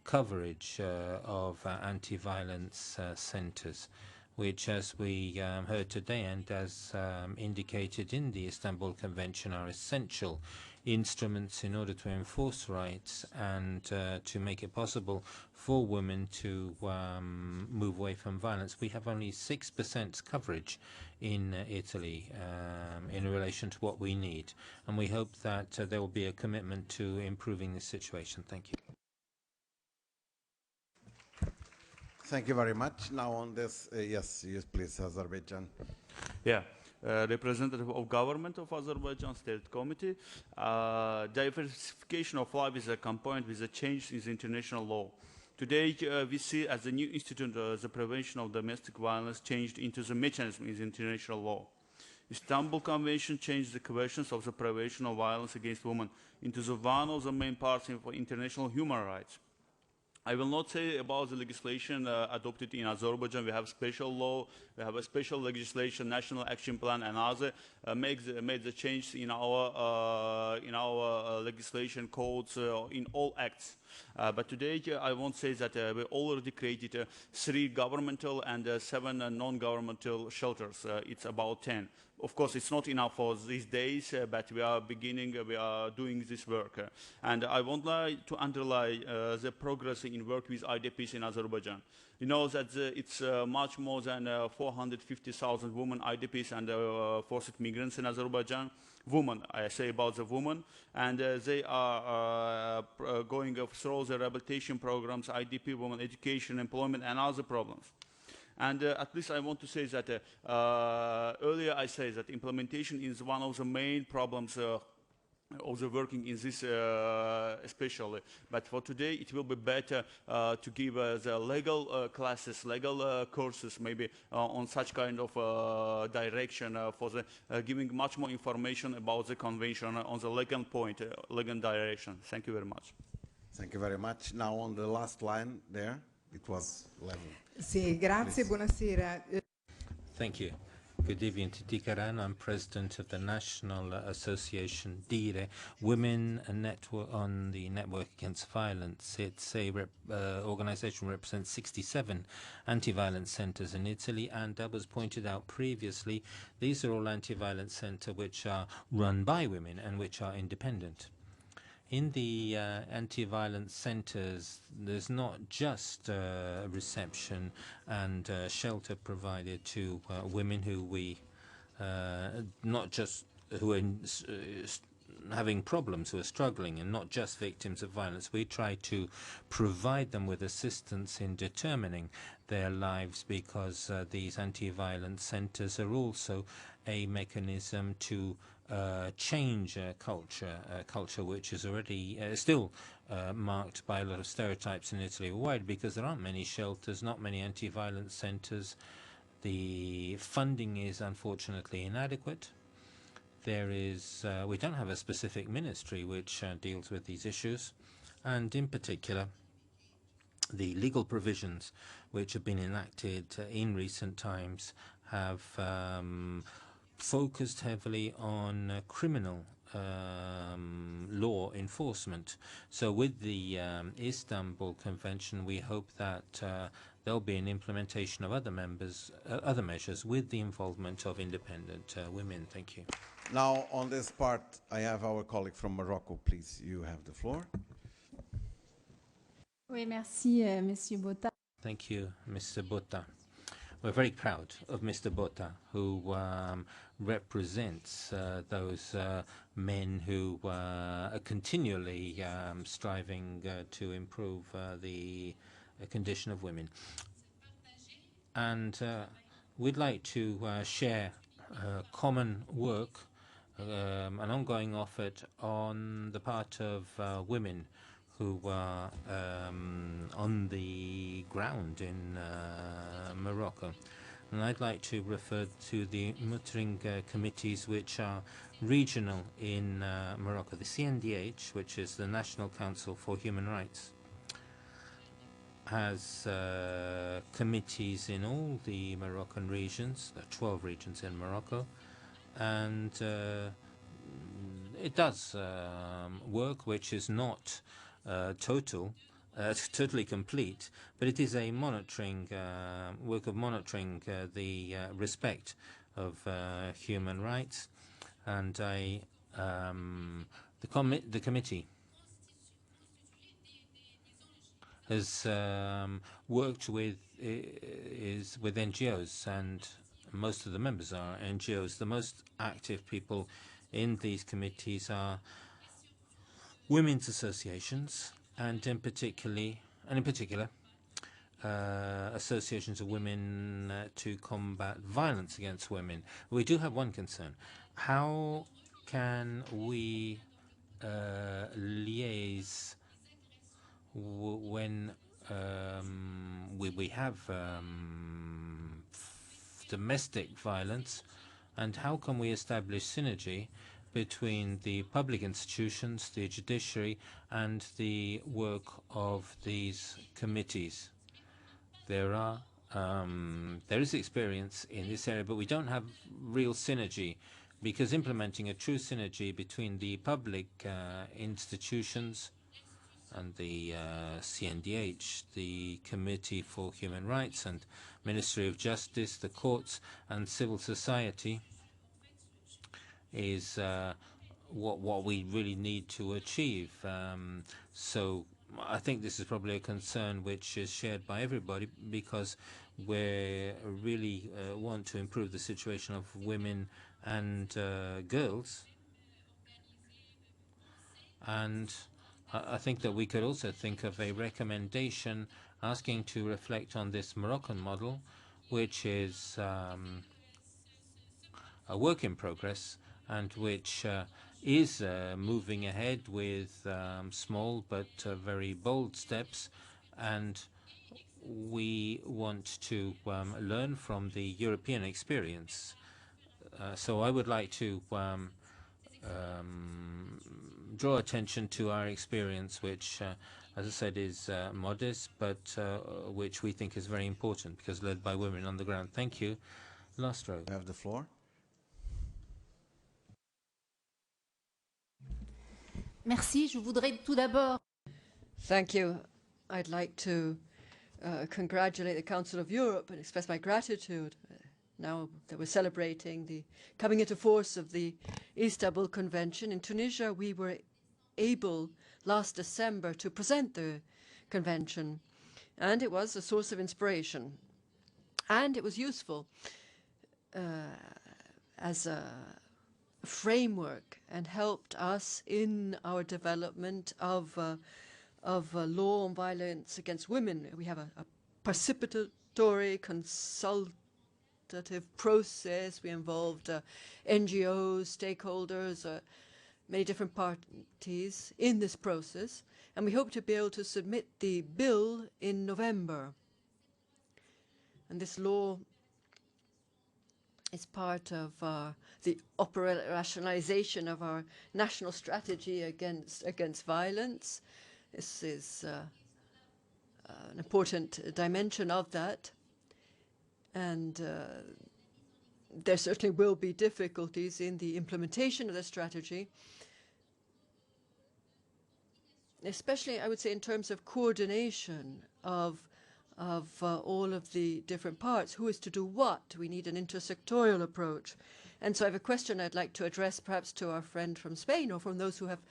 coverage of anti-violence centers, which, as we heard today and as indicated in the Istanbul Convention, are essential instruments in order to enforce rights and to make it possible for women to move away from violence. We have only 6% coverage in Italy in relation to what we need, and we hope that there will be a commitment to improving this situation. Thank you. Thank you very much. Now on this, yes, please, Azerbaijan. Yeah. Representative of Government of Azerbaijan State Committee. Diversification of life is accompanied with a change in the international law. Today, we see as the new institute, the prevention of domestic violence changed into the mechanism in the international law. Istanbul Convention changed the questions of the prevention of violence against women into the one of the main parts of international human rights. I will not say about the legislation adopted in Azerbaijan. We have special law, we have a special legislation, national action plan, and other made the change in our legislation codes in all acts. But today I won't say that we already created 3 governmental and 7 non-governmental shelters. It's about 10. Of course, it's not enough for these days, but we are doing this work. And I would like to underline the progress in work with IDPs in Azerbaijan. You know that it's much more than 450,000 women IDPs and forced migrants in Azerbaijan. Women, I say about the women, and they are going through the rehabilitation programs, IDP women, education, employment, and other problems. And at least I want to say that earlier I said that implementation is one of the main problems of the working in this especially. But for today it will be better to give the legal classes, legal courses maybe on such kind of direction for the giving much more information about the convention on the legal point, legal direction. Thank you very much. Thank you very much. Now on the last line there, it was 11. Sì, grazie, buonasera. Thank you. Good evening to Dikaran. I'm president of the National Association DIRE, Women on the Network Against Violence. It's a organization that represents 67 anti-violence centers in Italy, and as was pointed out previously, these are all anti-violence centers which are run by women and which are independent. In the anti-violence centers, there's not just reception and shelter provided to women who who are having problems, who are struggling, and not just victims of violence. We try to provide them with assistance in determining their lives, because these anti-violence centers are also a mechanism to change culture which is already still marked by a lot of stereotypes in Italy. Why? Because there aren't many shelters, not many anti-violence centers. The funding is unfortunately inadequate. We don't have a specific ministry which deals with these issues, and in particular the legal provisions which have been enacted in recent times have focused heavily on criminal law enforcement. So with the Istanbul Convention, we hope that there'll be an implementation of other measures with the involvement of independent women. Thank you. Now on this part, I have our colleague from Morocco. Please, you have the floor. Oui, merci, Monsieur Botta. Thank you, Mr. Botta. We're very proud of Mr. Botta, who represents those men who are continually striving to improve the condition of women. And we'd like to share common work, an ongoing effort on the part of women who are on the ground in Morocco. And I'd like to refer to the monitoring committees which are regional in Morocco. The CNDH, which is the National Council for Human Rights, has committees in all the Moroccan regions. There are 12 regions in Morocco, and it does work which is not totally complete, but it is a monitoring work of monitoring the respect of human rights, and the committee has worked with NGOs, and most of the members are NGOs. The most active people in these committees are women's associations, and in particular associations of women to combat violence against women. We do have one concern. How can we liaise when we have domestic violence, and how can we establish synergy between the public institutions, the judiciary, and the work of these committees? There is experience in this area, but we don't have real synergy, because implementing a true synergy between the public institutions and the CNDH, the Committee for Human Rights, and Ministry of Justice, the courts, and civil society is what we really need to achieve. So I think this is probably a concern which is shared by everybody, because we really want to improve the situation of women and girls. And I think that we could also think of a recommendation asking to reflect on this Moroccan model, which is a work in progress, and which is moving ahead with small but very bold steps. And we want to learn from the European experience. So I would like to draw attention to our experience, which, as I said, is modest, but which we think is very important, because led by women on the ground. Thank you. Last row. You have the floor. Merci. Je voudrais tout d'abord. Thank you. I'd like to congratulate the Council of Europe and express my gratitude. Now that we're celebrating the coming into force of the Istanbul Convention, in Tunisia we were able last December to present the convention, and it was a source of inspiration, and it was useful as a framework, and helped us in our development of law on violence against women. We have a participatory consultative process. We involved NGOs, stakeholders, many different parties in this process, and we hope to be able to submit the bill in November. And this law is part of the operationalization of our national strategy against violence. This is an important dimension of that. And there certainly will be difficulties in the implementation of the strategy, especially, I would say, in terms of coordination of all of the different parts. Who is to do what? We need an intersectorial approach. And so I have a question I'd like to address perhaps to our friend from Spain, or from those who have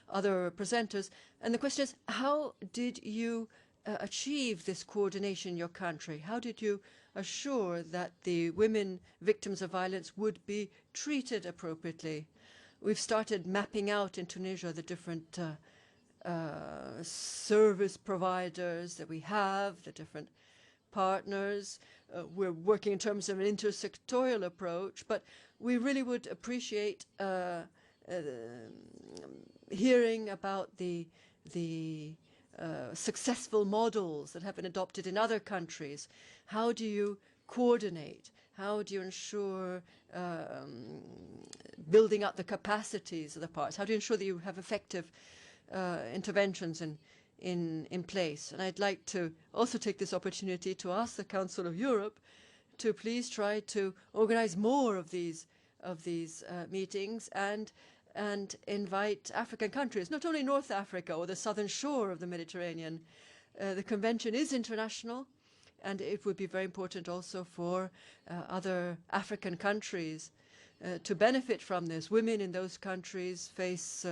other presenters. And the question is, how did you achieve this coordination in your country? How did you assure that the women victims of violence would be treated appropriately? We've started mapping out in Tunisia the different service providers that we have, the different partners. We're working in terms of an intersectorial approach, but we really would appreciate hearing about the successful models that have been adopted in other countries. How do you coordinate? How do you ensure building up the capacities of the parts? How do you ensure that you have effective interventions in place? And I'd like to also take this opportunity to ask the Council of Europe to please try to organize more of these meetings, and invite African countries, not only North Africa or the southern shore of the Mediterranean. The convention is international, and it would be very important also for other African countries to benefit from this. Women in those countries face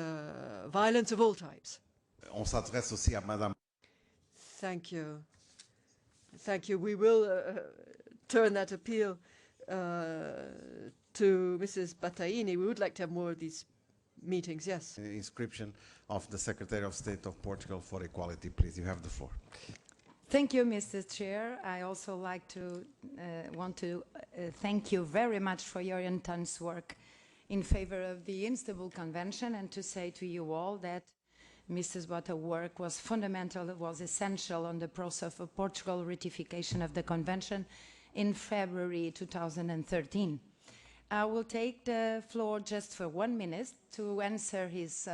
violence of all types. On s'adresse aussi à Madame. Thank you. Thank you. We will turn that appeal to Mrs. Battaini. We would like to have more of these meetings, yes. Inscription of the Secretary of State of Portugal for Equality, please. You have the floor. Thank you, Mr. Chair. I also want to thank you very much for your intense work in favor of the Istanbul Convention, and to say to you all that Mrs. Botha's work was fundamental, it was essential on the process of Portugal ratification of the Convention in February 2013. I will take the floor just for 1 minute to answer his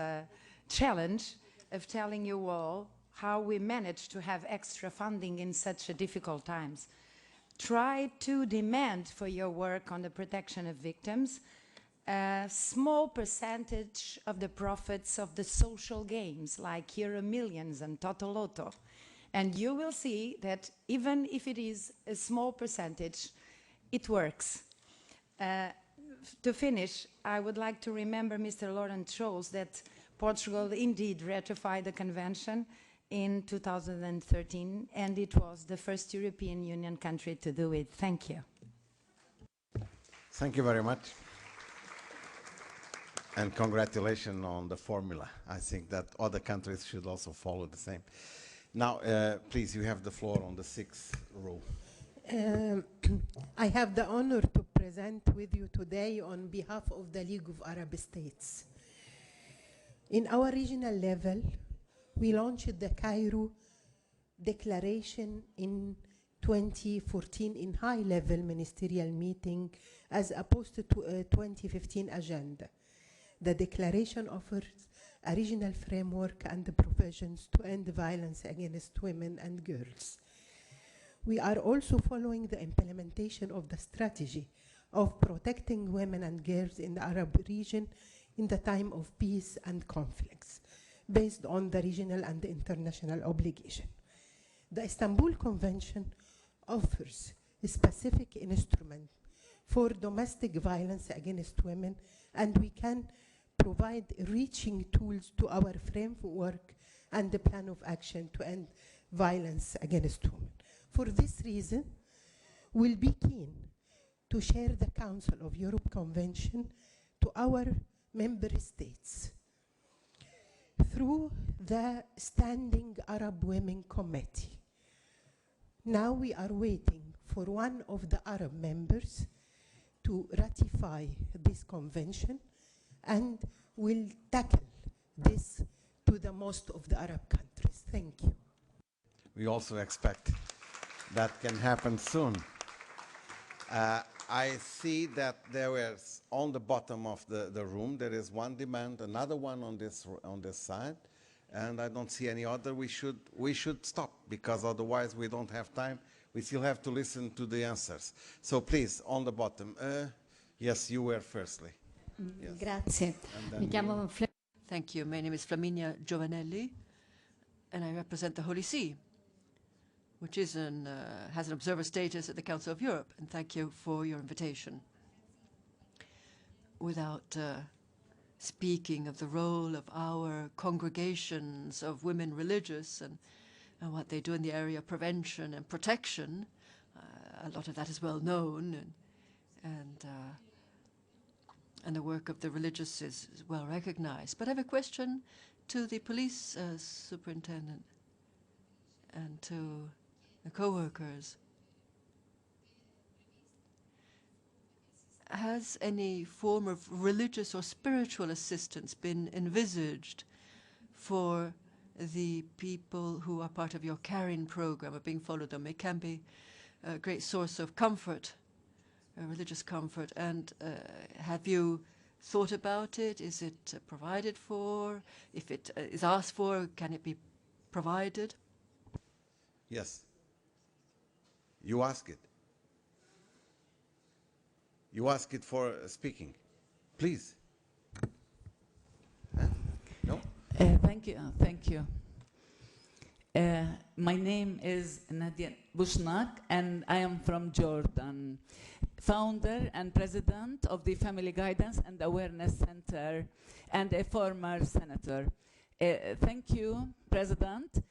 challenge of telling you all how we managed to have extra funding in such a difficult times. Try to demand for your work on the protection of victims a small percentage of the profits of the social games like Euro Millions and Totoloto. And you will see that even if it is a small percentage, it works. To finish, I would like to remember Mr. Laurent Scholes that Portugal indeed ratified the convention in 2013, and it was the first European Union country to do it. Thank you. Thank you very much. And congratulations on the formula. I think that other countries should also follow the same. Now, please, you have the floor on the 6th row. I have the honor to present with you today on behalf of the League of Arab States. In our regional level, we launched the Cairo Declaration in 2014 in high-level ministerial meeting as opposed to a 2015 agenda. The declaration offers a regional framework and the provisions to end violence against women and girls. We are also following the implementation of the strategy of protecting women and girls in the Arab region in the time of peace and conflicts, based on the regional and the international obligation. The Istanbul Convention offers a specific instrument for domestic violence against women, and we can provide reaching tools to our framework and the plan of action to end violence against women. For this reason, we'll be keen to share the Council of Europe Convention to our member states through the Standing Arab Women Committee. Now we are waiting for one of the Arab members to ratify this convention, and we'll tackle this to the most of the Arab countries. Thank you. We also expect that can happen soon. I see that there is, on the bottom of the room, there is one demand, another one on this side, and I don't see any other. We should stop, because otherwise we don't have time. We still have to listen to the answers. So please, on the bottom. Yes, you were firstly. Yes. Grazie. Mi chiamo Thank you. My name is Flaminia Giovanelli, and I represent the Holy See, which has an observer status at the Council of Europe, and thank you for your invitation. Without speaking of the role of our congregations of women religious and what they do in the area of prevention and protection, a lot of that is well known, and the work of the religious is well recognized. But I have a question to the police superintendent and to the co-workers. Has any form of religious or spiritual assistance been envisaged for the people who are part of your carrying program, or being followed on? It can be a great source of comfort, religious comfort. And have you thought about it? Is it provided for? If it is asked for, can it be provided? Yes. You ask it. You ask it for speaking. Please. Huh? No? Thank you. Thank you. My name is Nadia Bushnak, and I am from Jordan, founder and president of the Family Guidance and Awareness Center, and a former senator. Thank you, President,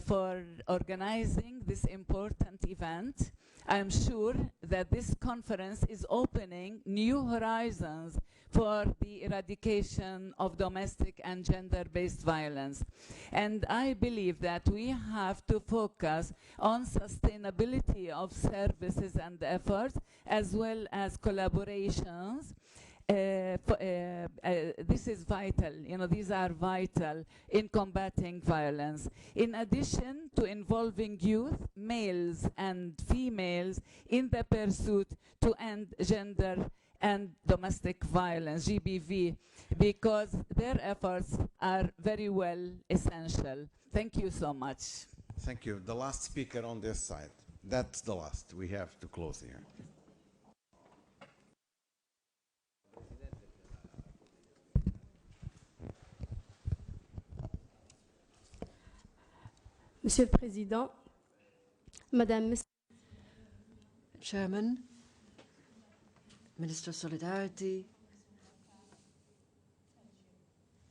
for organizing this important event. I am sure that this conference is opening new horizons for the eradication of domestic and gender-based violence. And I believe that we have to focus on sustainability of services and efforts, as well as collaborations. This is vital, these are vital in combating violence. In addition to involving youth, males and females, in the pursuit to end gender and domestic violence, GBV, because their efforts are very well essential. Thank you so much. Thank you. The last speaker on this side. That's the last. We have to close here. Monsieur le Président, Madame, Chairman, Minister of Solidarity.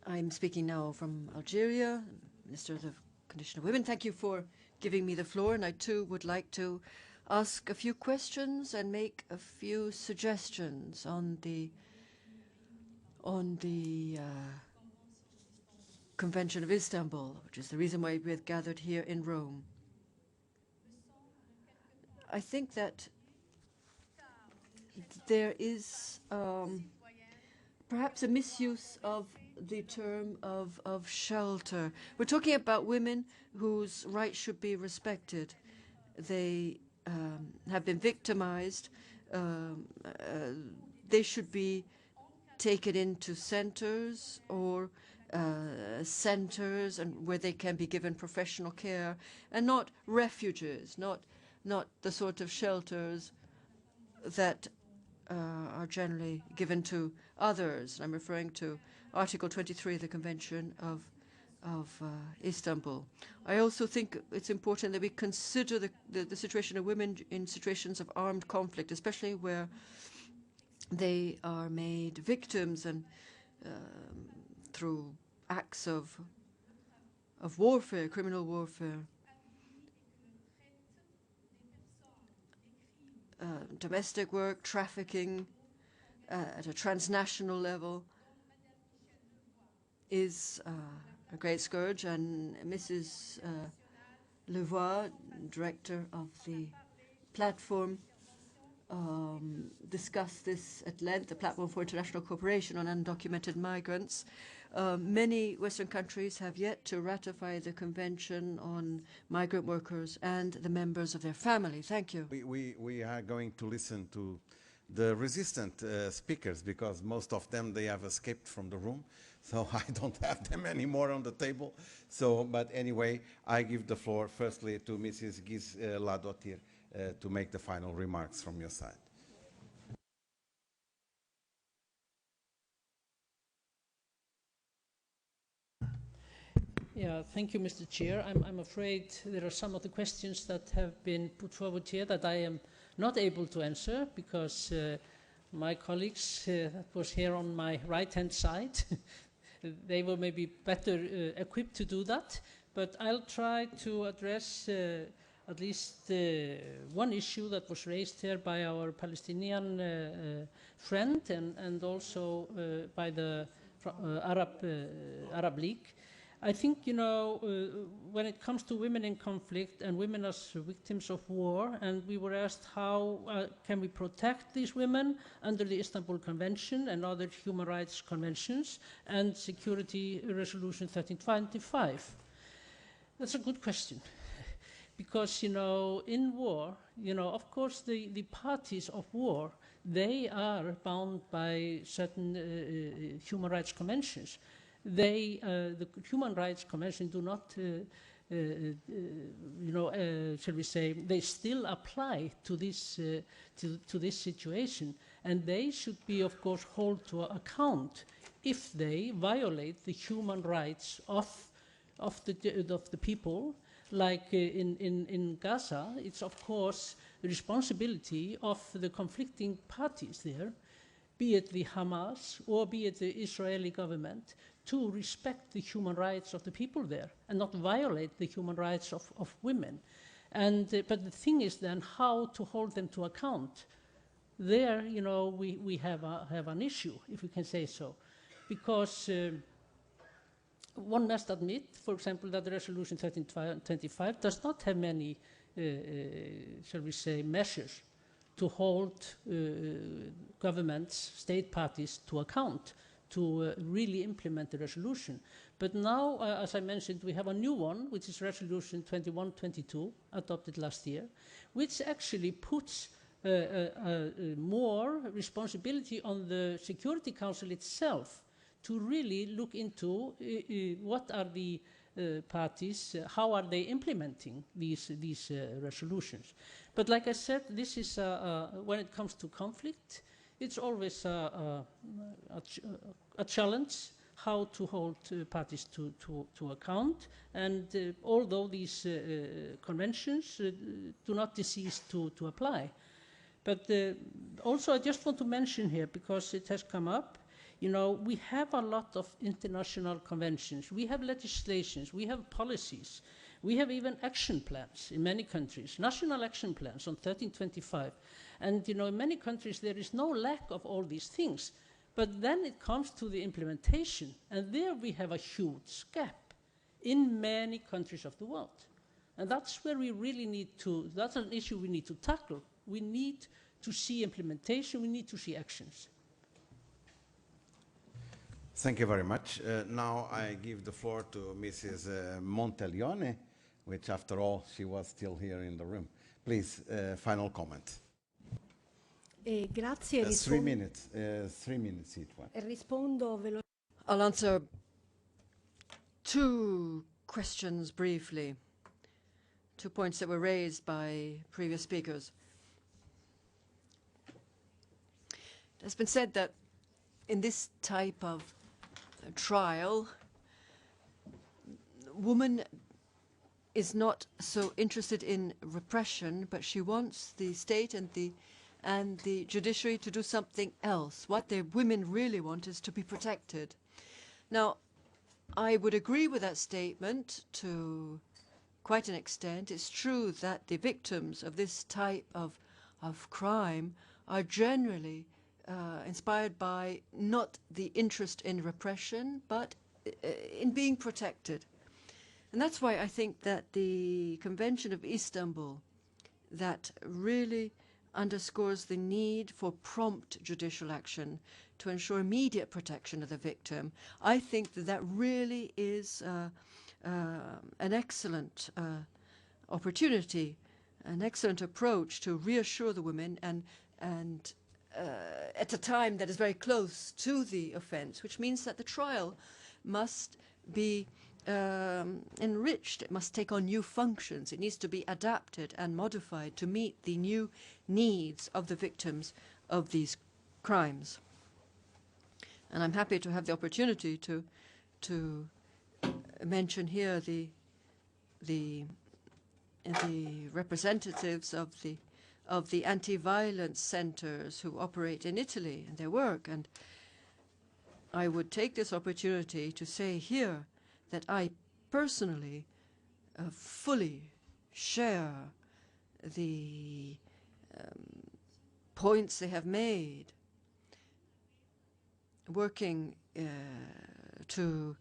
I'm speaking now from Algeria, Minister of the Condition of Women. Thank you for giving me the floor, and I too would like to ask a few questions and make a few suggestions on the Convention of Istanbul, which is the reason why we have gathered here in Rome. I think that there is perhaps a misuse of the term of shelter. We're talking about women whose rights should be respected. They have been victimized. They should be taken into centers or centers and where they can be given professional care, and not refuges, not the sort of shelters that are generally given to others. I'm referring to Article 23 of the Convention of Istanbul. I also think it's important that we consider the situation of women in situations of armed conflict, especially where they are made victims and through acts of warfare, criminal warfare. Domestic work, trafficking at a transnational level is a great scourge, and Mrs. Levoix, director of the platform, discussed this at length, the Platform for International Cooperation on Undocumented Migrants. Many Western countries have yet to ratify the Convention on Migrant Workers and the members of their family. Thank you. We are going to listen to the resistant speakers, because most of them, they have escaped from the room. So I don't have them anymore on the table. So, but anyway, I give the floor firstly to Mrs. Giz Ladotir to make the final remarks from your side. Yeah, thank you, Mr. Chair. I'm afraid there are some of the questions that have been put forward here that I am not able to answer, because my colleagues that was here on my right-hand side, they were maybe better equipped to do that. But I'll try to address at least one issue that was raised here by our Palestinian friend and also by the Arab League. I think, when it comes to women in conflict and women as victims of war, and we were asked how can we protect these women under the Istanbul Convention and other human rights conventions and Security Resolution 1325. That's a good question. Because, in war, of course, the parties of war, they are bound by certain human rights conventions. The Human Rights Convention do not, shall we say, they still apply to this situation, and they should be, of course, held to account if they violate the human rights of the people. Like in Gaza, it's of course the responsibility of the conflicting parties there, be it the Hamas or be it the Israeli government, to respect the human rights of the people there and not violate the human rights of women. And but the thing is then how to hold them to account. There, you know, we have an issue, if we can say so, because one must admit, for example, that the Resolution 1325 does not have many, shall we say, measures to hold governments, state parties to account, to really implement the resolution. But now, as I mentioned, we have a new one, which is Resolution 2122, adopted last year, which actually puts more responsibility on the Security Council itself to really look into what are the parties, how are they implementing these resolutions. But like I said, this is, when it comes to conflict, it's always a challenge how to hold parties to account. And although these conventions do not cease to apply. But also I just want to mention here, because it has come up, you know, we have a lot of international conventions, we have legislations, we have policies, we have even action plans in many countries, national action plans on 1325. And, you know, in many countries there is no lack of all these things. But then it comes to the implementation, and there we have a huge gap in many countries of the world. And that's where we really need to, that's an issue we need to tackle. We need to see implementation, we need to see actions. Thank you very much. Now I give the floor to Mrs. Montaglione, which after all, she was still here in the room. Please, final comment. Grazie. 3 minutes each one. Rispondo velocemente. I'll answer 2 questions briefly, 2 points that were raised by previous speakers. It has been said that in this type of trial, woman is not so interested in repression, but she wants the state and the judiciary to do something else. What the women really want is to be protected. Now, I would agree with that statement to quite an extent. It's true that the victims of this type of crime are generally inspired by not the interest in repression, but in being protected. And that's why I think that the Convention of Istanbul, that really underscores the need for prompt judicial action to ensure immediate protection of the victim. I think that that really is an excellent opportunity, an excellent approach to reassure the women and at a time that is very close to the offense, which means that the trial must be enriched. It must take on new functions. It needs to be adapted and modified to meet the new needs of the victims of these crimes. And I'm happy to have the opportunity to mention here the representatives of the anti-violence centers who operate in Italy and their work. And I would take this opportunity to say here that I personally fully share the points they have made, working to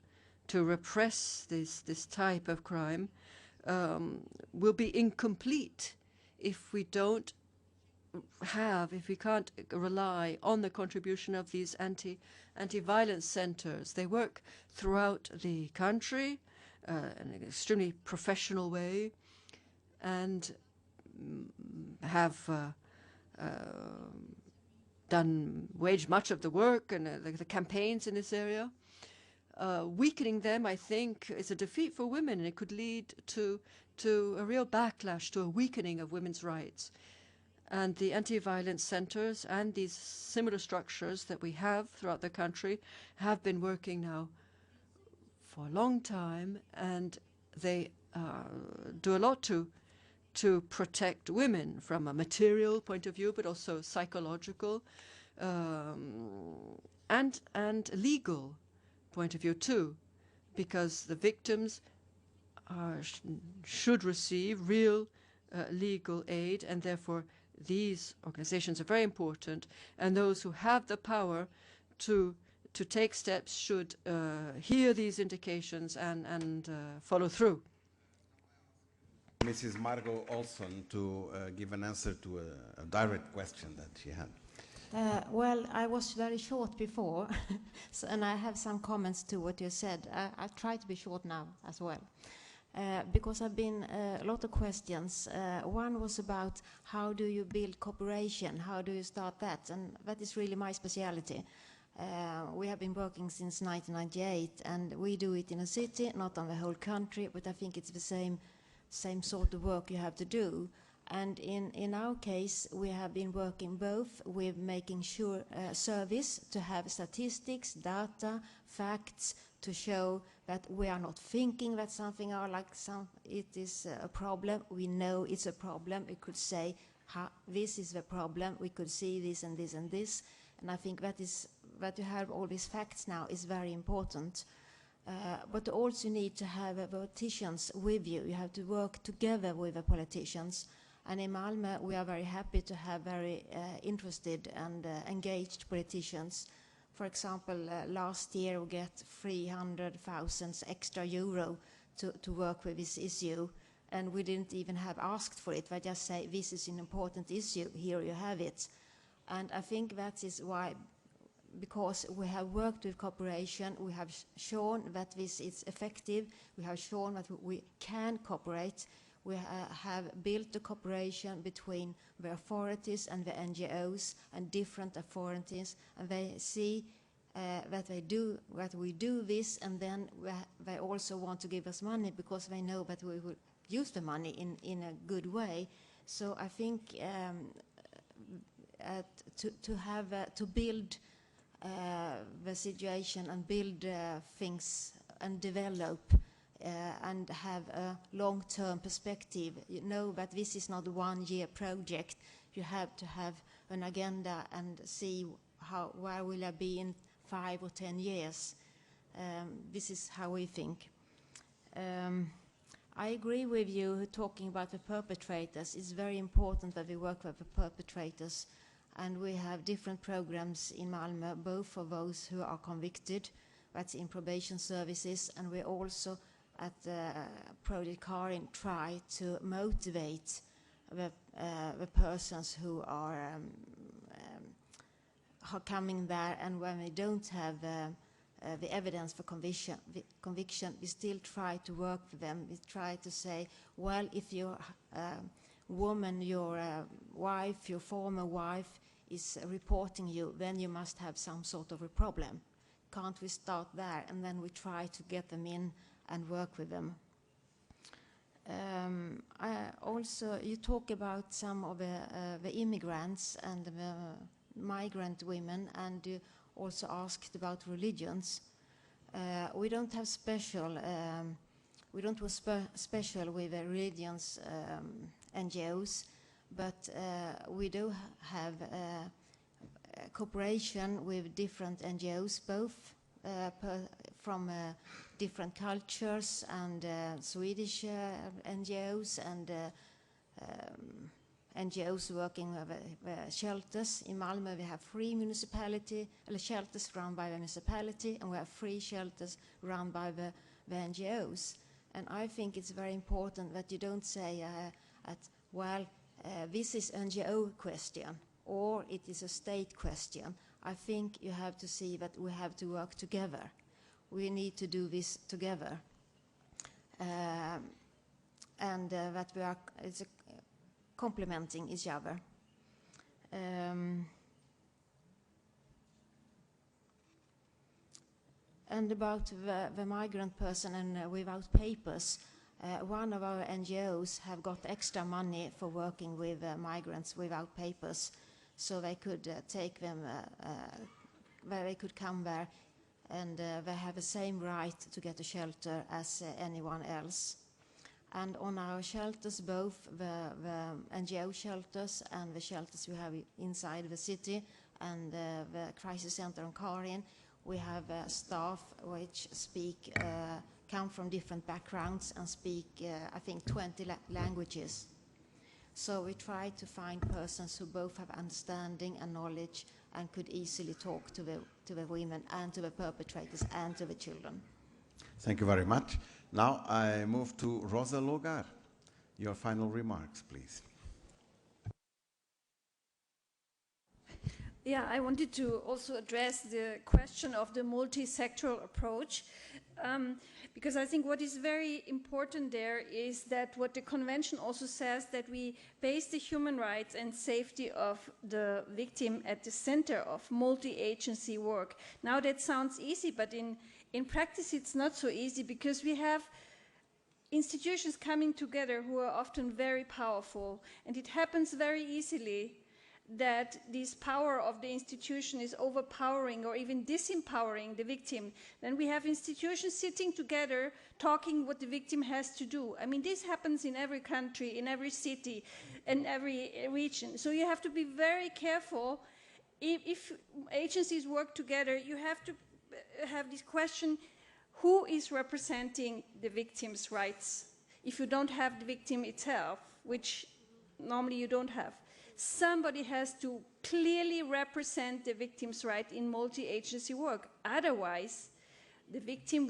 repress this type of crime will be incomplete if we can't rely on the contribution of these anti-violence centers. They work throughout the country in an extremely professional way and have waged much of the work and the campaigns in this area. Weakening them, I think, is a defeat for women, and it could lead to a real backlash, to a weakening of women's rights. And the anti-violence centers and these similar structures that we have throughout the country have been working now for a long time, and they do a lot to protect women from a material point of view, but also psychological and legal point of view too, because the victims should receive real legal aid, and therefore these organizations are very important, and those who have the power to take steps should hear these indications and follow through. Mrs. Margot Olson to give an answer to a direct question that she had. Well, I was very short before, so, and I have some comments to what you said. I try to be short now as well, because I've been a lot of questions. One was about how do you build cooperation, how do you start that, and that is really my speciality. We have been working since 1998, and we do it in a city, not on the whole country, but I think it's the same sort of work you have to do. And in our case, we have been working both with making sure service to have statistics, data, facts to show that we are not thinking that something are like it is a problem. We know it's a problem. We could say, this is the problem. We could see this and this and this. And I think that you have all these facts now is very important. But also you need to have politicians with you. You have to work together with the politicians. And in Malmö, we are very happy to have very interested and engaged politicians. For example, last year we get 300,000 extra euro to work with this issue. And we didn't even have asked for it. We just say, this is an important issue, here you have it. And I think that is why, because we have worked with cooperation, we have shown that this is effective, we have shown that we can cooperate. We have built the cooperation between the authorities and the NGOs and different authorities, and they see that we do this, and then they also want to give us money because they know that we will use the money in a good way. So I think to build the situation and build things and develop and have a long-term perspective. You know that this is not a one-year project. You have to have an agenda and see where will I be in 5 or 10 years. This is how we think. I agree with you talking about the perpetrators. It's very important that we work with the perpetrators, and we have different programs in Malmö, both for those who are convicted, that's in probation services, and we also at Project Karin try to motivate the persons who are coming there, and when they don't have the evidence for conviction, we still try to work with them. We try to say, well, if your woman, your wife, your former wife is reporting you, then you must have some sort of a problem. Can't we start there? And then we try to get them in and work with them. Also, you talk about some of the immigrants and the migrant women, and you also asked about religions. We don't have special. We don't work special with the religions NGOs, but we do have cooperation with different NGOs, both from different cultures, and Swedish NGOs and NGOs working with shelters. In Malmö we have 3 shelters run by the municipality, and we have 3 shelters run by the NGOs. And I think it's very important that you don't say, this is NGO question, or it is a state question. I think you have to see that we have to work together. We need to do this together. And that we are complementing each other. And about the migrant person and without papers, one of our NGOs have got extra money for working with migrants without papers, so they could take them, where they could come there, and they have the same right to get a shelter as anyone else. And on our shelters, both the NGO shelters and the shelters we have inside the city and the crisis center on Karin, we have staff which come from different backgrounds and speak, I think, 20 languages. So we try to find persons who both have understanding and knowledge and could easily talk to the women and to the perpetrators and to the children. Thank you very much. Now I move to Rosa Logar. Your final remarks, please. Yeah, I wanted to also address the question of the multi-sectoral approach, because I think what is very important there is that what the convention also says, that we base the human rights and safety of the victim at the center of multi-agency work. Now that sounds easy, but in practice it's not so easy, because we have institutions coming together who are often very powerful, and it happens very easily that this power of the institution is overpowering or even disempowering the victim. Then we have institutions sitting together talking what the victim has to do. I mean, this happens in every country, in every city, in every region. So you have to be very careful. If agencies work together, you have to have this question, who is representing the victim's rights? If you don't have the victim itself, which normally you don't have, somebody has to clearly represent the victim's right in multi-agency work. Otherwise, the victim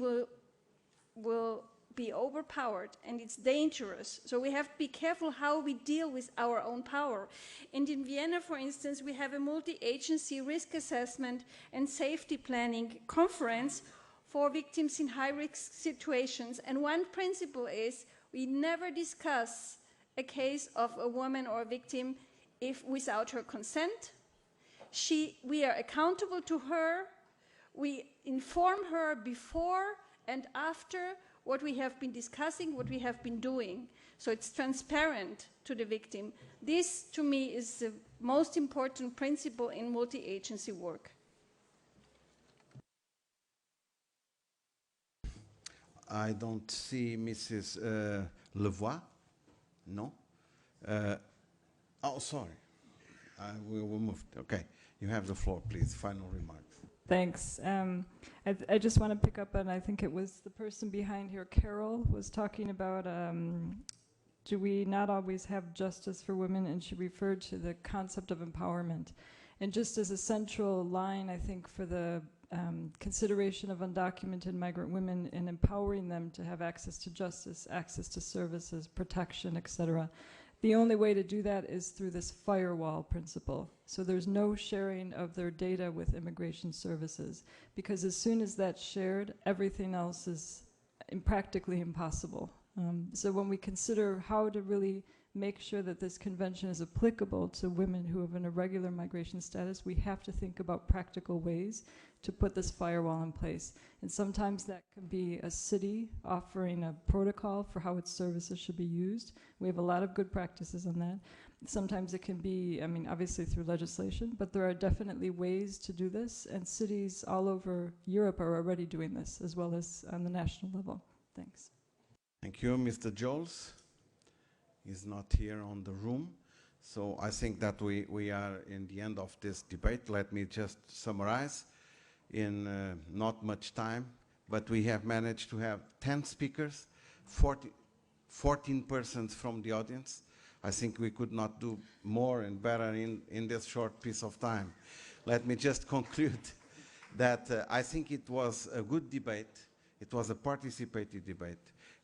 will be overpowered, and it's dangerous. So we have to be careful how we deal with our own power. And in Vienna, for instance, we have a multi-agency risk assessment and safety planning conference for victims in high-risk situations. And one principle is we never discuss a case of a woman or a victim without her consent. We are accountable to her. We inform her before and after what we have been discussing, what we have been doing. So it's transparent to the victim. This, to me, is the most important principle in multi-agency work. I don't see Mrs. Levoix. No? Oh, sorry. We moved. Okay. You have the floor, please. Final remarks. Thanks. I just want to pick up on, I think it was the person behind here, Carol, was talking about do we not always have justice for women, and she referred to the concept of empowerment. And just as a central line, I think, for the consideration of undocumented migrant women and empowering them to have access to justice, access to services, protection, etc., the only way to do that is through this firewall principle. So there's no sharing of their data with immigration services, because as soon as that's shared, everything else is practically impossible. So when we consider how to really make sure that this convention is applicable to women who have an irregular migration status, we have to think about practical ways to put this firewall in place. And sometimes that can be a city offering a protocol for how its services should be used. We have a lot of good practices on that. Sometimes it can be, I mean, obviously through legislation, but there are definitely ways to do this, and cities all over Europe are already doing this, as well as on the national level. Thanks. Thank you. Mr. Joles is not here on the room. So I think that we are in the end of this debate. Let me just summarize in not much time, but we have managed to have 10 speakers, 14 persons from the audience. I think we could not do more and better in this short piece of time. Let me just conclude that I think it was a good debate. It was a participative debate.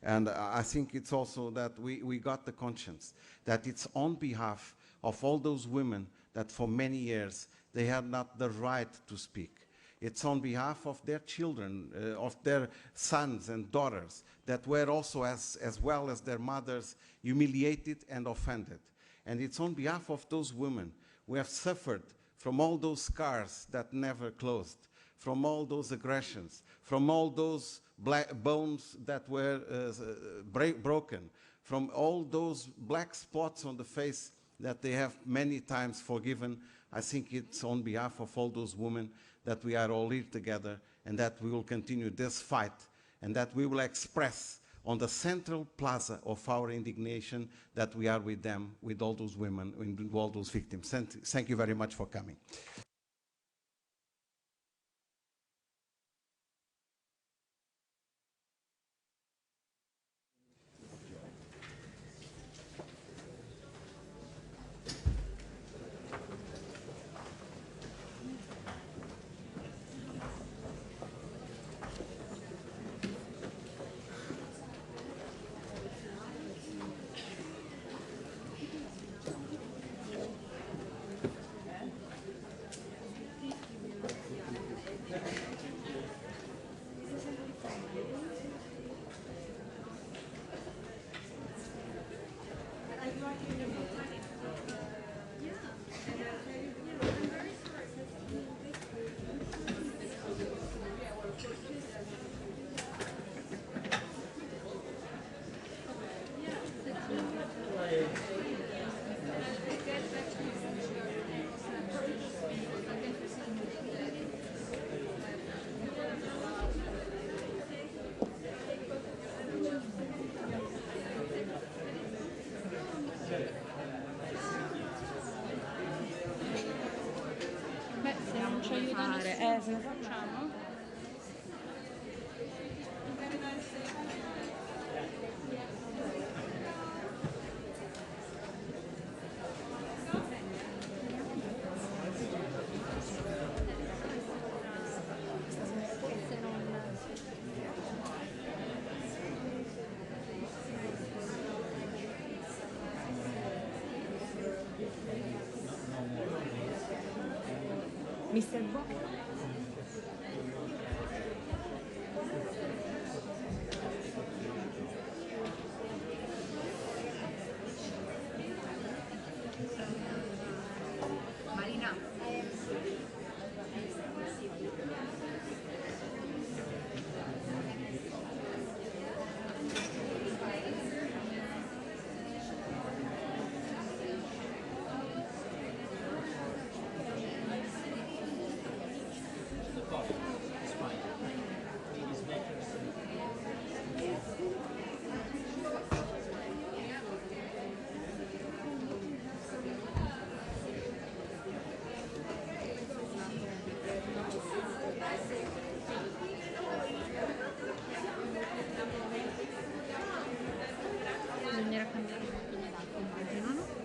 And I think it's also that we got the conscience that it's on behalf of all those women that for many years they had not the right to speak. It's on behalf of their children, of their sons and daughters that were also, as well as their mothers, humiliated and offended. And it's on behalf of those women who have suffered from all those scars that never closed, from all those aggressions, from all those bones that were broken, from all those black spots on the face that they have many times forgiven. I think it's on behalf of all those women that we are all here together, and that we will continue this fight, and that we will express on the central plaza of our indignation that we are with them, with all those women, with all those victims. Thank you very much for coming. Cosa facciamo? Mr. Bo. Marina. Bisognerà cambiare immagino, no?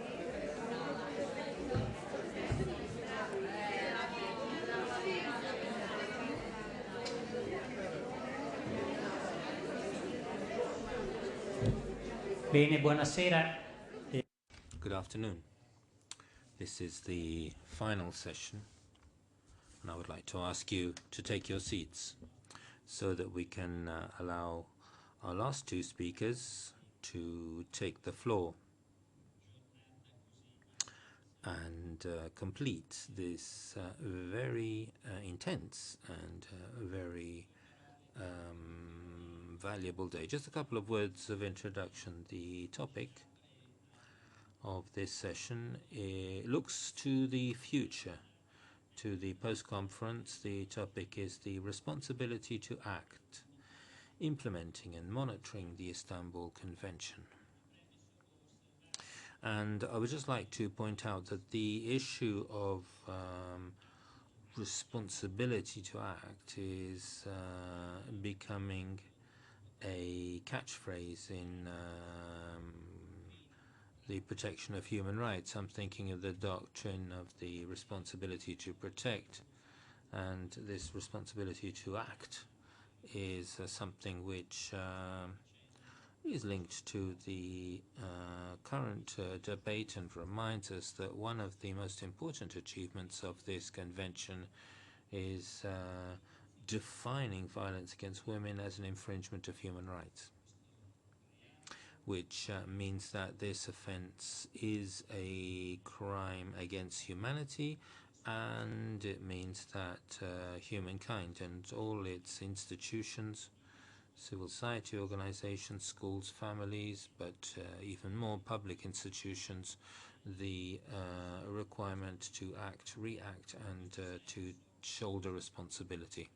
Bene, buonasera. Good afternoon. This is the final session, and I would like to ask you to take your seats so that we can allow our last two speakers to take the floor and complete this very intense and very valuable day. Just a couple of words of introduction. The topic of this session looks to the future, to the post-conference. The topic is the responsibility to act, implementing and monitoring the Istanbul Convention. And I would just like to point out that the issue of responsibility to act is becoming a catchphrase in the protection of human rights. I'm thinking of the doctrine of the responsibility to protect, and this responsibility to act is something which is linked to the current debate and reminds us that one of the most important achievements of this convention is defining violence against women as an infringement of human rights, which means that this offense is a crime against humanity, and it means that humankind and all its institutions, civil society organizations, schools, families, but even more public institutions, the requirement to act, react, and to shoulder responsibility.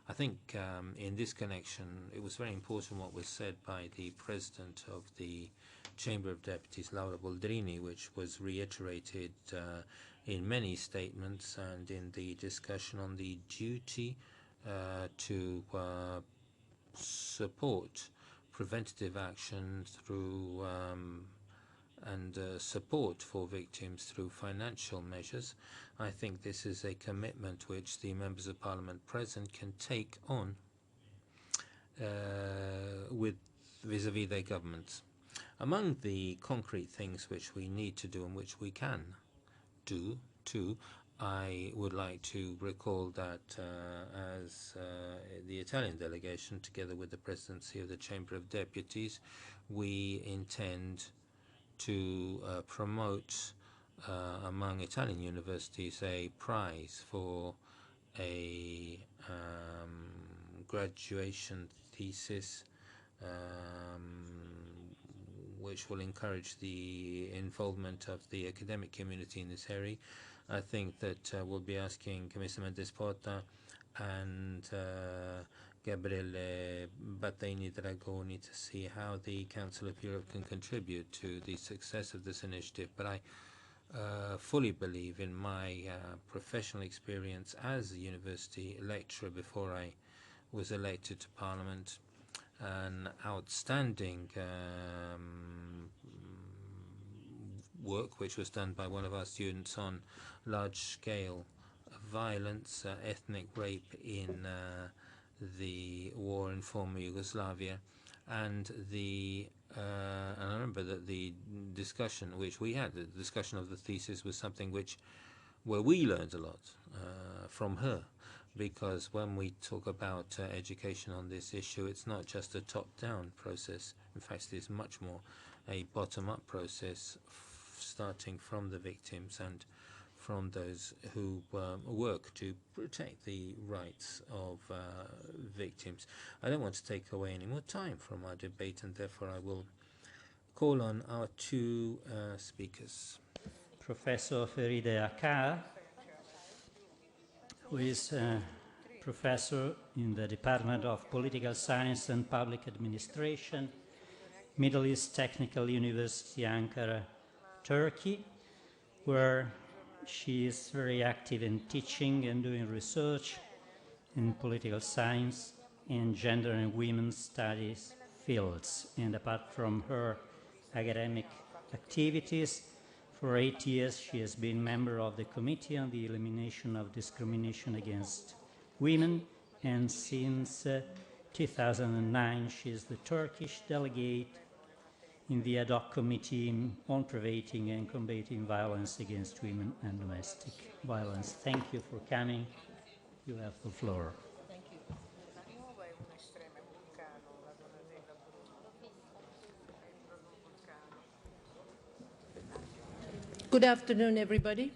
I think in this connection it was very important what was said by the President of the Chamber of Deputies, Laura Boldrini, which was reiterated in many statements and in the discussion on the duty to support preventative action through and support for victims through financial measures. I think this is a commitment which the members of Parliament present can take on with vis-à-vis their governments. Among the concrete things which we need to do and which we can do too, I would like to recall that as the Italian delegation, together with the presidency of the Chamber of Deputies, we intend to promote among Italian universities a prize for a graduation thesis which will encourage the involvement of the academic community in this area. I think that we'll be asking Mr. Mendes Porta and Gabriella Battaini-Dragoni to see how the Council of Europe can contribute to the success of this initiative. But I fully believe in my professional experience as a university lecturer before I was elected to Parliament, an outstanding work which was done by one of our students on large-scale violence, ethnic rape in the war in former Yugoslavia, and and I remember that the discussion which we had, the discussion of the thesis, was something where we learned a lot from her, because when we talk about education on this issue, it's not just a top-down process. In fact, it is much more a bottom-up process, starting from the victims and from those who work to protect the rights of victims. I don't want to take away any more time from our debate, and therefore I will call on our two speakers. Professor Feride Akar, who is professor in the Department of Political Science and Public Administration, Middle East Technical University, Ankara, Turkey, where she is very active in teaching and doing research in political science and gender and women's studies fields. And apart from her academic activities, for 8 years she has been member of the Committee on the Elimination of Discrimination Against Women, and since 2009 she is the Turkish delegate in the ad hoc committee on preventing and combating violence against women and domestic violence. Thank you for coming. You have the floor. Thank you. Good afternoon, everybody.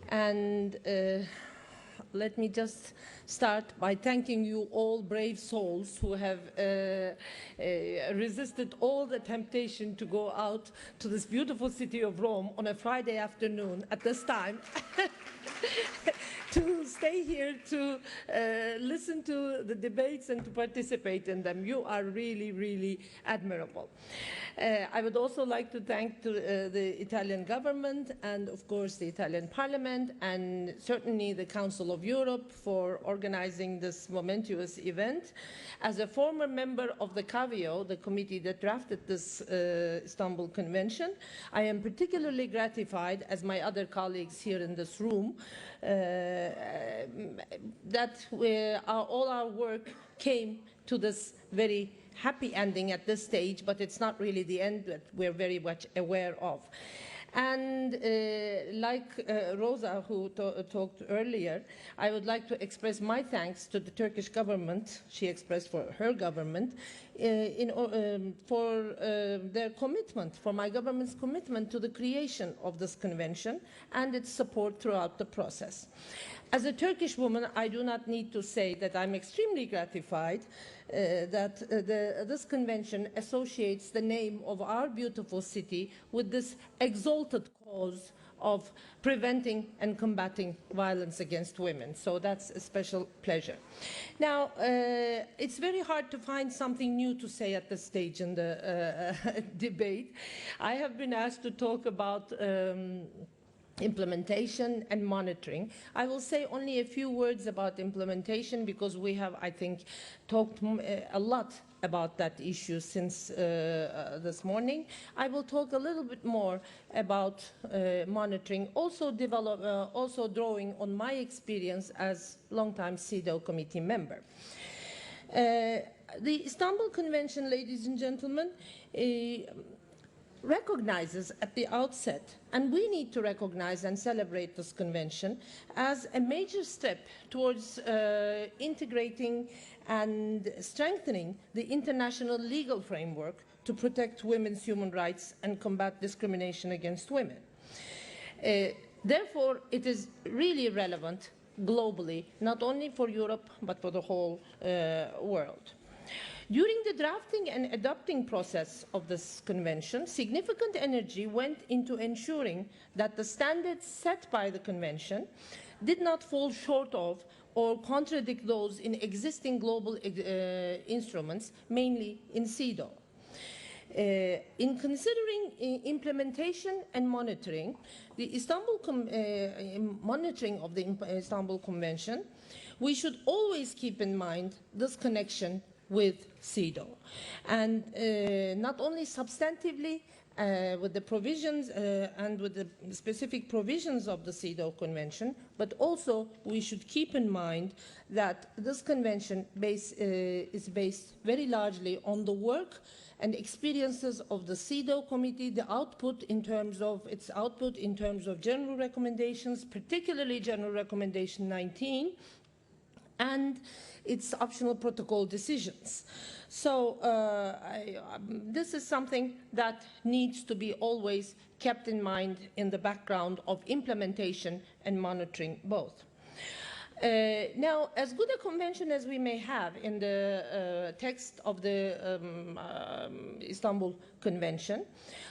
And let me just start by thanking you all brave souls who have resisted all the temptation to go out to this beautiful city of Rome on a Friday afternoon at this time to stay here to listen to the debates and to participate in them. You are really, really admirable. I would also like to thank the Italian government and, of course, the Italian Parliament and certainly the Council of Europe for organizing this momentous event. As a former member of the CAVIO, the committee that drafted this Istanbul Convention, I am particularly gratified, as my other colleagues here in this room, that all our work came to this very happy ending at this stage, but it's not really the end that we're very much aware of. And like Rosa, who talked earlier, I would like to express my thanks to the Turkish government. She expressed for her government for their commitment, for my government's commitment to the creation of this convention and its support throughout the process. As a Turkish woman, I do not need to say that I'm extremely gratified that this convention associates the name of our beautiful city with this exalted cause of preventing and combating violence against women. So that's a special pleasure. Now, it's very hard to find something new to say at this stage in the debate. I have been asked to talk about implementation and monitoring. I will say only a few words about implementation because we have, I think, talked a lot about that issue since this morning. I will talk a little bit more about monitoring, also drawing on my experience as longtime CEDAW committee member. The Istanbul Convention, ladies and gentlemen, recognizes at the outset, and we need to recognize and celebrate this convention as a major step towards integrating and strengthening the international legal framework to protect women's human rights and combat discrimination against women. Therefore, it is really relevant globally, not only for Europe, but for the whole world. During the drafting and adopting process of this convention, significant energy went into ensuring that the standards set by the convention did not fall short of or contradict those in existing global instruments, mainly in CEDAW. In considering implementation and monitoring, the monitoring of the Istanbul Convention, we should always keep in mind this connection with CEDAW. And not only substantively with the provisions and with the specific provisions of the CEDAW Convention, but also we should keep in mind that this convention is based very largely on the work and experiences of the CEDAW committee, the output in terms of its output in terms of general recommendations, particularly General Recommendation 19, and its optional protocol decisions. So this is something that needs to be always kept in mind in the background of implementation and monitoring both. Now, as good a convention as we may have in the text of the Istanbul Convention,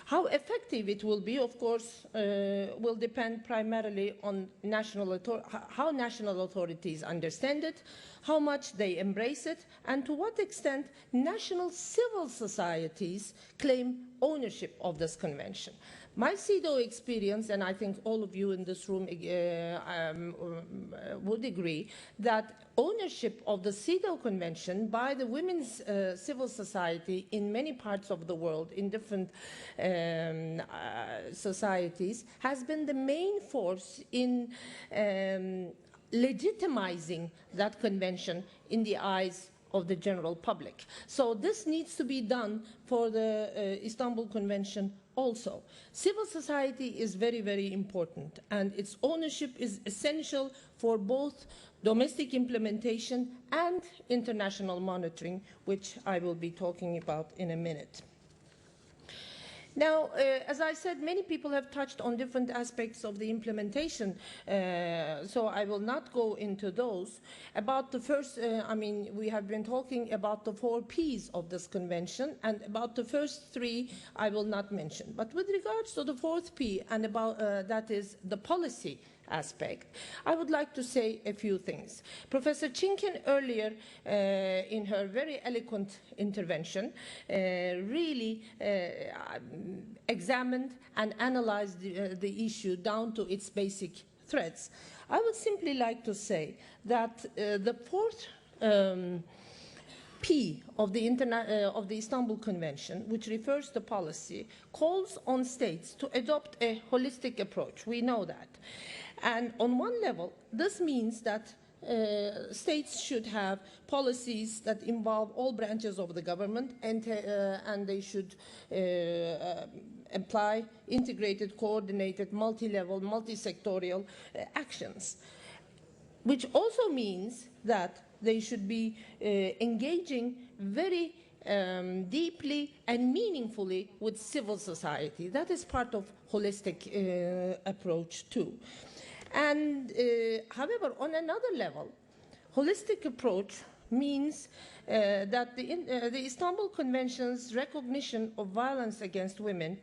how effective it will be, of course, will depend primarily on how national authorities understand it, how much they embrace it, and to what extent national civil societies claim ownership of this convention. My CEDAW experience, and I think all of you in this room would agree, that ownership of the CEDAW Convention by the women's civil society in many parts of the world, in different societies, has been the main force in legitimizing that convention in the eyes of the general public. So this needs to be done for the Istanbul Convention also. Civil society is very, very important, and its ownership is essential for both domestic implementation and international monitoring, which I will be talking about in a minute. Now, as I said, many people have touched on different aspects of the implementation, so I will not go into those. About the first, we have been talking about the 4 Ps of this convention, and about the first 3 I will not mention. But with regards to the 4th P, and about that is the policy aspect, I would like to say a few things. Professor Chinkin earlier in her very eloquent intervention really examined and analyzed the issue down to its basic threads. I would simply like to say that the 4th P of the Istanbul Convention, which refers to policy, calls on states to adopt a holistic approach. We know that. And on one level, this means that states should have policies that involve all branches of the government, and they should apply integrated, coordinated, multi-level, multi-sectorial actions, which also means that they should be engaging very deeply and meaningfully with civil society. That is part of holistic approach too. And however, on another level, holistic approach means that the Istanbul Convention's recognition of violence against women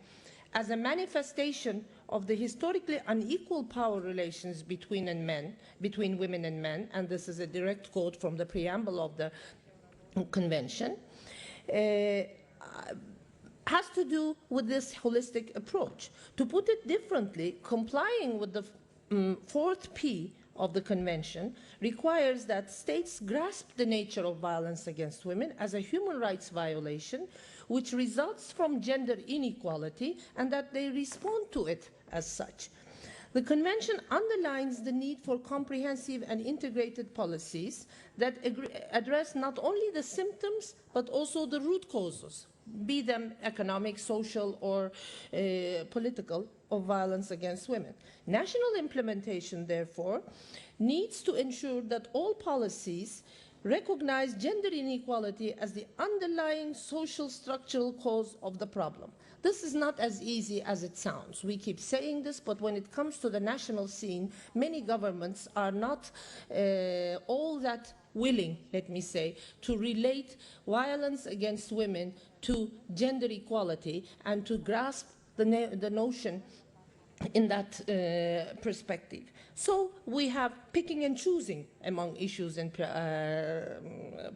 as a manifestation of the historically unequal power relations between women and men, and this is a direct quote from the preamble of the Convention, has to do with this holistic approach. To put it differently, complying with the 4th P of the Convention requires that states grasp the nature of violence against women as a human rights violation which results from gender inequality, and that they respond to it as such. The Convention underlines the need for comprehensive and integrated policies that address not only the symptoms but also the root causes, be them economic, social, or political, of violence against women. National implementation, therefore, needs to ensure that all policies recognize gender inequality as the underlying social structural cause of the problem. This is not as easy as it sounds. We keep saying this, but when it comes to the national scene, many governments are not all that willing, let me say, to relate violence against women to gender equality and to grasp the notion in that perspective. So we have picking and choosing among issues and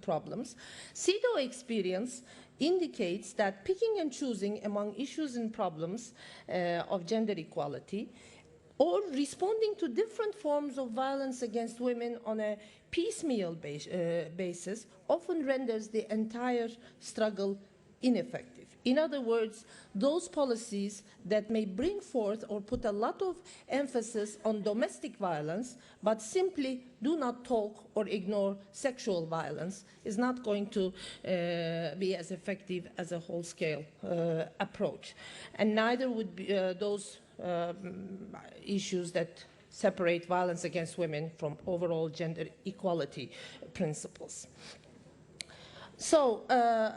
problems. CEDAW experience indicates that picking and choosing among issues and problems of gender equality, or responding to different forms of violence against women on a piecemeal basis, often renders the entire struggle ineffective. In other words, those policies that may bring forth or put a lot of emphasis on domestic violence, but simply do not talk or ignore sexual violence, is not going to be as effective as a whole-scale approach. And neither would be those issues that separate violence against women from overall gender equality principles. So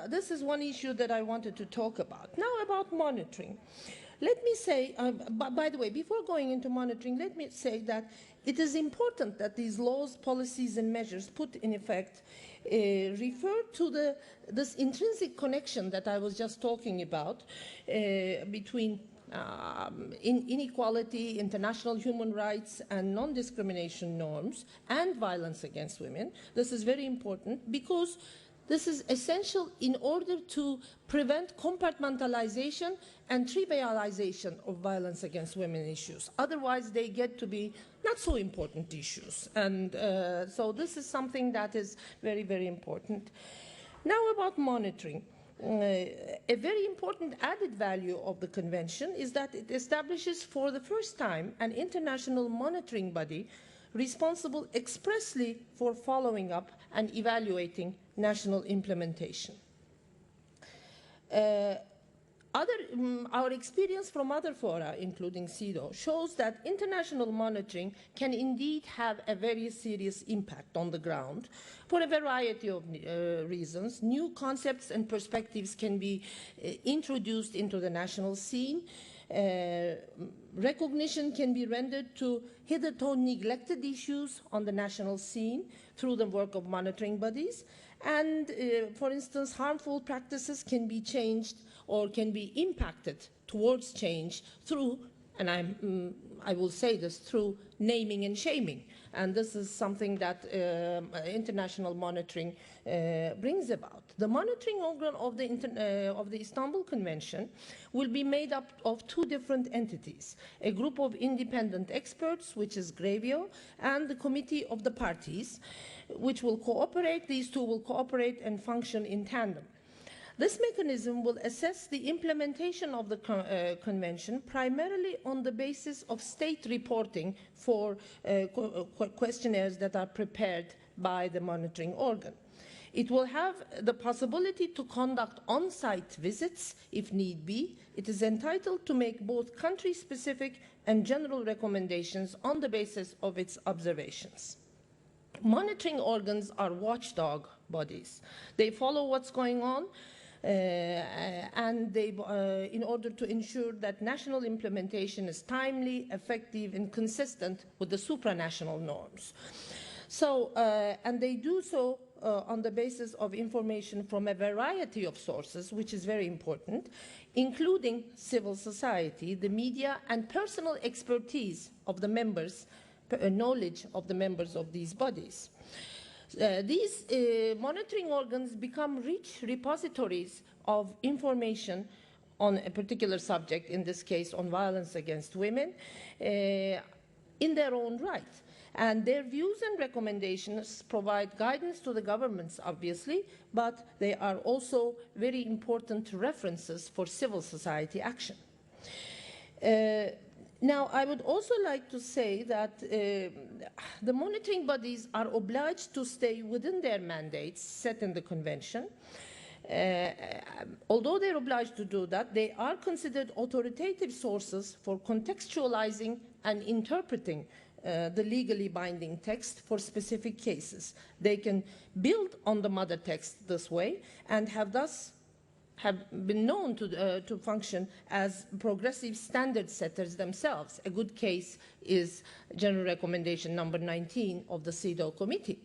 this is one issue that I wanted to talk about. Now about monitoring. Let me say, by the way, before going into monitoring, let me say that it is important that these laws, policies, and measures put in effect refer to this intrinsic connection that I was just talking about between inequality, international human rights, and non-discrimination norms, and violence against women. This is very important because this is essential in order to prevent compartmentalization and trivialization of violence against women issues. Otherwise, they get to be not so important issues. And so this is something that is very, very important. Now about monitoring. A very important added value of the Convention is that it establishes for the first time an international monitoring body responsible expressly for following up and evaluating national implementation. Our experience from other fora, including CEDAW, shows that international monitoring can indeed have a very serious impact on the ground for a variety of reasons. New concepts and perspectives can be introduced into the national scene. Recognition can be rendered to hitherto neglected issues on the national scene through the work of monitoring bodies. And, for instance, harmful practices can be changed or can be impacted towards change through, and I will say this, through naming and shaming. And this is something that international monitoring brings about. The monitoring organ of the Istanbul Convention will be made up of two different entities, a group of independent experts, which is GREVIO, and the Committee of the Parties, which will cooperate. These two will cooperate and function in tandem. This mechanism will assess the implementation of the Convention primarily on the basis of state reporting for questionnaires that are prepared by the monitoring organ. It will have the possibility to conduct on-site visits if need be. It is entitled to make both country-specific and general recommendations on the basis of its observations. Monitoring organs are watchdog bodies. They follow what's going on, and they, in order to ensure that national implementation is timely, effective, and consistent with the supranational norms. So, and they do so on the basis of information from a variety of sources, which is very important, including civil society, the media, and personal expertise of the members, knowledge of the members of these bodies. These monitoring organs become rich repositories of information on a particular subject, in this case on violence against women, in their own right. And their views and recommendations provide guidance to the governments, obviously, but they are also very important references for civil society action. Now, I would also like to say that the monitoring bodies are obliged to stay within their mandates set in the Convention. Although they're obliged to do that, they are considered authoritative sources for contextualizing and interpreting the legally binding text for specific cases. They can build on the mother text this way and have thus been known to function as progressive standard setters themselves. A good case is General Recommendation number 19 of the CEDAW Committee.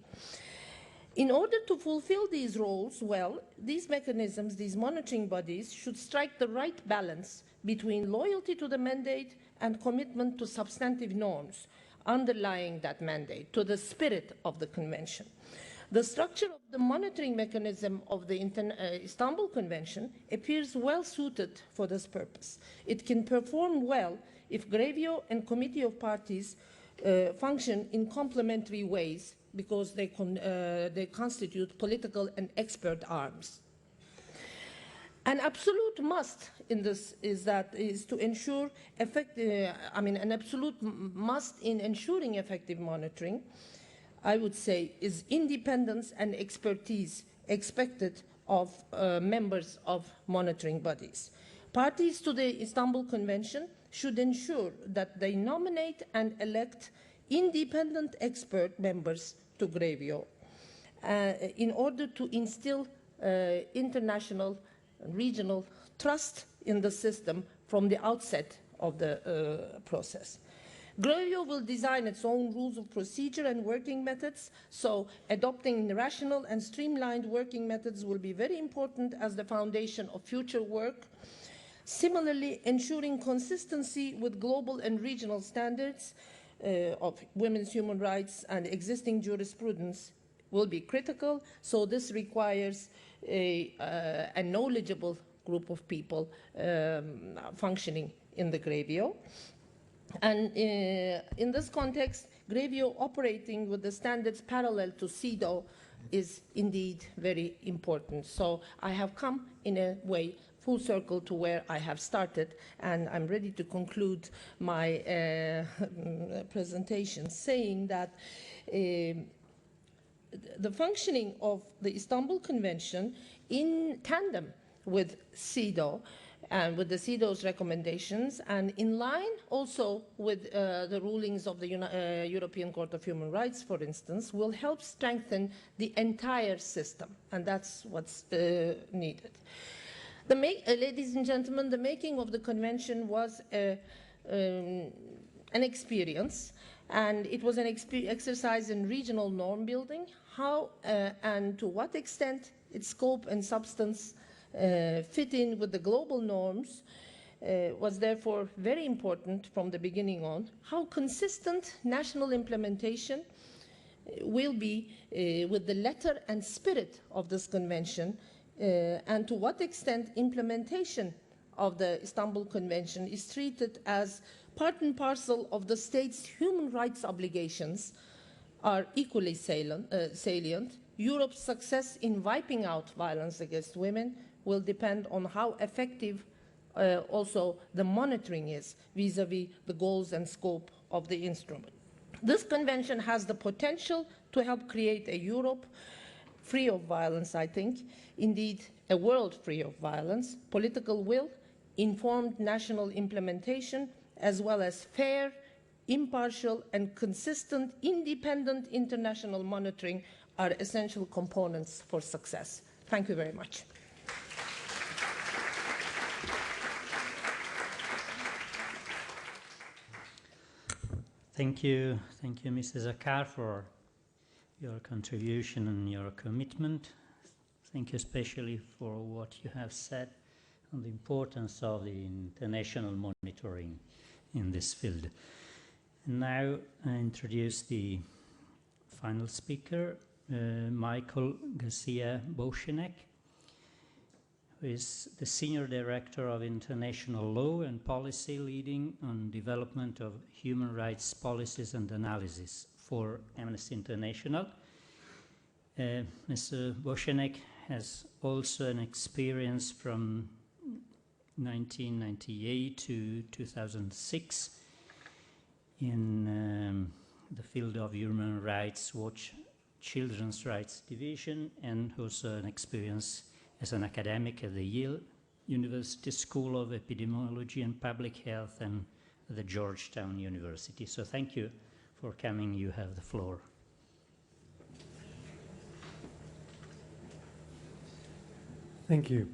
In order to fulfill these roles well, these mechanisms, these monitoring bodies, should strike the right balance between loyalty to the mandate and commitment to substantive norms underlying that mandate, to the spirit of the Convention. The structure of the monitoring mechanism of the Istanbul Convention appears well suited for this purpose. It can perform well if Grevio and Committee of Parties function in complementary ways because they constitute political and expert arms. An absolute must in this is to ensure an absolute must in ensuring effective monitoring, I would say, is independence and expertise expected of members of monitoring bodies. Parties to the Istanbul Convention should ensure that they nominate and elect independent expert members to Grevio in order to instill international and regional trust in the system from the outset of the process. Grevio will design its own rules of procedure and working methods, so adopting rational and streamlined working methods will be very important as the foundation of future work. Similarly, ensuring consistency with global and regional standards of women's human rights and existing jurisprudence will be critical, so this requires a knowledgeable group of people functioning in the Grevio. And in this context, Grevio operating with the standards parallel to CEDAW is indeed very important. So I have come in a way full circle to where I have started, and I'm ready to conclude my presentation saying that the functioning of the Istanbul Convention in tandem with CEDAW and with the CEDAW's recommendations and in line also with the rulings of the European Court of Human Rights, for instance, will help strengthen the entire system, and that's what's needed. Ladies and gentlemen, the making of the Convention was an experience, and it was an exercise in regional norm building. How and to what extent its scope and substance fit in with the global norms was therefore very important from the beginning on. How consistent national implementation will be with the letter and spirit of this convention, and to what extent implementation of the Istanbul Convention is treated as part and parcel of the state's human rights obligations are equally salient. Europe's success in wiping out violence against women will depend on how effective also the monitoring is vis-à-vis the goals and scope of the instrument. This convention has the potential to help create a Europe free of violence, I think, indeed a world free of violence, political will, informed national implementation, as well as fair, impartial, and consistent independent international monitoring are essential components for success. Thank you very much. Thank you, Mrs. Akar, for your contribution and your commitment. Thank you especially for what you have said on the importance of the international monitoring in this field. And now I introduce the final speaker, Michael Garcia-Bochenek, who is the Senior Director of International Law and Policy leading on development of human rights policies and analysis for Amnesty International. Mr. Bochenek has also an experience from 1998 to 2006 in the field of Human Rights Watch Children's Rights Division, and also an experience as an academic at the Yale University School of Epidemiology and Public Health and the Georgetown University. So thank you for coming. You have the floor. Thank you.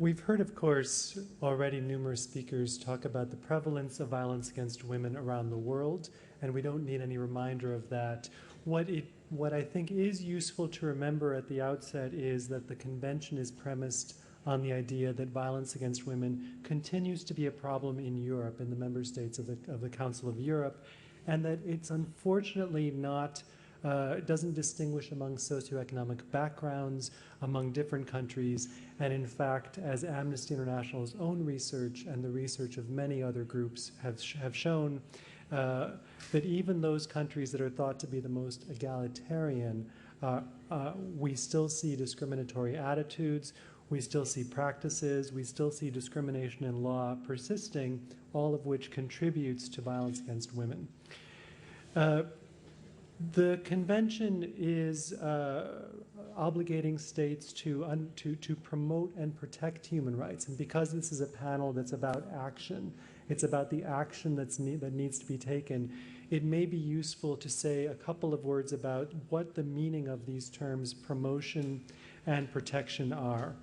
We've heard, of course, already numerous speakers talk about the prevalence of violence against women around the world, and we don't need any reminder of that. What I think is useful to remember at the outset is that the convention is premised on the idea that violence against women continues to be a problem in Europe, in the member states of the Council of Europe, and that it's unfortunately not, doesn't distinguish among socioeconomic backgrounds, among different countries, and in fact, as Amnesty International's own research and the research of many other groups have shown, that even those countries that are thought to be the most egalitarian, we still see discriminatory attitudes, we still see practices, we still see discrimination in law persisting, all of which contributes to violence against women. The convention is obligating states to promote and protect human rights. And because this is a panel that's about action, it's about the action that needs to be taken, it may be useful to say a couple of words about what the meaning of these terms promotion and protection are.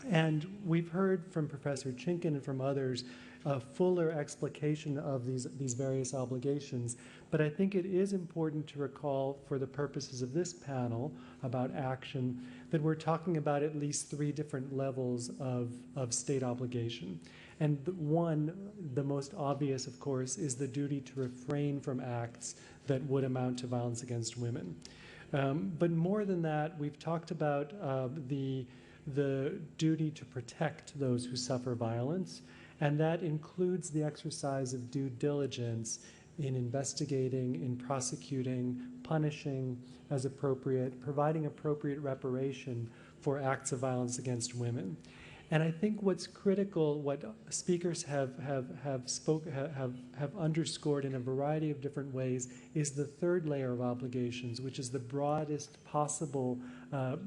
And we've heard from Professor Chinkin and from others a fuller explication of these various obligations, but I think it is important to recall, for the purposes of this panel about action, that we're talking about at least 3 different levels of state obligation. And the most obvious, of course, is the duty to refrain from acts that would amount to violence against women. But more than that, we've talked about the duty to protect those who suffer violence, and that includes the exercise of due diligence in investigating, in prosecuting, punishing as appropriate, providing appropriate reparation for acts of violence against women. And I think what's critical, what speakers have underscored in a variety of different ways, is the third layer of obligations, which is the broadest possible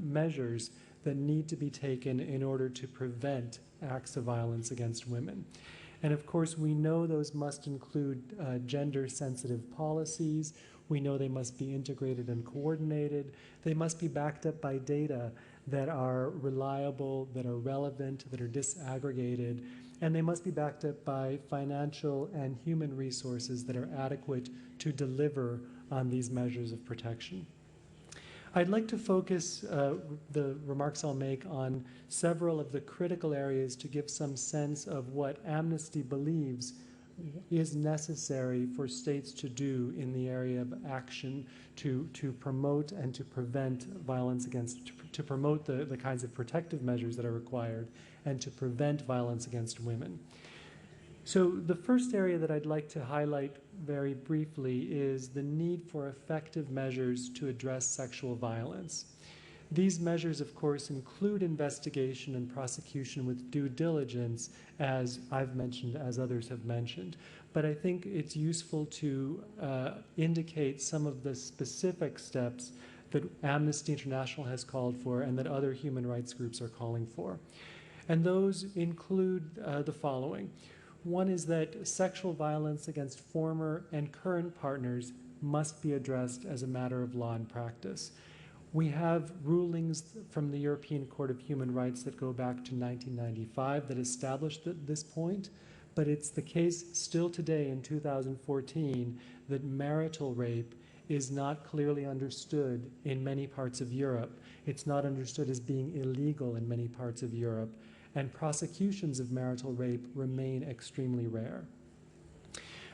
measures that need to be taken in order to prevent acts of violence against women. And of course, we know those must include gender-sensitive policies. We know they must be integrated and coordinated. They must be backed up by data that are reliable, that are relevant, that are disaggregated, and they must be backed up by financial and human resources that are adequate to deliver on these measures of protection. I'd like to focus the remarks I'll make on several of the critical areas to give some sense of what Amnesty believes is necessary for states to do in the area of action to promote and to prevent violence against, to promote the kinds of protective measures that are required and to prevent violence against women. So the first area that I'd like to highlight very briefly is the need for effective measures to address sexual violence. These measures, of course, include investigation and prosecution with due diligence, as I've mentioned, as others have mentioned. But I think it's useful to indicate some of the specific steps that Amnesty International has called for and that other human rights groups are calling for. And those include the following. One is that sexual violence against former and current partners must be addressed as a matter of law and practice. We have rulings from the European Court of Human Rights that go back to 1995 that established this point, but it's the case still today in 2014 that marital rape is not clearly understood in many parts of Europe. It's not understood as being illegal in many parts of Europe, and prosecutions of marital rape remain extremely rare.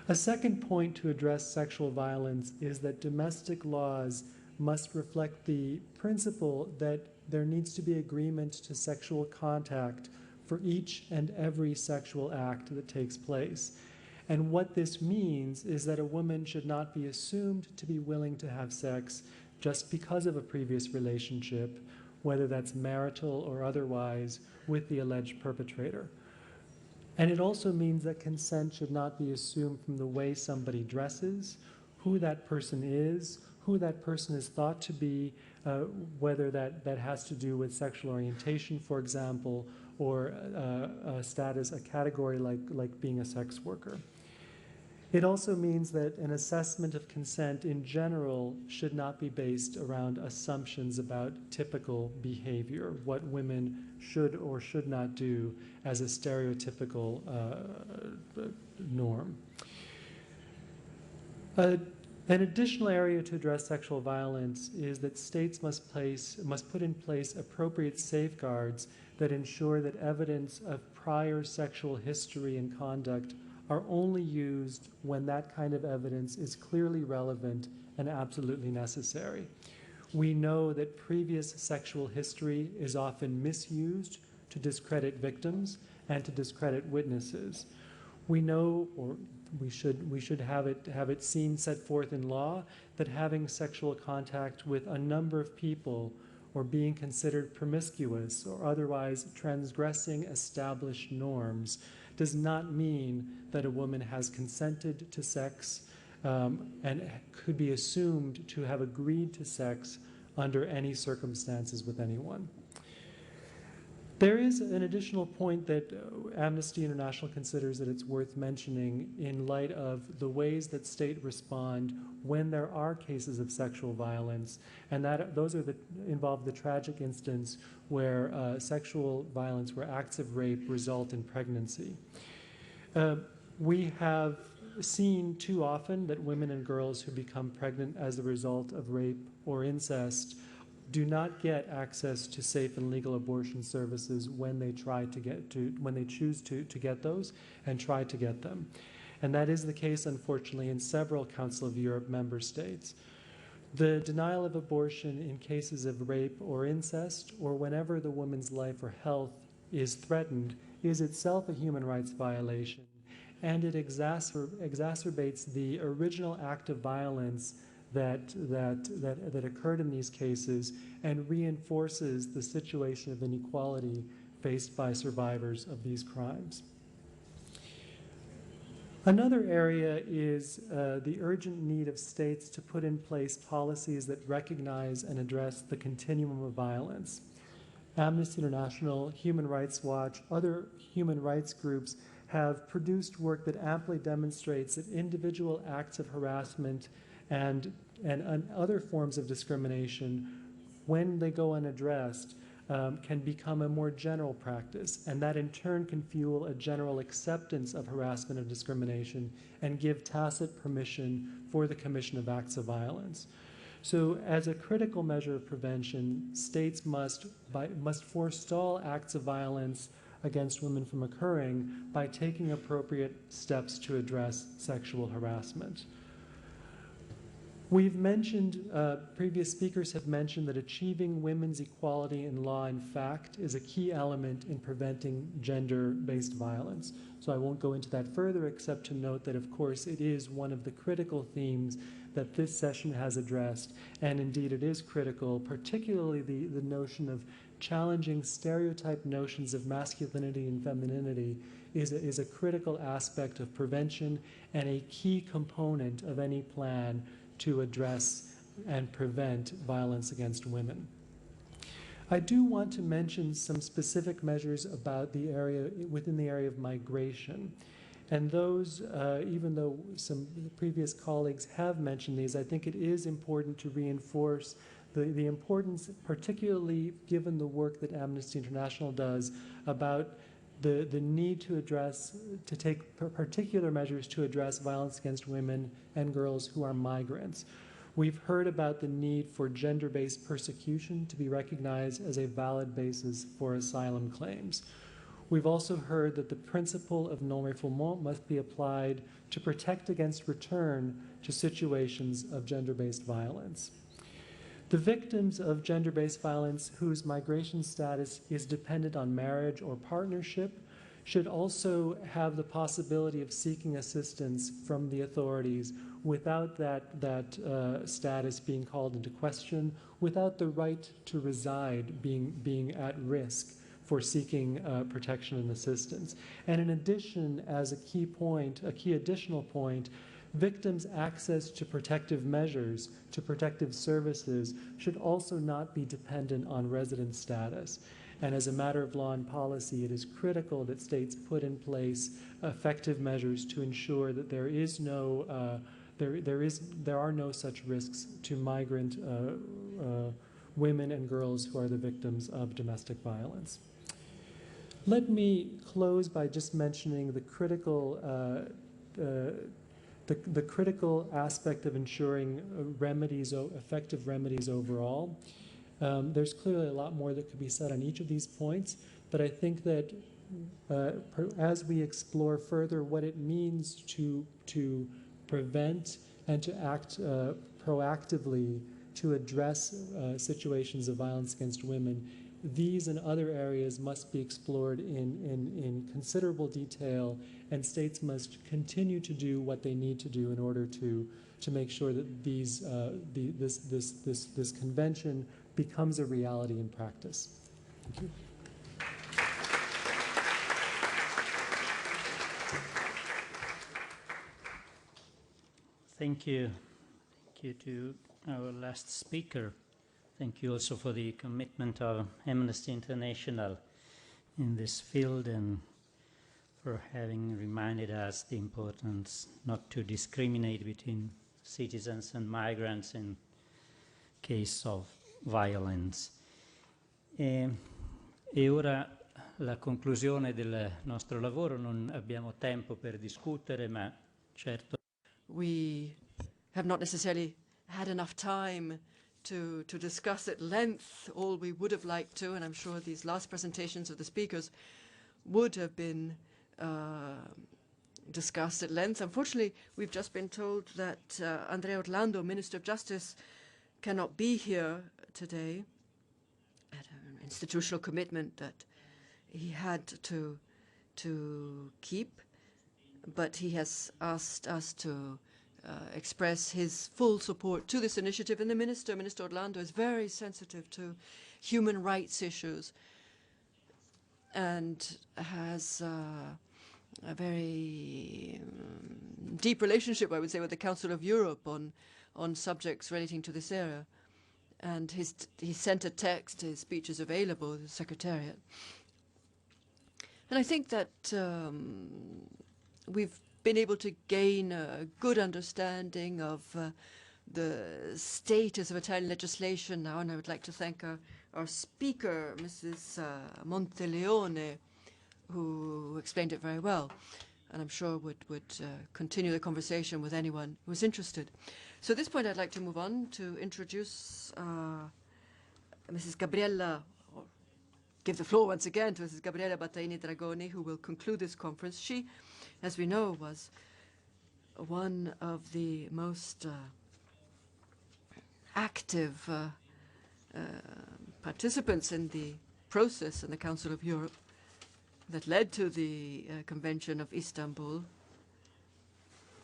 A second point to address sexual violence is that domestic laws must reflect the principle that there needs to be agreement to sexual contact for each and every sexual act that takes place. And what this means is that a woman should not be assumed to be willing to have sex just because of a previous relationship, whether that's marital or otherwise, with the alleged perpetrator. And it also means that consent should not be assumed from the way somebody dresses, who that person is, who that person is thought to be, whether that has to do with sexual orientation, for example, or a status, a category like being a sex worker. It also means that an assessment of consent in general should not be based around assumptions about typical behavior, what women should or should not do as a stereotypical norm. An additional area to address sexual violence is that states must put in place appropriate safeguards that ensure that evidence of prior sexual history and conduct are only used when that kind of evidence is clearly relevant and absolutely necessary. We know that previous sexual history is often misused to discredit victims and to discredit witnesses. We know, or we should have it seen set forth in law, that having sexual contact with a number of people or being considered promiscuous or otherwise transgressing established norms does not mean that a woman has consented to sex and could be assumed to have agreed to sex under any circumstances with anyone. There is an additional point that Amnesty International considers that it's worth mentioning in light of the ways that states respond when there are cases of sexual violence, and those involve the tragic instance where sexual violence, where acts of rape result in pregnancy. We have seen too often that women and girls who become pregnant as a result of rape or incest do not get access to safe and legal abortion services when they choose to get those and try to get them. And that is the case, unfortunately, in several Council of Europe member states. The denial of abortion in cases of rape or incest, or whenever the woman's life or health is threatened, is itself a human rights violation, and it exacerbates the original act of violence that occurred in these cases and reinforces the situation of inequality faced by survivors of these crimes. Another area is the urgent need of states to put in place policies that recognize and address the continuum of violence. Amnesty International, Human Rights Watch, other human rights groups have produced work that amply demonstrates that individual acts of harassment and other forms of discrimination, when they go unaddressed, can become a more general practice, and that in turn can fuel a general acceptance of harassment and discrimination and give tacit permission for the commission of acts of violence. So as a critical measure of prevention, states must forestall acts of violence against women from occurring by taking appropriate steps to address sexual harassment. We've mentioned, previous speakers have mentioned that achieving women's equality in law and fact is a key element in preventing gender-based violence. So I won't go into that further except to note that, of course, it is one of the critical themes that this session has addressed, and indeed it is critical, particularly the notion of challenging stereotyped notions of masculinity and femininity is a critical aspect of prevention and a key component of any plan to address and prevent violence against women. I do want to mention some specific measures about the area, within the area of migration. And those, even though some previous colleagues have mentioned these, I think it is important to reinforce the importance, particularly given the work that Amnesty International does, about the need to take particular measures to address violence against women and girls who are migrants. We've heard about the need for gender-based persecution to be recognized as a valid basis for asylum claims. We've also heard that the principle of non-refoulement must be applied to protect against return to situations of gender-based violence. The victims of gender-based violence whose migration status is dependent on marriage or partnership should also have the possibility of seeking assistance from the authorities without that status being called into question, without the right to reside being at risk for seeking protection and assistance. And in addition, as a key additional point, victims' access to protective measures, to protective services, should also not be dependent on residence status. And as a matter of law and policy, it is critical that states put in place effective measures to ensure that there are no such risks to migrant women and girls who are the victims of domestic violence. Let me close by just mentioning the critical the critical aspect of ensuring effective remedies overall. There's clearly a lot more that could be said on each of these points, but I think that as we explore further what it means to prevent and to act proactively to address situations of violence against women, these and other areas must be explored in considerable detail, and states must continue to do what they need to do in order to make sure that this convention becomes a reality in practice. Thank you. Thank you. Thank you to our last speaker. Thank you also for the commitment of Amnesty International in this field and for having reminded us the importance not to discriminate between citizens and migrants in case of violence. E ora la conclusione del nostro lavoro. Non abbiamo tempo per discutere, ma certo. We have not necessarily had enough time to discuss at length all we would have liked to, and I'm sure these last presentations of the speakers would have been discussed at length. Unfortunately, we've just been told that Andrea Orlando, Minister of Justice, cannot be here today at an institutional commitment that he had to keep, but he has asked us to express his full support to this initiative. And the Minister Orlando, is very sensitive to human rights issues and has a very deep relationship, I would say, with the Council of Europe on subjects relating to this area. And he sent a text, his speech is available, the Secretariat. And I think that we've been able to gain a good understanding of the status of Italian legislation now, and I would like to thank our speaker, Mrs. Monteleone, who explained it very well, and I'm sure would continue the conversation with anyone who is interested. So at this point, I'd like to move on to introduce Mrs. Gabriella, or give the floor once again to Mrs. Gabriella Battaini-Dragoni, who will conclude this conference. She, as we know, was one of the most active participants in the process in the Council of Europe that led to the Convention of Istanbul.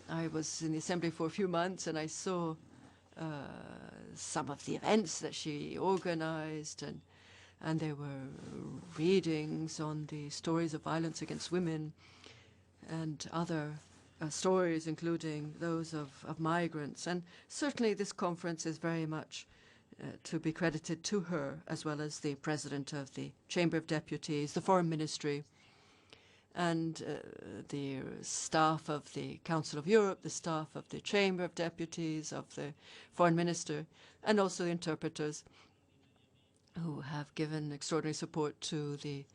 I was in the Assembly for a few months, and I saw some of the events that she organized, and there were readings on the stories of violence against women and other stories, including those of migrants. And certainly this conference is very much to be credited to her, as well as the President of the Chamber of Deputies, the Foreign Ministry, and the staff of the Council of Europe, the staff of the Chamber of Deputies, of the Foreign Minister, and also the interpreters, who have given extraordinary support to the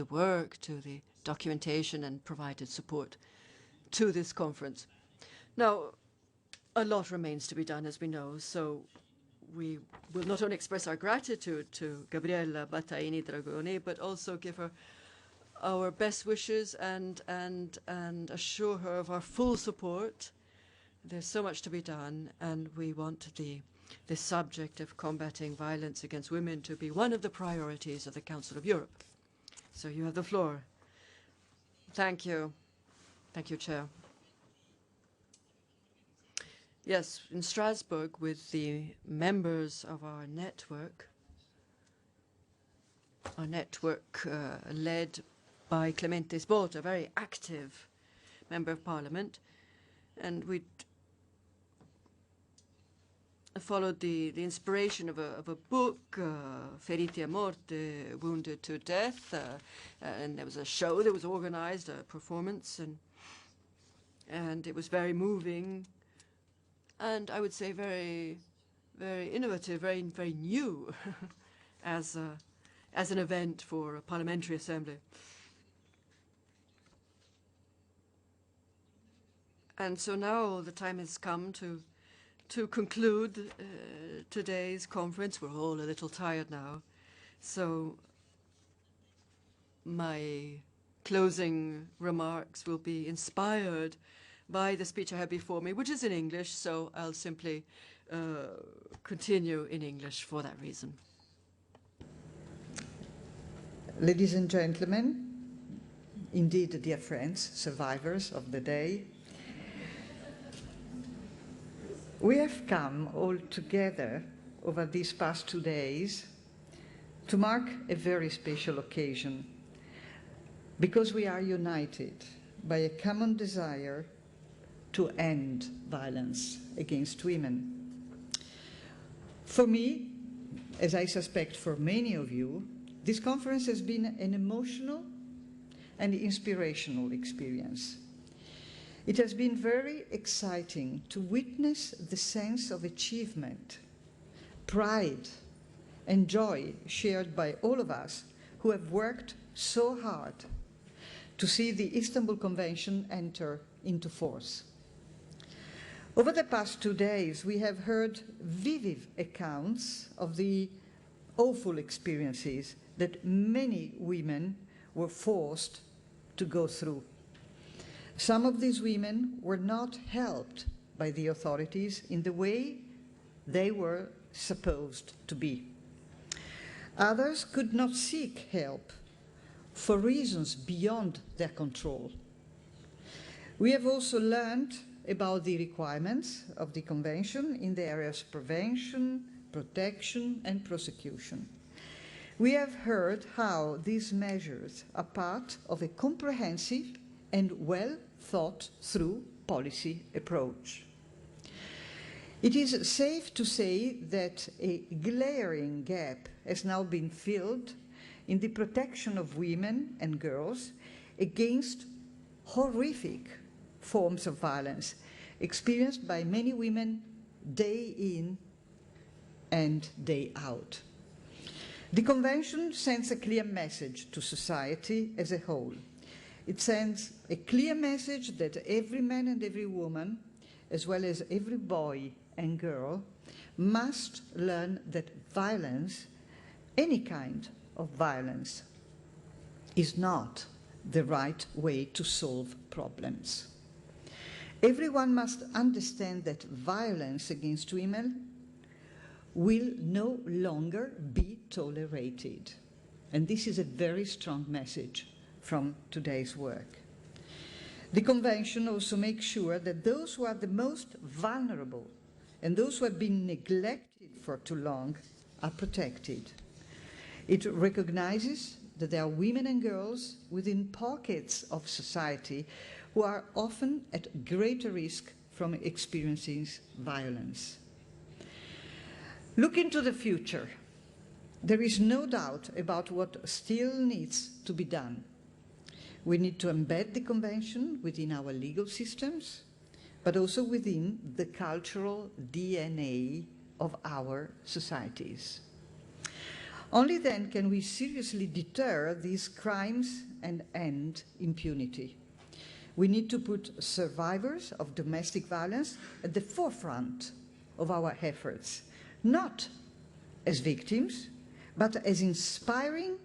work, to the documentation, and provided support to this conference. Now, a lot remains to be done, as we know, so we will not only express our gratitude to Gabriella Battaini-Dragoni, but also give her our best wishes and assure her of our full support. There's so much to be done, and we want the subject of combating violence against women to be one of the priorities of the Council of Europe. So you have the floor. Thank you. Thank you, Chair. Yes, in Strasbourg, with the members of our network led by Clemente Svolta, a very active member of Parliament, and we followed the inspiration of a book, Feriti a Morte, Wounded to Death, and there was a show that was organized, a performance, and it was very moving, and I would say very, very innovative, very, very new as an event for a parliamentary assembly. And so now the time has come to conclude today's conference. We're all a little tired now. So my closing remarks will be inspired by the speech I have before me, which is in English, so I'll simply continue in English for that reason. Ladies and gentlemen, indeed, dear friends, survivors of the day, we have come all together over these past 2 days to mark a very special occasion, because we are united by a common desire to end violence against women. For me, as I suspect for many of you, this conference has been an emotional and inspirational experience. It has been very exciting to witness the sense of achievement, pride, and joy shared by all of us who have worked so hard to see the Istanbul Convention enter into force. Over the past 2 days, we have heard vivid accounts of the awful experiences that many women were forced to go through. Some of these women were not helped by the authorities in the way they were supposed to be. Others could not seek help for reasons beyond their control. We have also learned about the requirements of the Convention in the areas of prevention, protection, and prosecution. We have heard how these measures are part of a comprehensive and well-thought-through policy approach. It is safe to say that a glaring gap has now been filled in the protection of women and girls against horrific forms of violence experienced by many women day in and day out. The Convention sends a clear message to society as a whole. It sends a clear message that every man and every woman, as well as every boy and girl, must learn that violence, any kind of violence, is not the right way to solve problems. Everyone must understand that violence against women will no longer be tolerated. And this is a very strong message from today's work. The Convention also makes sure that those who are the most vulnerable and those who have been neglected for too long are protected. It recognizes that there are women and girls within pockets of society who are often at greater risk from experiencing violence. Look into the future. There is no doubt about what still needs to be done. We need to embed the Convention within our legal systems, but also within the cultural DNA of our societies. Only then can we seriously deter these crimes and end impunity. We need to put survivors of domestic violence at the forefront of our efforts, not as victims, but as inspiring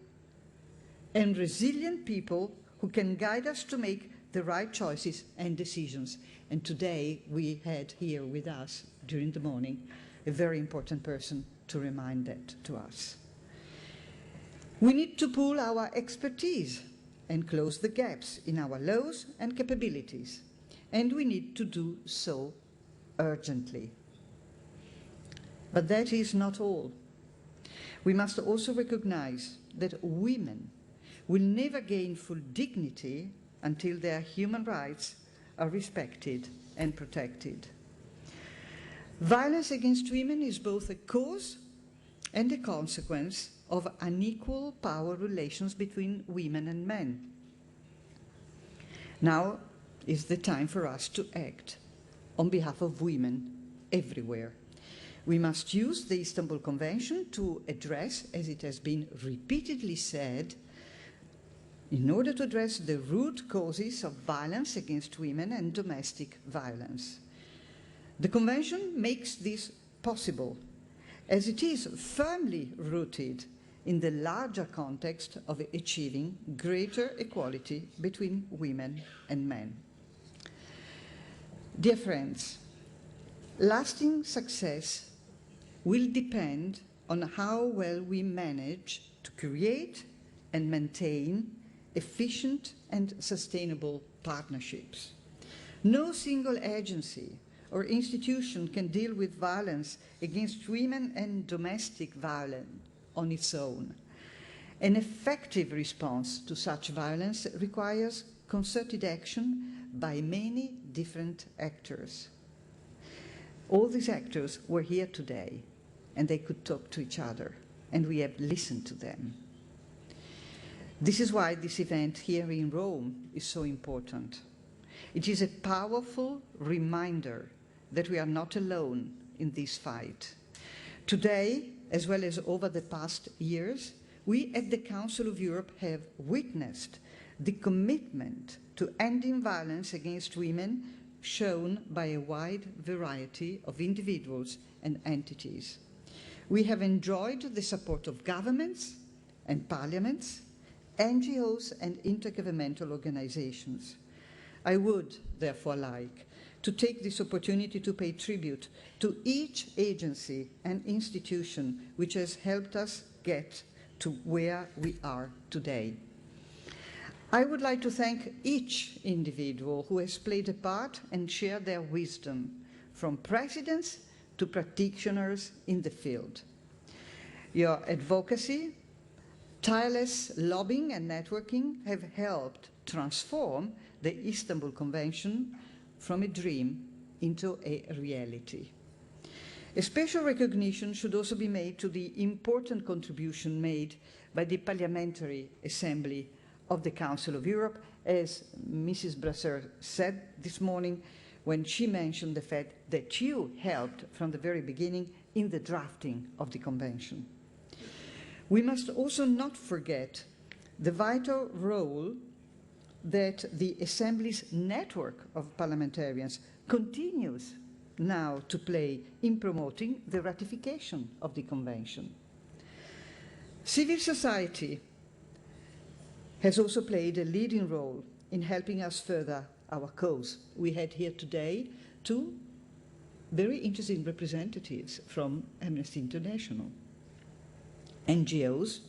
and resilient people who can guide us to make the right choices and decisions. And today we had here with us during the morning a very important person to remind that to us. We need to pool our expertise and close the gaps in our laws and capabilities, and we need to do so urgently. But that is not all. We must also recognize that women will never gain full dignity until their human rights are respected and protected. Violence against women is both a cause and a consequence of unequal power relations between women and men. Now is the time for us to act on behalf of women everywhere. We must use the Istanbul Convention to address, as it has been repeatedly said, in order to address the root causes of violence against women and domestic violence. The Convention makes this possible, as it is firmly rooted in the larger context of achieving greater equality between women and men. Dear friends, lasting success will depend on how well we manage to create and maintain efficient and sustainable partnerships. No single agency or institution can deal with violence against women and domestic violence on its own. An effective response to such violence requires concerted action by many different actors. All these actors were here today, and they could talk to each other, and we have listened to them. This is why this event here in Rome is so important. It is a powerful reminder that we are not alone in this fight. Today, as well as over the past years, we at the Council of Europe have witnessed the commitment to ending violence against women shown by a wide variety of individuals and entities. We have enjoyed the support of governments and parliaments, NGOs and intergovernmental organizations. I would therefore like to take this opportunity to pay tribute to each agency and institution which has helped us get to where we are today. I would like to thank each individual who has played a part and shared their wisdom, from presidents to practitioners in the field. Your advocacy, tireless lobbying and networking have helped transform the Istanbul Convention from a dream into a reality. A special recognition should also be made to the important contribution made by the Parliamentary Assembly of the Council of Europe, as Mrs. Brasseur said this morning when she mentioned the fact that you helped from the very beginning in the drafting of the Convention. We must also not forget the vital role that the Assembly's network of parliamentarians continues now to play in promoting the ratification of the Convention. Civil society has also played a leading role in helping us further our cause. We had here today two very interesting representatives from Amnesty International. NGOs,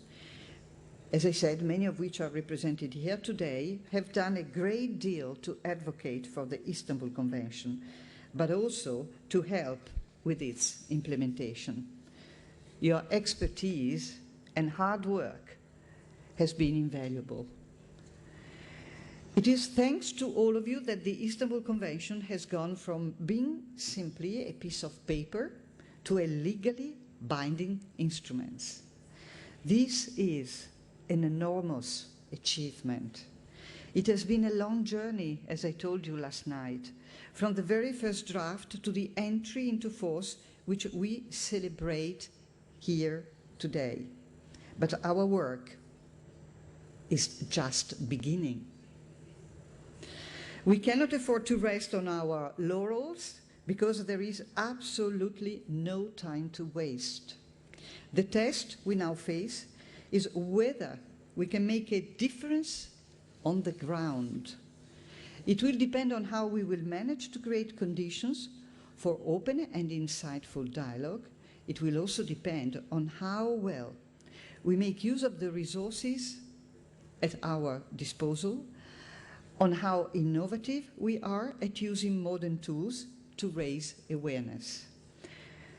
as I said, many of which are represented here today, have done a great deal to advocate for the Istanbul Convention, but also to help with its implementation. Your expertise and hard work has been invaluable. It is thanks to all of you that the Istanbul Convention has gone from being simply a piece of paper to a legally binding instrument. This is an enormous achievement. It has been a long journey, as I told you last night, from the very first draft to the entry into force, which we celebrate here today. But our work is just beginning. We cannot afford to rest on our laurels because there is absolutely no time to waste. The test we now face is whether we can make a difference on the ground. It will depend on how we will manage to create conditions for open and insightful dialogue. It will also depend on how well we make use of the resources at our disposal, on how innovative we are at using modern tools to raise awareness.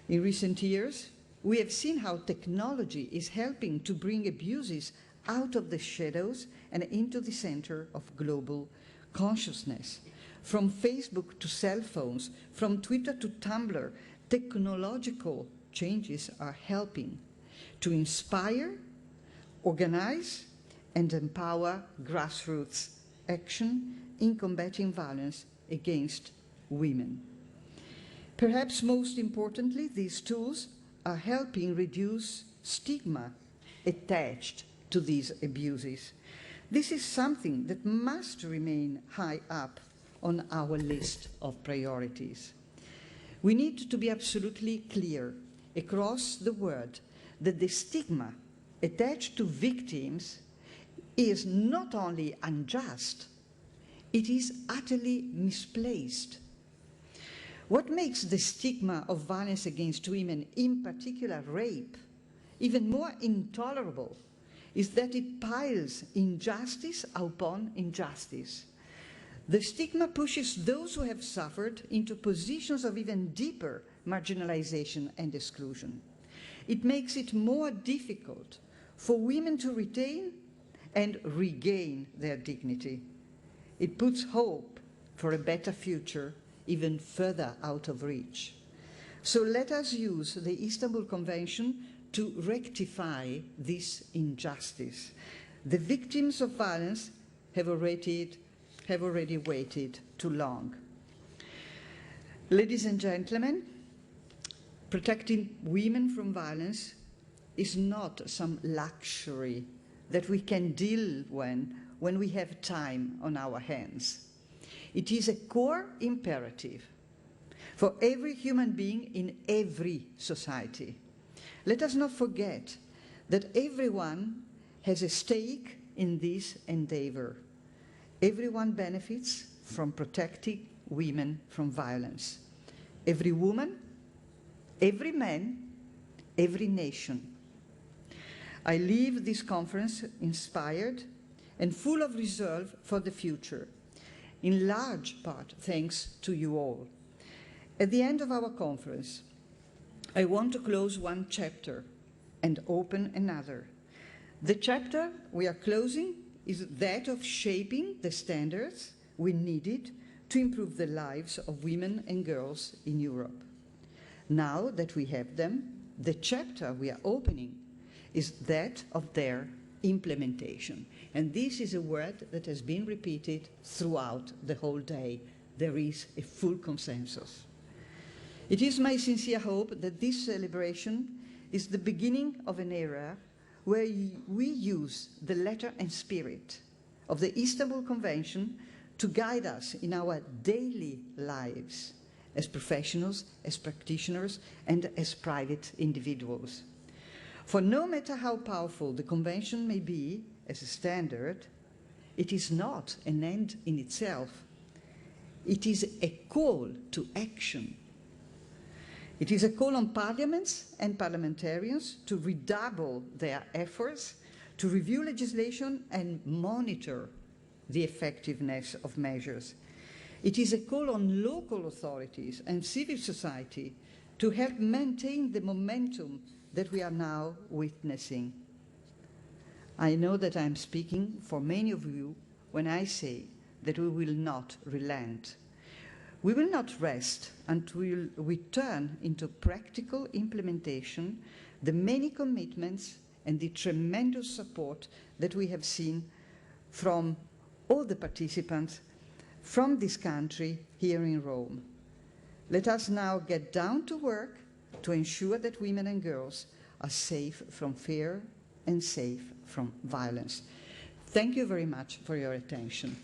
In recent years, we have seen how technology is helping to bring abuses out of the shadows and into the center of global consciousness. From Facebook to cell phones, from Twitter to Tumblr, technological changes are helping to inspire, organize, and empower grassroots action in combating violence against women. Perhaps most importantly, these tools are helping reduce stigma attached to these abuses. This is something that must remain high up on our list of priorities. We need to be absolutely clear across the world that the stigma attached to victims is not only unjust, it is utterly misplaced. What makes the stigma of violence against women, in particular rape, even more intolerable is that it piles injustice upon injustice. The stigma pushes those who have suffered into positions of even deeper marginalization and exclusion. It makes it more difficult for women to retain and regain their dignity. It puts hope for a better future even further out of reach. So let us use the Istanbul Convention to rectify this injustice. The victims of violence have already waited too long. Ladies and gentlemen, protecting women from violence is not some luxury that we can deal when we have time on our hands. It is a core imperative for every human being in every society. Let us not forget that everyone has a stake in this endeavor. Everyone benefits from protecting women from violence. Every woman, every man, every nation. I leave this conference inspired and full of resolve for the future, in large part thanks to you all. At the end of our conference, I want to close one chapter and open another. The chapter we are closing is that of shaping the standards we needed to improve the lives of women and girls in Europe. Now that we have them, the chapter we are opening is that of their implementation. And this is a word that has been repeated throughout the whole day. There is a full consensus. It is my sincere hope that this celebration is the beginning of an era where we use the letter and spirit of the Istanbul Convention to guide us in our daily lives as professionals, as practitioners, and as private individuals. For no matter how powerful the Convention may be as a standard, it is not an end in itself. It is a call to action. It is a call on parliaments and parliamentarians to redouble their efforts to review legislation and monitor the effectiveness of measures. It is a call on local authorities and civil society to help maintain the momentum that we are now witnessing. I know that I am speaking for many of you when I say that we will not relent. We will not rest until we turn into practical implementation the many commitments and the tremendous support that we have seen from all the participants from this country here in Rome. Let us now get down to work to ensure that women and girls are safe from fear and safe from violence. Thank you very much for your attention.